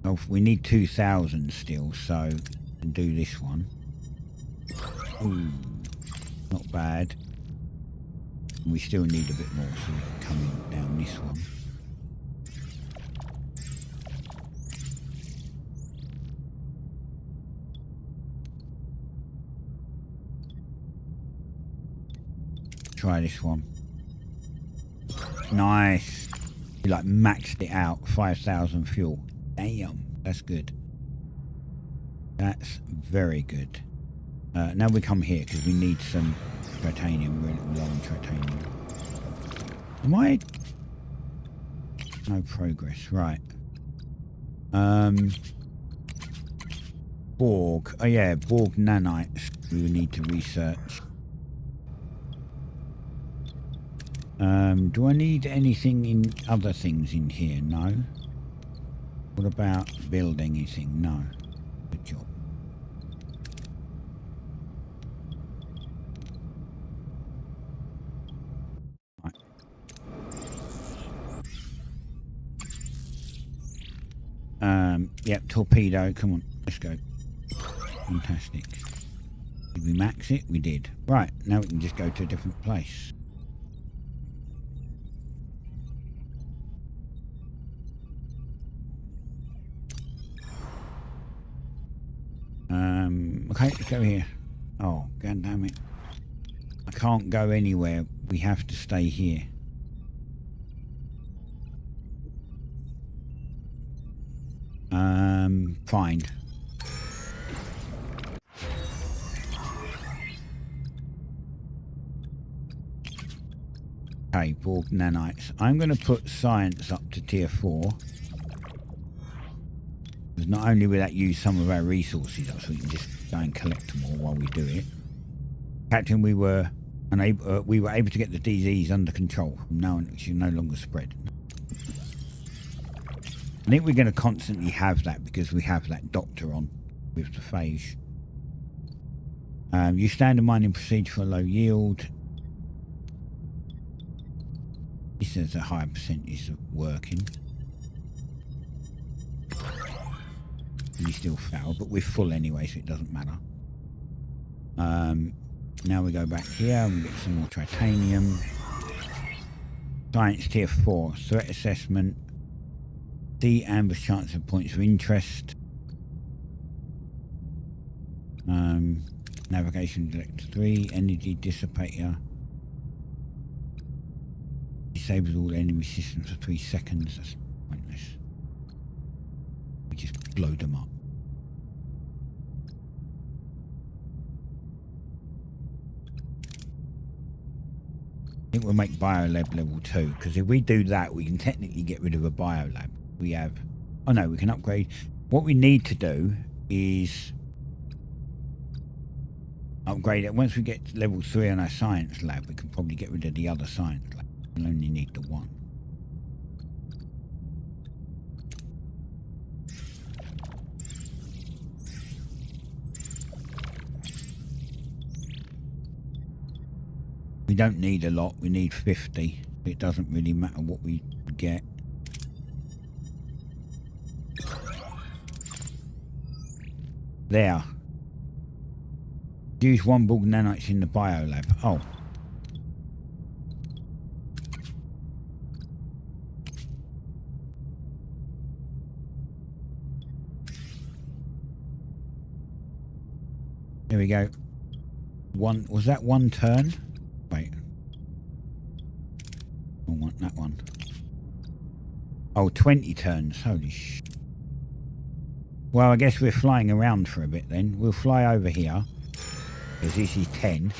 Oh, we need 2,000 still, so we can do this one. Ooh, not bad. We still need a bit more, so we can come in down this one. Try this one. Nice. We like maxed it out. 5,000 fuel. Damn, that's good. That's very good. Now we come here because we need some titanium. We're low on titanium. Am I? No progress. Right. Borg. Oh yeah, Borg nanites. We need to research. Do I need anything in other things in here? No. What about building anything? No. Good job. Right. Yep, torpedo, come on. Let's go. Fantastic. Did we max it? We did. Right, now we can just go to a different place. Okay, let's go here. Oh, god damn it. I can't go anywhere. We have to stay here. Find. Okay, Borg nanites. I'm going to put science up to tier 4. Because not only will that use some of our resources up, so we can just go and collect them all while we do it. Captain, we were able to get the disease under control. From now on, it should no longer spread. I think we're going to constantly have that because we have that doctor on with the phage. Use standard mining procedure for low yield. This is a higher percentage of working. We still fail, but we're full anyway, so it doesn't matter. Now we go back here and we get some more titanium. Science tier 4, threat assessment. See ambush chance of points of interest. Navigation direct 3, energy dissipator. Disables all enemy systems for 3 seconds. That's pointless. We just blow them up. I think we'll make biolab level 2 because if we do that, we can technically get rid of a biolab. We have, oh no, we can upgrade. What we need to do is upgrade it. Once we get to level 3 on our science lab, we can probably get rid of the other science lab. We'll only need the one. We don't need a lot, we need 50. It doesn't really matter what we get. There. Use 1 bulk nanites in the biolab. Oh. There we go. One, was that 1 turn? Wait. I want that one. Oh, 20 turns. Holy sh. Well, I guess we're flying around for a bit then. We'll fly over here. Because this is 10.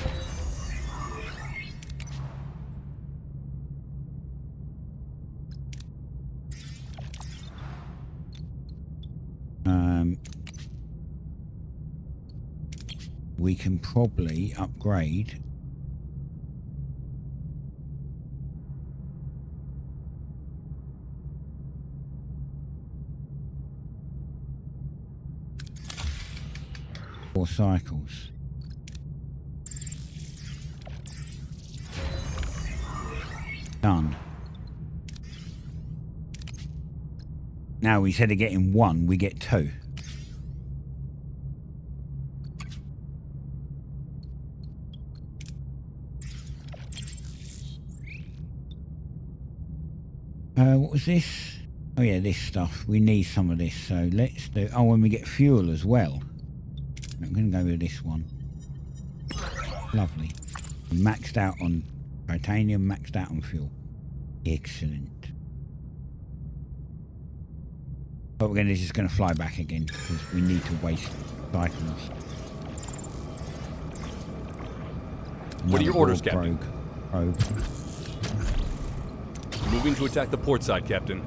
We can probably upgrade four cycles. Done. Now instead of getting 1, we get 2. What was this? Oh yeah, this stuff. We need some of this, so let's do... Oh, when we get fuel as well. I'm going to go with this one. Lovely. Maxed out on titanium, maxed out on fuel. Excellent. But we're just going to fly back again because we need to waste cycles. What are your orders, Captain? Probe. Moving to attack the port side, Captain.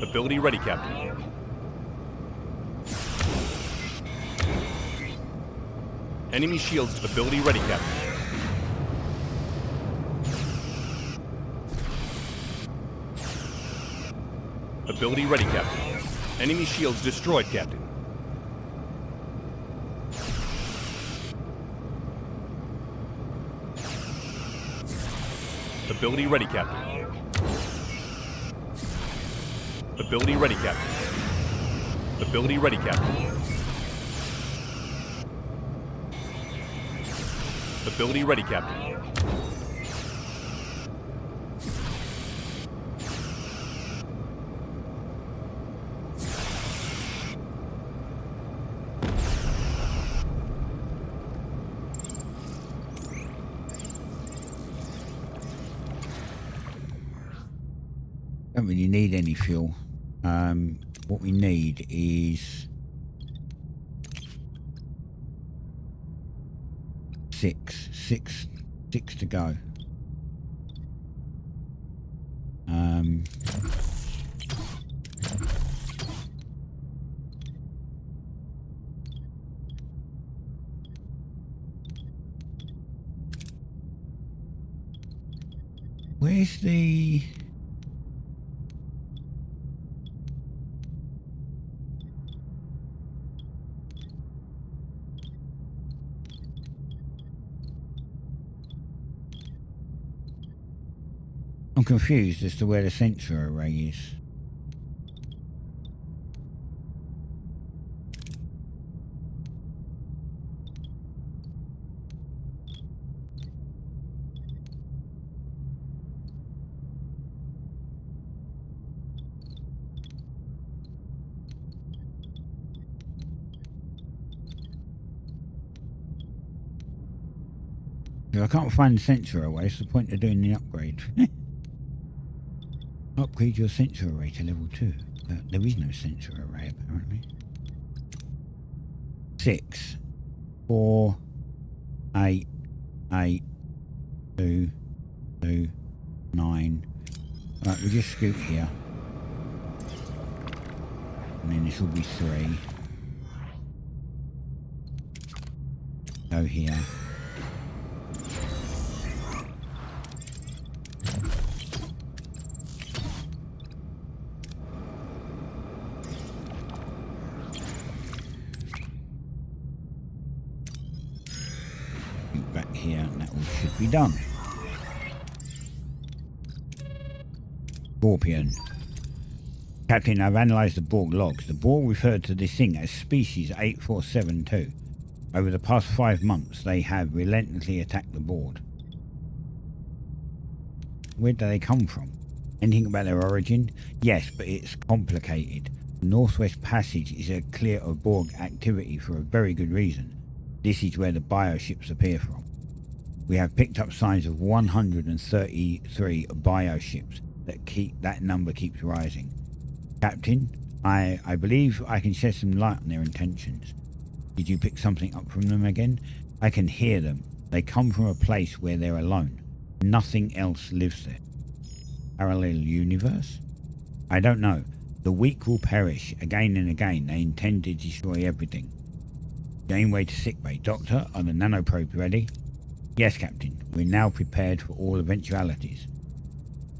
Ability ready, Captain. Enemy shields ability ready, Captain. Ability ready, Captain. Enemy shields destroyed, Captain. Ability ready, Captain. Ability ready, Captain. Ability ready, Captain. Ability ready, Captain. Don't really need any fuel. What we need is six to go. Where's the... I'm confused as to where the sensor array is. If I can't find the sensor array, what's the point of doing the upgrade? Upgrade your sensor array to level 2. There is no sensor array apparently. 6, 4, 8, 8, 2, 2, 9. Right, we'll just scoot here. And then this will be 3. Go here. Back here, and that all should be done. Scorpion. Captain, I've analysed the Borg logs. The Borg referred to this thing as species 8472. Over the past 5 months, they have relentlessly attacked the board. Where do they come from? Anything about their origin? Yes, but it's complicated. The Northwest Passage is a clear of Borg activity for a very good reason. This is where the bioships appear from. We have picked up signs of 133 bioships. That number keeps rising. Captain, I believe I can shed some light on their intentions. Did you pick something up from them again? I can hear them. They come from a place where they're alone. Nothing else lives there. Parallel universe? I don't know. The weak will perish. Again and again, they intend to destroy everything. Janeway to sickbay. Doctor, are the nanoprobes ready? Yes, Captain. We're now prepared for all eventualities.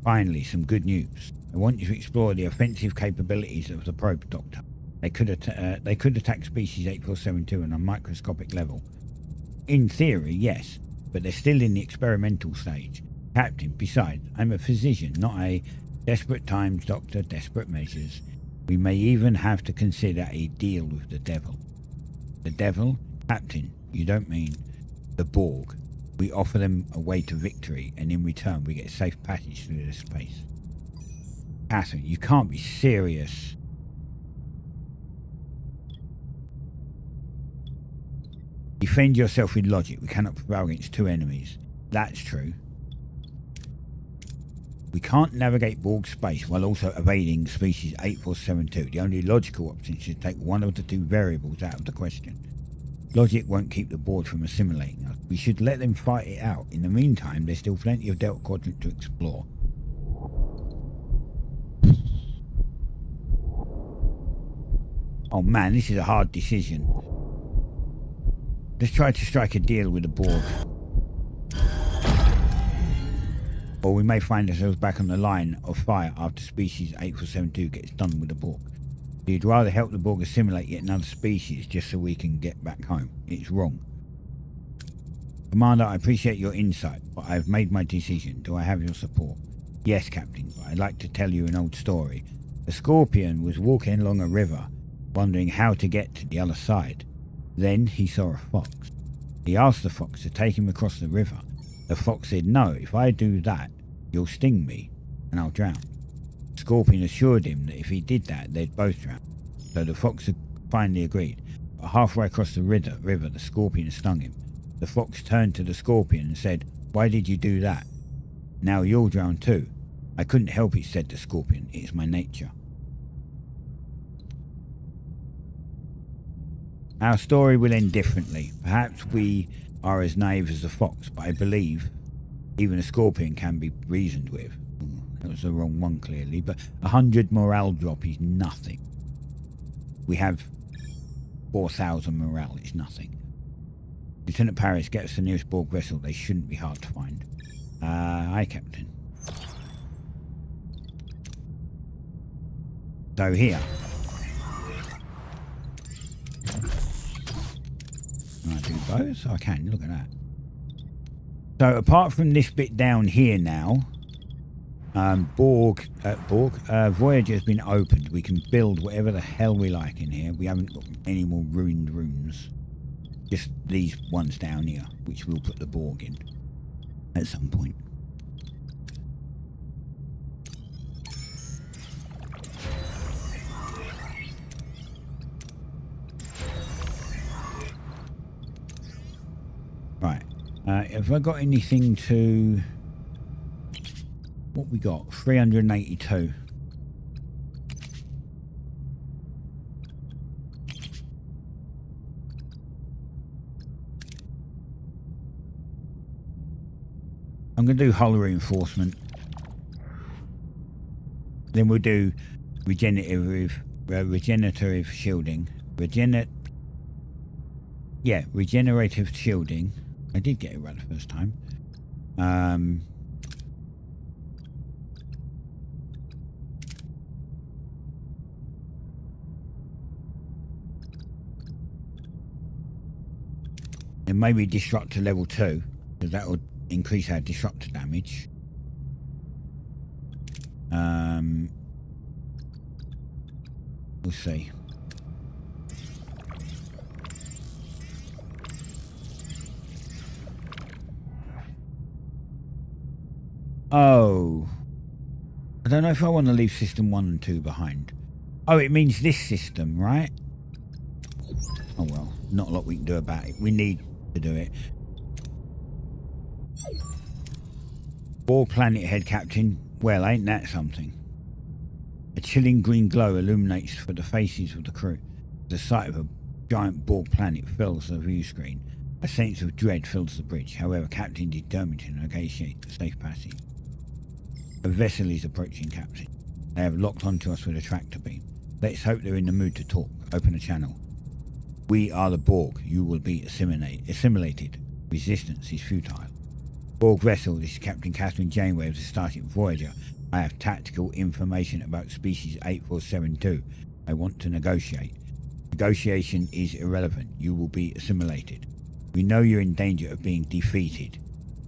Finally, some good news. I want you to explore the offensive capabilities of the probe, Doctor. They could attack species 8472 on a microscopic level. In theory, yes, but they're still in the experimental stage. Captain, besides, I'm a physician, not a desperate times, Doctor, desperate measures. We may even have to consider a deal with the devil. The devil? Captain, you don't mean the Borg. We offer them a way to victory, and in return we get a safe passage through the space. Catherine, you can't be serious. Defend yourself with logic. We cannot prevail against two enemies. That's true. We can't navigate Borg space while also evading species 8472. The only logical option is to take one of the two variables out of the question. Logic won't keep the board from assimilating us. We should let them fight it out. In the meantime, there's still plenty of Delta Quadrant to explore. Oh man, this is a hard decision. Let's try to strike a deal with the Borg. Or we may find ourselves back on the line of fire after species 8472 gets done with the Borg. You'd rather help the Borg assimilate yet another species just so we can get back home. It's wrong. Commander, I appreciate your insight, but I've made my decision. Do I have your support? Yes, Captain, but I'd like to tell you an old story. The Scorpion was walking along a river, wondering how to get to the other side. Then he saw a fox. He asked the fox to take him across the river. The fox said, "No, if I do that, you'll sting me and I'll drown." The Scorpion assured him that if he did that, they'd both drown. So the fox finally agreed. But halfway across the river, the Scorpion stung him. The fox turned to the Scorpion and said, "Why did you do that? Now you'll drown too." "I couldn't help it," said the Scorpion. "It's my nature." Our story will end differently. Perhaps we are as naive as the fox, but I believe even a Scorpion can be reasoned with. That was the wrong one, clearly, but 100 morale drop is nothing. We have 4,000 morale, it's nothing. Lieutenant Paris, get us the nearest Borg vessel. They shouldn't be hard to find. Aye, Captain. So here. Can I do both? I can, look at that. So apart from this bit down here now, Voyager has been opened. We can build whatever the hell we like in here. We haven't got any more ruined rooms. Just these ones down here, which we'll put the Borg in at some point. Right. Have I got anything to... What we got? 382. I'm going to do hull reinforcement. Then we'll do regenerative shielding. Regenerative shielding. I did get it right the first time. And maybe disruptor level 2, because that would increase our disruptor damage. We'll see. Oh, I don't know if I want to leave system 1 and 2 behind. Oh, it means this system, right? Oh well, not a lot we can do about it. We need to do it. Borg planet head, Captain. Well, ain't that something? A chilling green glow illuminates for the faces of the crew. The sight of a giant Borg planet fills the view screen. A sense of dread fills the bridge. However, Captain determined to negotiate a safe passage. A vessel is approaching, Captain. They have locked onto us with a tractor beam. Let's hope they're in the mood to talk. Open a channel. We are the Borg. You will be assimilated. Resistance is futile. Borg vessel, this is Captain Catherine Janeway of the Starship Voyager. I have tactical information about species 8472. I want to negotiate. Negotiation is irrelevant. You will be assimilated. We know you're in danger of being defeated.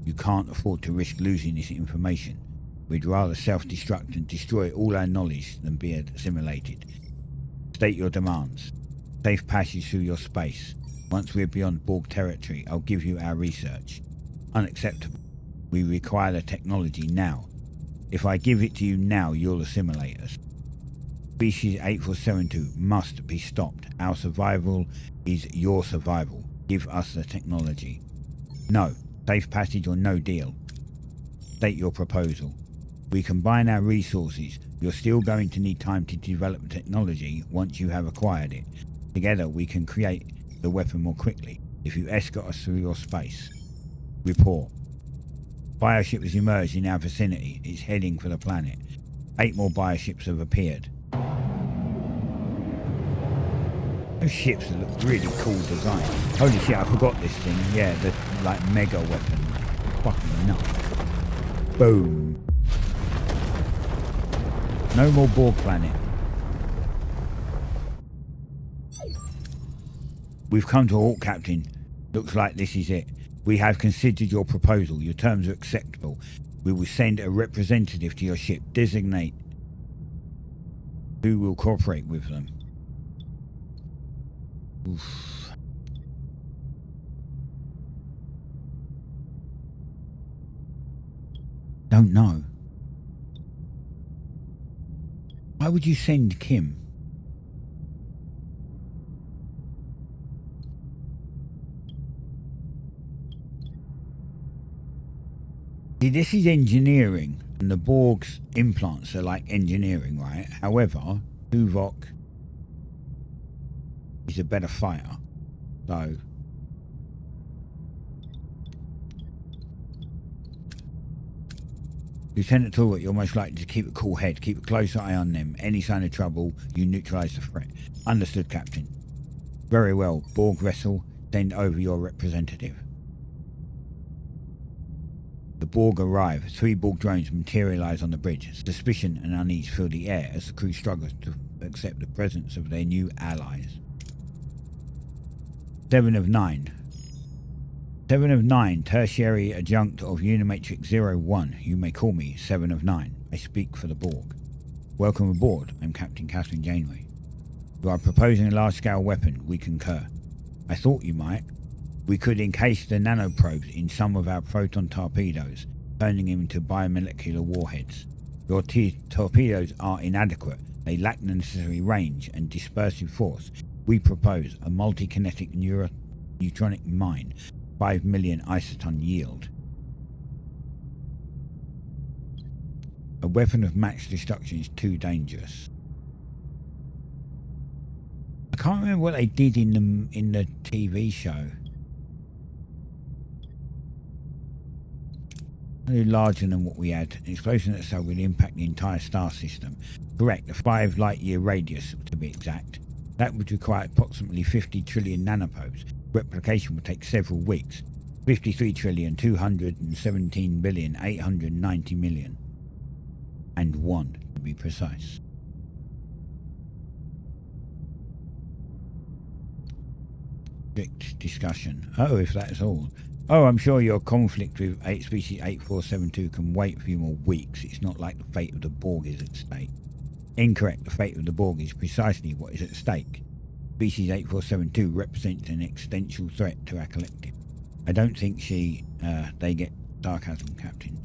You can't afford to risk losing this information. We'd rather self-destruct and destroy all our knowledge than be assimilated. State your demands. Safe passage through your space. Once we're beyond Borg territory, I'll give you our research. Unacceptable. We require the technology now. If I give it to you now, you'll assimilate us. Species 8472 must be stopped. Our survival is your survival. Give us the technology. No. Safe passage or no deal. State your proposal. We combine our resources. You're still going to need time to develop the technology once you have acquired it. Together we can create the weapon more quickly if you escort us through your space. Report. Bioship has emerged in our vicinity. It's heading for the planet. 8 more bioships have appeared. Those ships look really cool design. Holy shit, I forgot this thing. Yeah, the like mega weapon. Fucking nuts. Boom. No more Borg planet. We've come to a halt, Captain. Looks like this is it. We have considered your proposal. Your terms are acceptable. We will send a representative to your ship. Designate Who will cooperate with them? Oof. Don't know. Why would you send Kim? See, this is engineering, and the Borg's implants are like engineering, right? However, Tuvok is a better fighter, so Lieutenant Tuvok, you're most likely to keep a cool head, keep a close eye on them. Any sign of trouble, you neutralize the threat. Understood, Captain. Very well. Borg vessel, send over your representative. The Borg arrive. 3 Borg drones materialize on the bridge. Suspicion and unease fill the air as the crew struggles to accept the presence of their new allies. 7 of 9. 7 of 9, tertiary adjunct of Unimatrix 01. You may call me 7 of 9. I speak for the Borg. Welcome aboard. I'm Captain Catherine Janeway. You are proposing a large-scale weapon. We concur. I thought you might. We could encase the nanoprobes in some of our proton torpedoes, turning them into biomolecular warheads. Your torpedoes are inadequate. They lack the necessary range and dispersive force. We propose a multi-kinetic neutronic mine, 5 million isoton yield. A weapon of max destruction is too dangerous. I can't remember what they did in the TV show. Larger than what we had. An explosion that cell would impact the entire star system. Correct, a 5 light year radius to be exact. That would require approximately 50 trillion nanoprobes. Replication would take several weeks. 53,217,890,000,000. To be precise. Strict discussion. Oh, if that's all. Oh, I'm sure your conflict with species 8472 can wait a few more weeks. It's not like the fate of the Borg is at stake. Incorrect. The fate of the Borg is precisely what is at stake. Species 8472 represents an existential threat to our collective. I don't think they get sarcasm, Captain.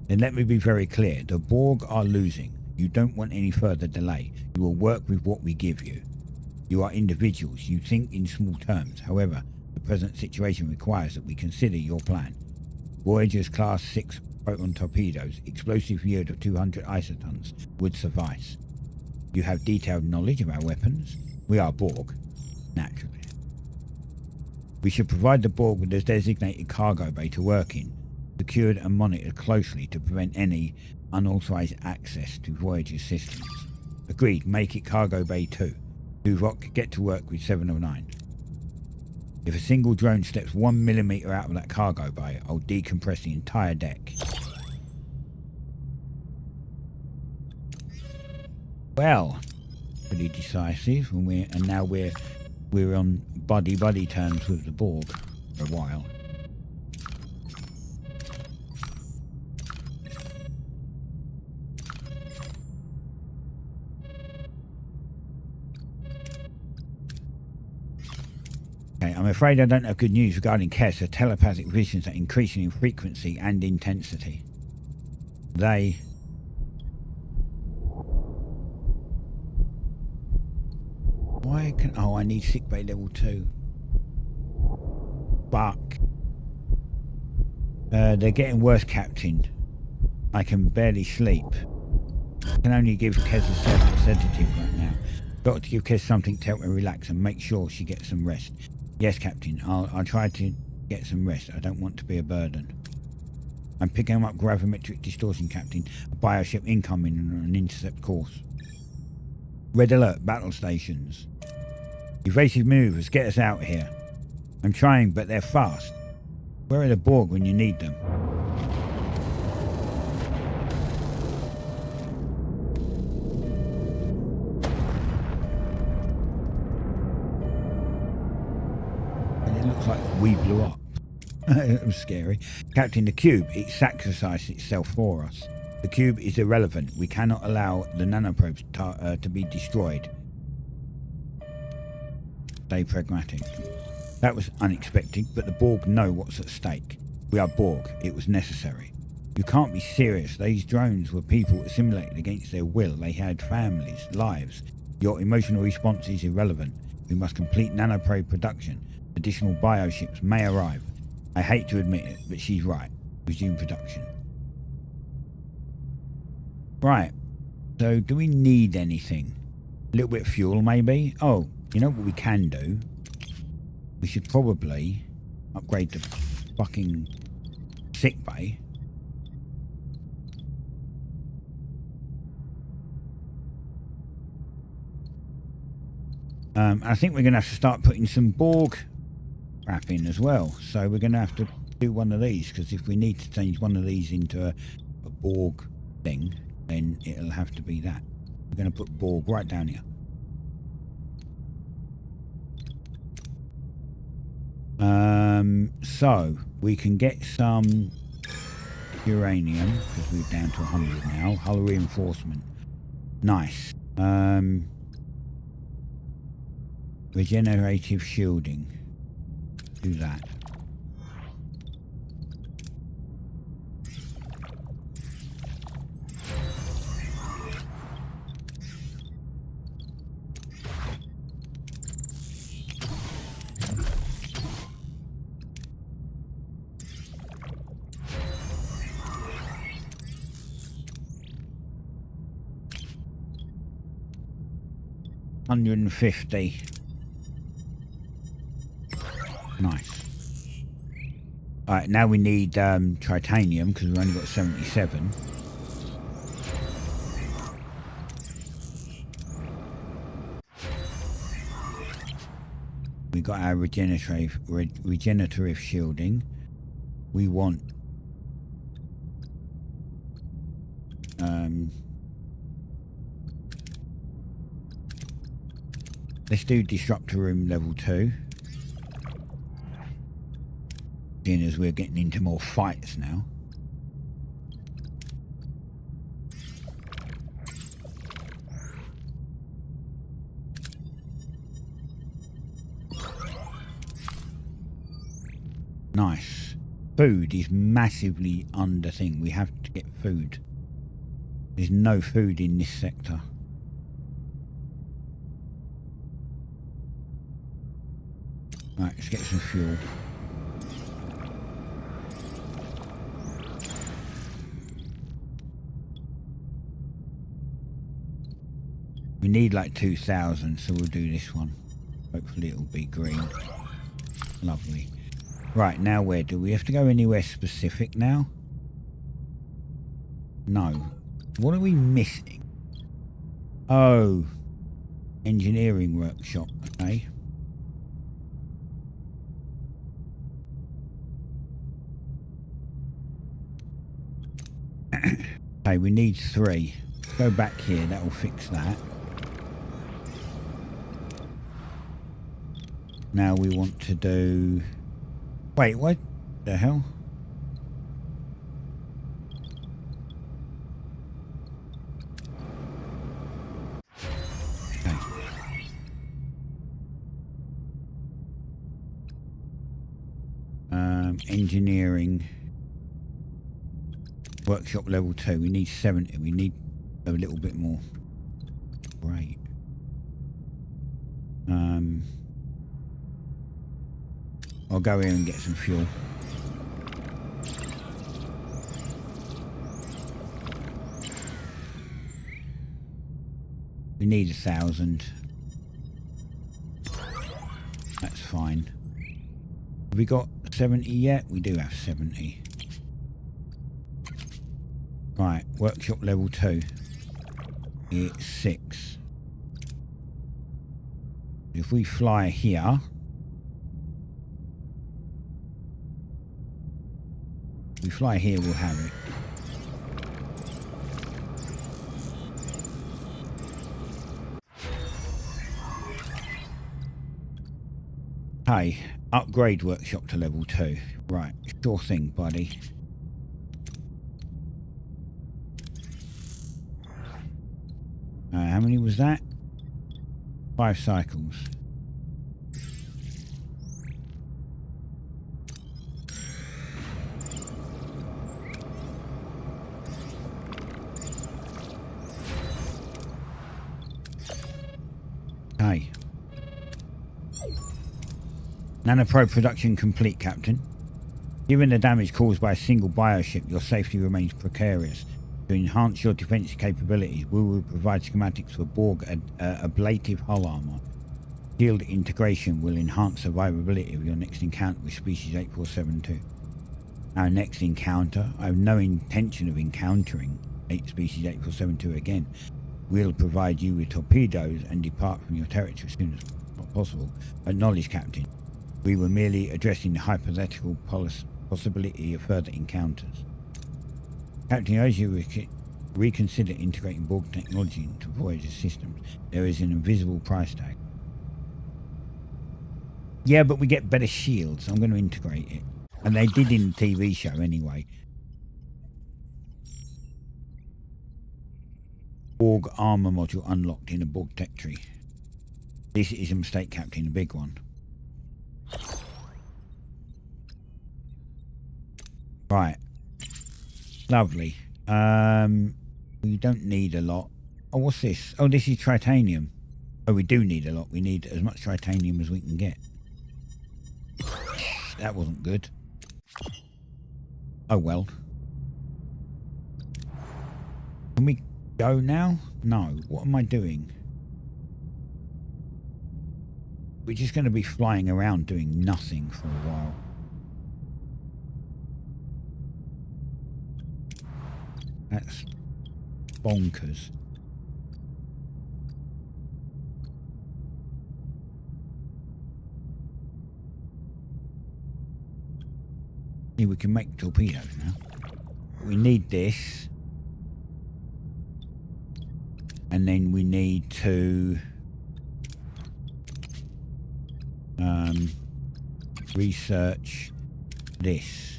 Then let me be very clear. The Borg are losing. You don't want any further delay. You will work with what we give you. You are individuals. You think in small terms. However, the present situation requires that we consider your plan. Voyager's Class 6 proton torpedoes, explosive yield of 200 isotons, would suffice. You have detailed knowledge of our weapons. We are Borg, naturally. We should provide the Borg with a designated cargo bay to work in, secured and monitored closely to prevent any unauthorized access to Voyager's systems. Agreed, make it cargo bay 2. Tuvok, get to work with 7 of 9. If a single drone steps 1 millimeter out of that cargo bay, I'll decompress the entire deck. Well, pretty decisive, and now we're on buddy terms with the Borg for a while. I'm afraid I don't have good news regarding Kes. Her telepathic visions are increasing in frequency and intensity. I need sickbay level 2. Fuck. They're getting worse, Captain. I can barely sleep. I can only give Kes a sedative right now. Got to give Kes something to help her relax and make sure she gets some rest. Yes, Captain. I'll try to get some rest. I don't want to be a burden. I'm picking up gravimetric distortion, Captain. A bioship incoming on an intercept course. Red alert, battle stations. Evasive maneuvers, get us out here. I'm trying, but they're fast. Where are the Borg when you need them? Looks like we blew up. It was scary. Captain, the cube, it sacrificed itself for us. The cube is irrelevant. We cannot allow the nanoprobes to be destroyed. Stay pragmatic. That was unexpected, but the Borg know what's at stake. We are Borg. It was necessary. You can't be serious. These drones were people assimilated against their will. They had families, lives. Your emotional response is irrelevant. We must complete nanoprobe production. Additional bioships may arrive. I hate to admit it, but she's right. Resume production. Right. So, do we need anything? A little bit of fuel, maybe? Oh, you know what we can do? We should probably upgrade the fucking sick bay. I think we're going to have to start putting some Borg crap in as well. So we're going to have to do one of these, because if we need to change one of these into a Borg thing, then it'll have to be that. We're going to put Borg right down here. So we can get some uranium, because we're down to 100 now. Hull reinforcement. Nice. Regenerative shielding. Do that. $150. Nice. Alright, now we need titanium, because we've only got 77. We got our regenerative shielding. We want let's do disruptor room level 2. Seeing as we're getting into more fights now. Nice. Food is massively under thing. We have to get food. There's no food in this sector. Right, let's get some fuel. We need like 2,000, so we'll do this one. Hopefully it'll be green. Lovely. Right, now where do we have to go? Anywhere specific now? No. What are we missing? Oh, engineering workshop. Okay. Okay, we need 3. Go back here, that will fix that. Now we want to do... Wait, what the hell? Okay. Engineering. Workshop level 2. We need 70. We need a little bit more. Great. I'll go here and get some fuel. We need 1,000. That's fine. Have we got 70 yet? We do have 70. Right, workshop level 2. It's 6. If we fly here, we'll have it. Hey, upgrade workshop to level 2. Right, sure thing, buddy. How many was that? 5 cycles. Okay. Nanopro production complete, Captain. Given the damage caused by a single bioship, your safety remains precarious. To enhance your defensive capabilities, we will provide schematics for Borg ablative hull armor. Shield integration will enhance survivability of your next encounter with species 8472. Our next encounter, I have no intention of encountering species 8472 again. We'll provide you with torpedoes and depart from your territory as soon as possible. Acknowledge, Captain. We were merely addressing the hypothetical possibility of further encounters. Captain, as you reconsider integrating Borg technology into Voyager systems, there is an invisible price tag. Yeah, but we get better shields. I'm going to integrate it. And they did in the TV show anyway. Borg armor module unlocked in a Borg tech tree. This is a mistake, Captain, a big one. Right. Lovely. We don't need a lot. Oh, what's this? Oh, this is titanium. Oh, we do need a lot. We need as much titanium as we can get. That wasn't good. Oh, well. Can we go now? No. What am I doing? We're just going to be flying around doing nothing for a while. That's bonkers. See, we can make torpedoes now. We need this. And then we need to research this.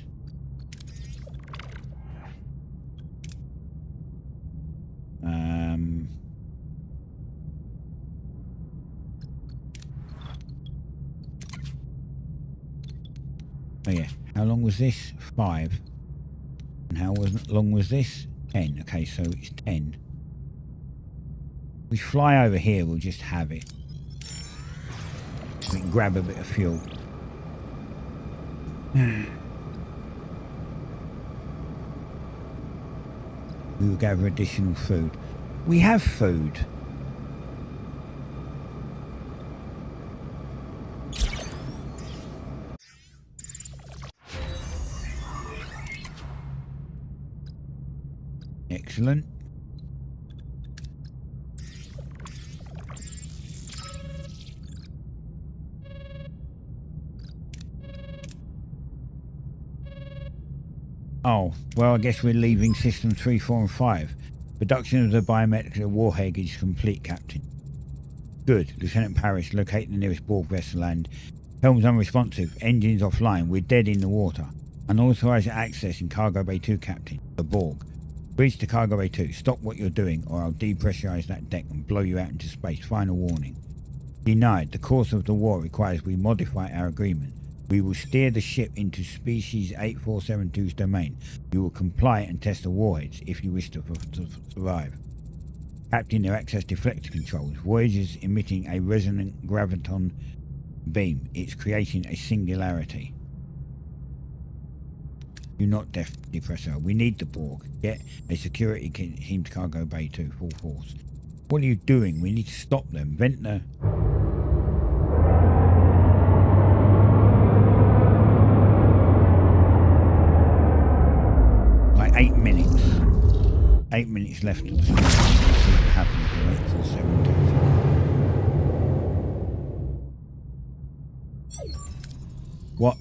Oh yeah, how long was this? 5. And how long was this? 10. Okay, so it's 10. We fly over here, we'll just have it. We can grab a bit of fuel. We will gather additional food. We have food. Excellent. Oh, well, I guess we're leaving systems 3, 4 and 5. Production of the biometric warhead is complete, Captain. Good. Lieutenant Parrish, locate the nearest Borg vessel and... Helms unresponsive. Engines offline. We're dead in the water. Unauthorized access in Cargo Bay 2, Captain. The Borg. Bridge to Cargo Bay 2. Stop what you're doing or I'll depressurize that deck and blow you out into space. Final warning. Denied. The course of the war requires we modify our agreement. We will steer the ship into species 8472's domain. You will comply and test the warheads if you wish to survive. Captain, their access deflector controls. Voyager's emitting a resonant graviton beam. It's creating a singularity. Do not depress her. We need the Borg. Get a security team to Cargo Bay 2, full force. What are you doing? We need to stop them. Vent the... Like 8 minutes. 8 minutes left of the stream. Let's see what happens with 8472. What?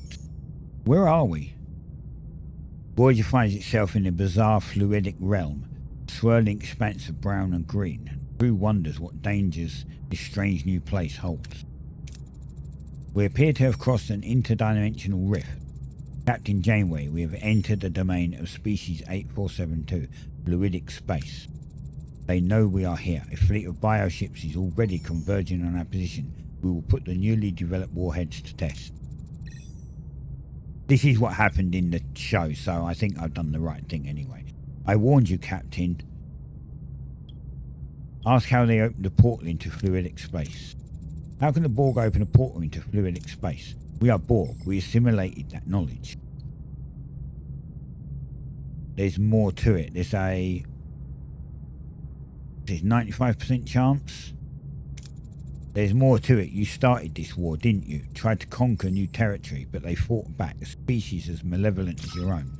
Where are we? Voyager finds itself in a bizarre fluidic realm, a swirling expanse of brown and green. Crew wonders what dangers this strange new place holds. We appear to have crossed an interdimensional rift. Captain Janeway, we have entered the domain of species 8472, fluidic space. They know we are here. A fleet of bioships is already converging on our position. We will put the newly developed warheads to test. This is what happened in the show, so I think I've done the right thing anyway. I warned you, Captain. Ask how they opened the portal into fluidic space. How can the Borg open a portal into fluidic space? We are Borg. We assimilated that knowledge. There's more to it. There's 95% chance. There's more to it. You started this war, didn't you? Tried to conquer new territory, but they fought back. A species as malevolent as your own.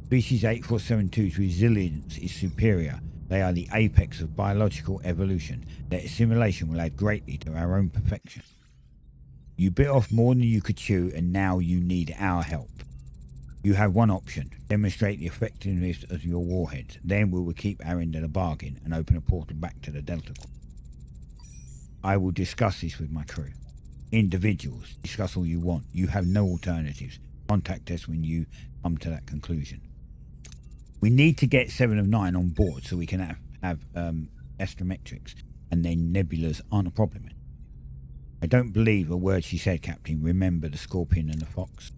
Species 8472's resilience is superior. They are the apex of biological evolution. Their assimilation will add greatly to our own perfection. You bit off more than you could chew, and now you need our help. You have one option. Demonstrate the effectiveness of your warheads. Then we will keep our end of the bargain and open a portal back to the Delta Quadrant. I will discuss this with my crew. Individuals, discuss all you want. You have no alternatives. Contact us when you come to that conclusion. We need to get 7 of 9 on board so we can have astrometrics, and then nebulas aren't a problem. I don't believe a word she said, Captain. Remember the Scorpion and the Fox?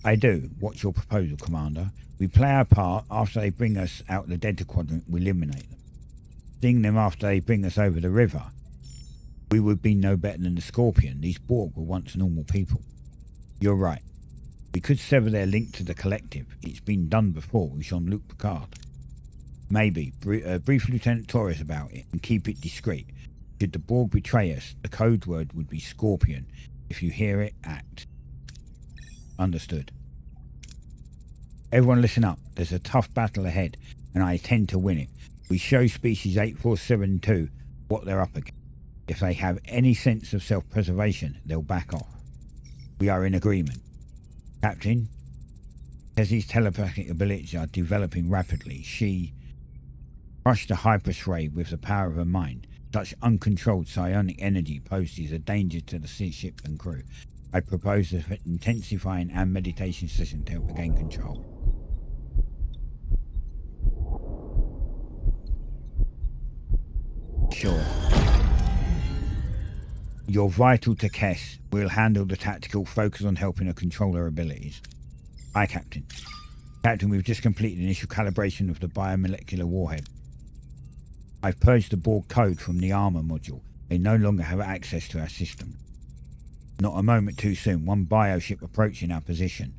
I do. What's your proposal, Commander? We play our part. After they bring us out the Delta Quadrant, we eliminate them. Sting them after they bring us over the river. We would be no better than the Scorpion. These Borg were once normal people. You're right. We could sever their link to the collective. It's been done before with Jean-Luc Picard. Maybe. Brief Lieutenant Torres about it and keep it discreet. Should the Borg betray us, the code word would be Scorpion. If you hear it, act. Understood. Everyone listen up. There's a tough battle ahead, and I intend to win it. We show species 8472 what they're up against. If they have any sense of self-preservation, they'll back off. We are in agreement. Captain, Tessie's telepathic abilities are developing rapidly. She crushed the hyperspray with the power of her mind. Such uncontrolled psionic energy poses a danger to the ship and crew. I propose intensifying our meditation session to help regain control. Sure. You're vital to Kess. We'll handle the tactical, focus on helping her control her abilities. Aye, Captain. Captain, we've just completed initial calibration of the biomolecular warhead. I've purged the Borg code from the armor module. They no longer have access to our system. Not a moment too soon. One bioship approaching our position.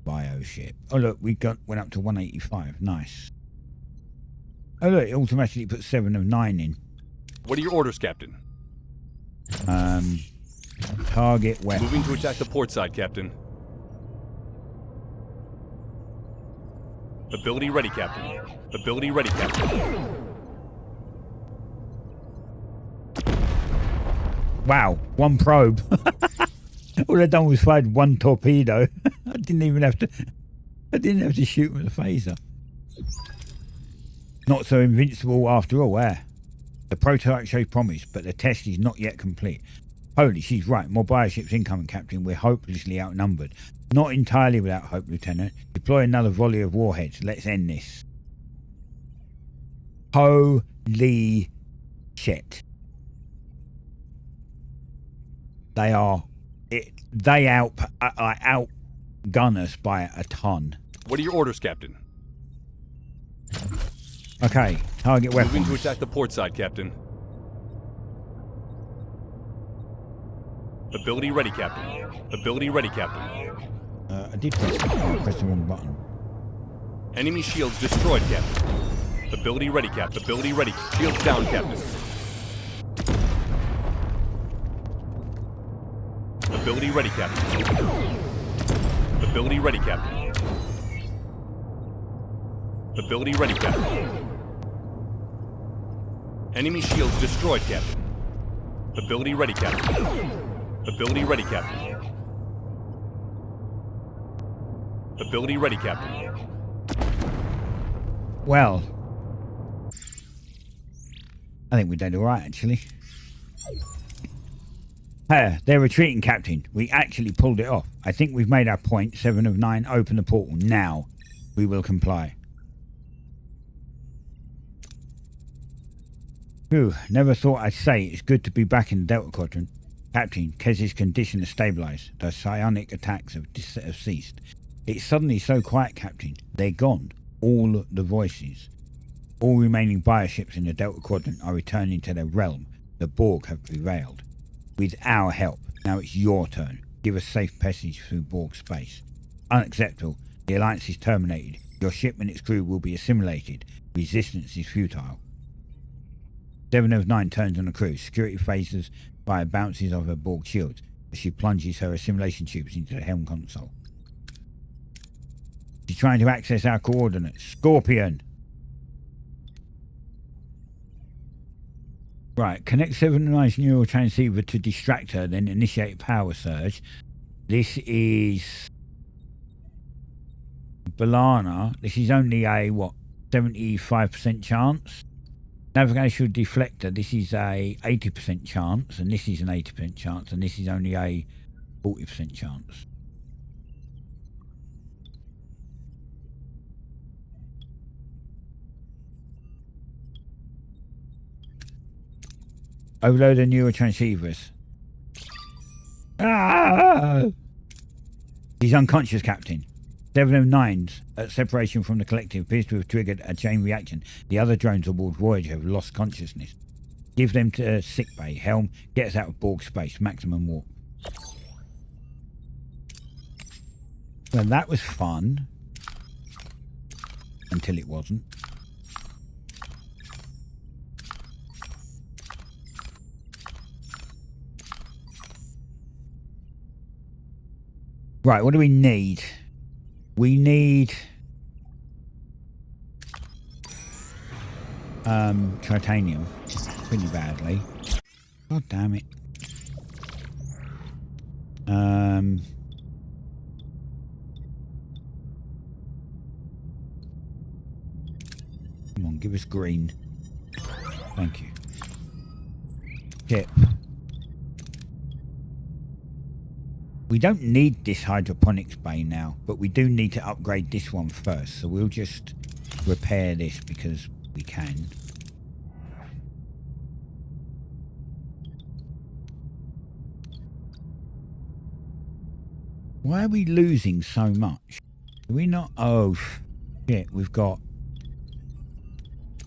Bioship. Oh look, went up to 185. Nice. Oh look, it automatically put 7 of 9 in. What are your orders, Captain? Target weapon. Moving to attack the port side, Captain. Ability ready, Captain. Ability ready, Captain. Wow, one probe. All I've done was fired one torpedo. I didn't have to shoot with a phaser. Not so invincible after all, eh? The prototype shows promise, but the test is not yet complete. Holy, she's right. More bioships incoming, Captain. We're hopelessly outnumbered. Not entirely without hope, Lieutenant. Deploy another volley of warheads. Let's end this. Holy shit. They outgun us by a ton. What are your orders, Captain? Okay, target weapons. Moving to attack the port side, Captain. Ability ready, Captain. Ability ready, Captain. I did press the wrong button. Enemy shields destroyed, Captain. Ability ready, Captain. Ability ready. Shields down, Captain. Ability ready, Captain. Ability ready, Captain. Ability ready, Captain. Enemy shields destroyed, Captain. Ability ready, Captain. Ability ready, Captain. Ability ready, Captain. Well, I think we did all right, actually. They're retreating, Captain. We actually pulled it off. I think we've made our point. 7 of 9, open the portal now. We will comply. Phew, never thought I'd say it's good to be back in the Delta Quadrant. Captain, Kez's condition has stabilised. The psionic attacks have ceased. It's suddenly so quiet, Captain. They're gone. All the voices. All remaining bioships in the Delta Quadrant are returning to their realm. The Borg have prevailed. With our help. Now it's your turn. Give us safe passage through Borg space. Unacceptable. The Alliance is terminated. Your ship and its crew will be assimilated. Resistance is futile. 7 of 9 turns on the crew. Security phases via bounces of her Borg shields as she plunges her assimilation tubes into the helm console. She's trying to access our coordinates. Scorpion! Right, connect 7 of 9's neural transceiver to distract her, then initiate power surge. This is Balana. This is only a, 75% chance? Navigational deflector, this is a 80% chance, and this is an 80% chance, and this is only a 40% chance. Overload the neural transceivers. Ah! He's unconscious, Captain. 7 of 9's at separation from the collective appears to have triggered a chain reaction. The other drones aboard Voyager have lost consciousness. Give them to sickbay. Helm, get us out of Borg space. Maximum warp. Well, that was fun. Until it wasn't. Right, what do we need? We need titanium pretty badly. God damn it. Come on, give us green. Thank you. Chip. We don't need this hydroponics bay now, but we do need to upgrade this one first. So we'll just repair this because we can. Why are we losing so much? Are we not? Oh, shit. We've got...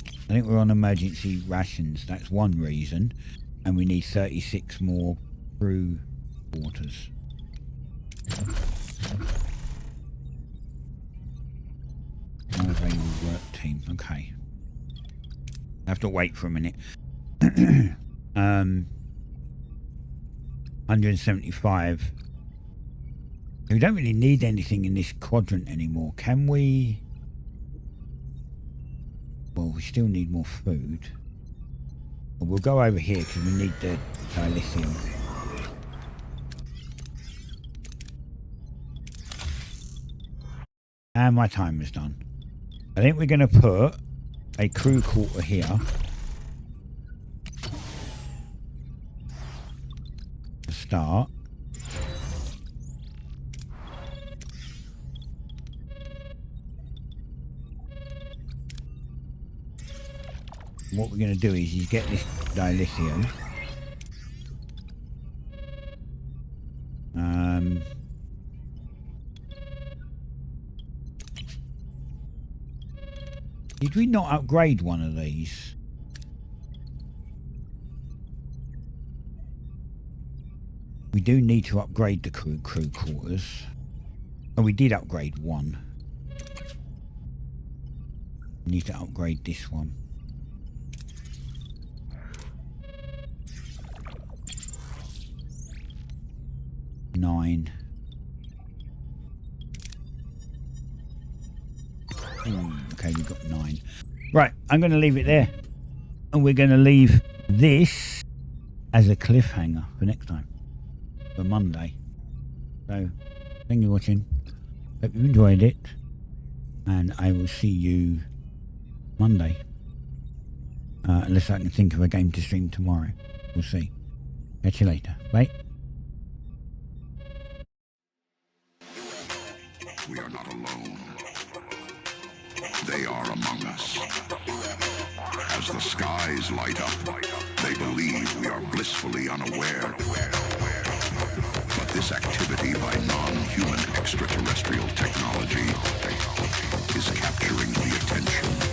I think we're on emergency rations. That's one reason. And we need 36 more crew quarters. Unavailable work team. Okay. I have to wait for a minute. 175. We don't really need anything in this quadrant anymore, can we? Well, we still need more food. Well, we'll go over here because we need the dilithium. And my timer's done. I think we're going to put a crew quarter here. To start. What we're going to do is you get this dilithium. Did we not upgrade one of these? We do need to upgrade the crew quarters. Oh, we did upgrade one. We need to upgrade this one. Nine. Okay, we've got 9. Right, I'm going to leave it there. And we're going to leave this as a cliffhanger for next time. For Monday. So, thank you for watching. Hope you enjoyed it. And I will see you Monday. Unless I can think of a game to stream tomorrow. We'll see. Catch you later. Bye. We are not alone. They are among us. As As the skies light up, they believe we are blissfully unaware. But this activity by non-human extraterrestrial technology is capturing the attention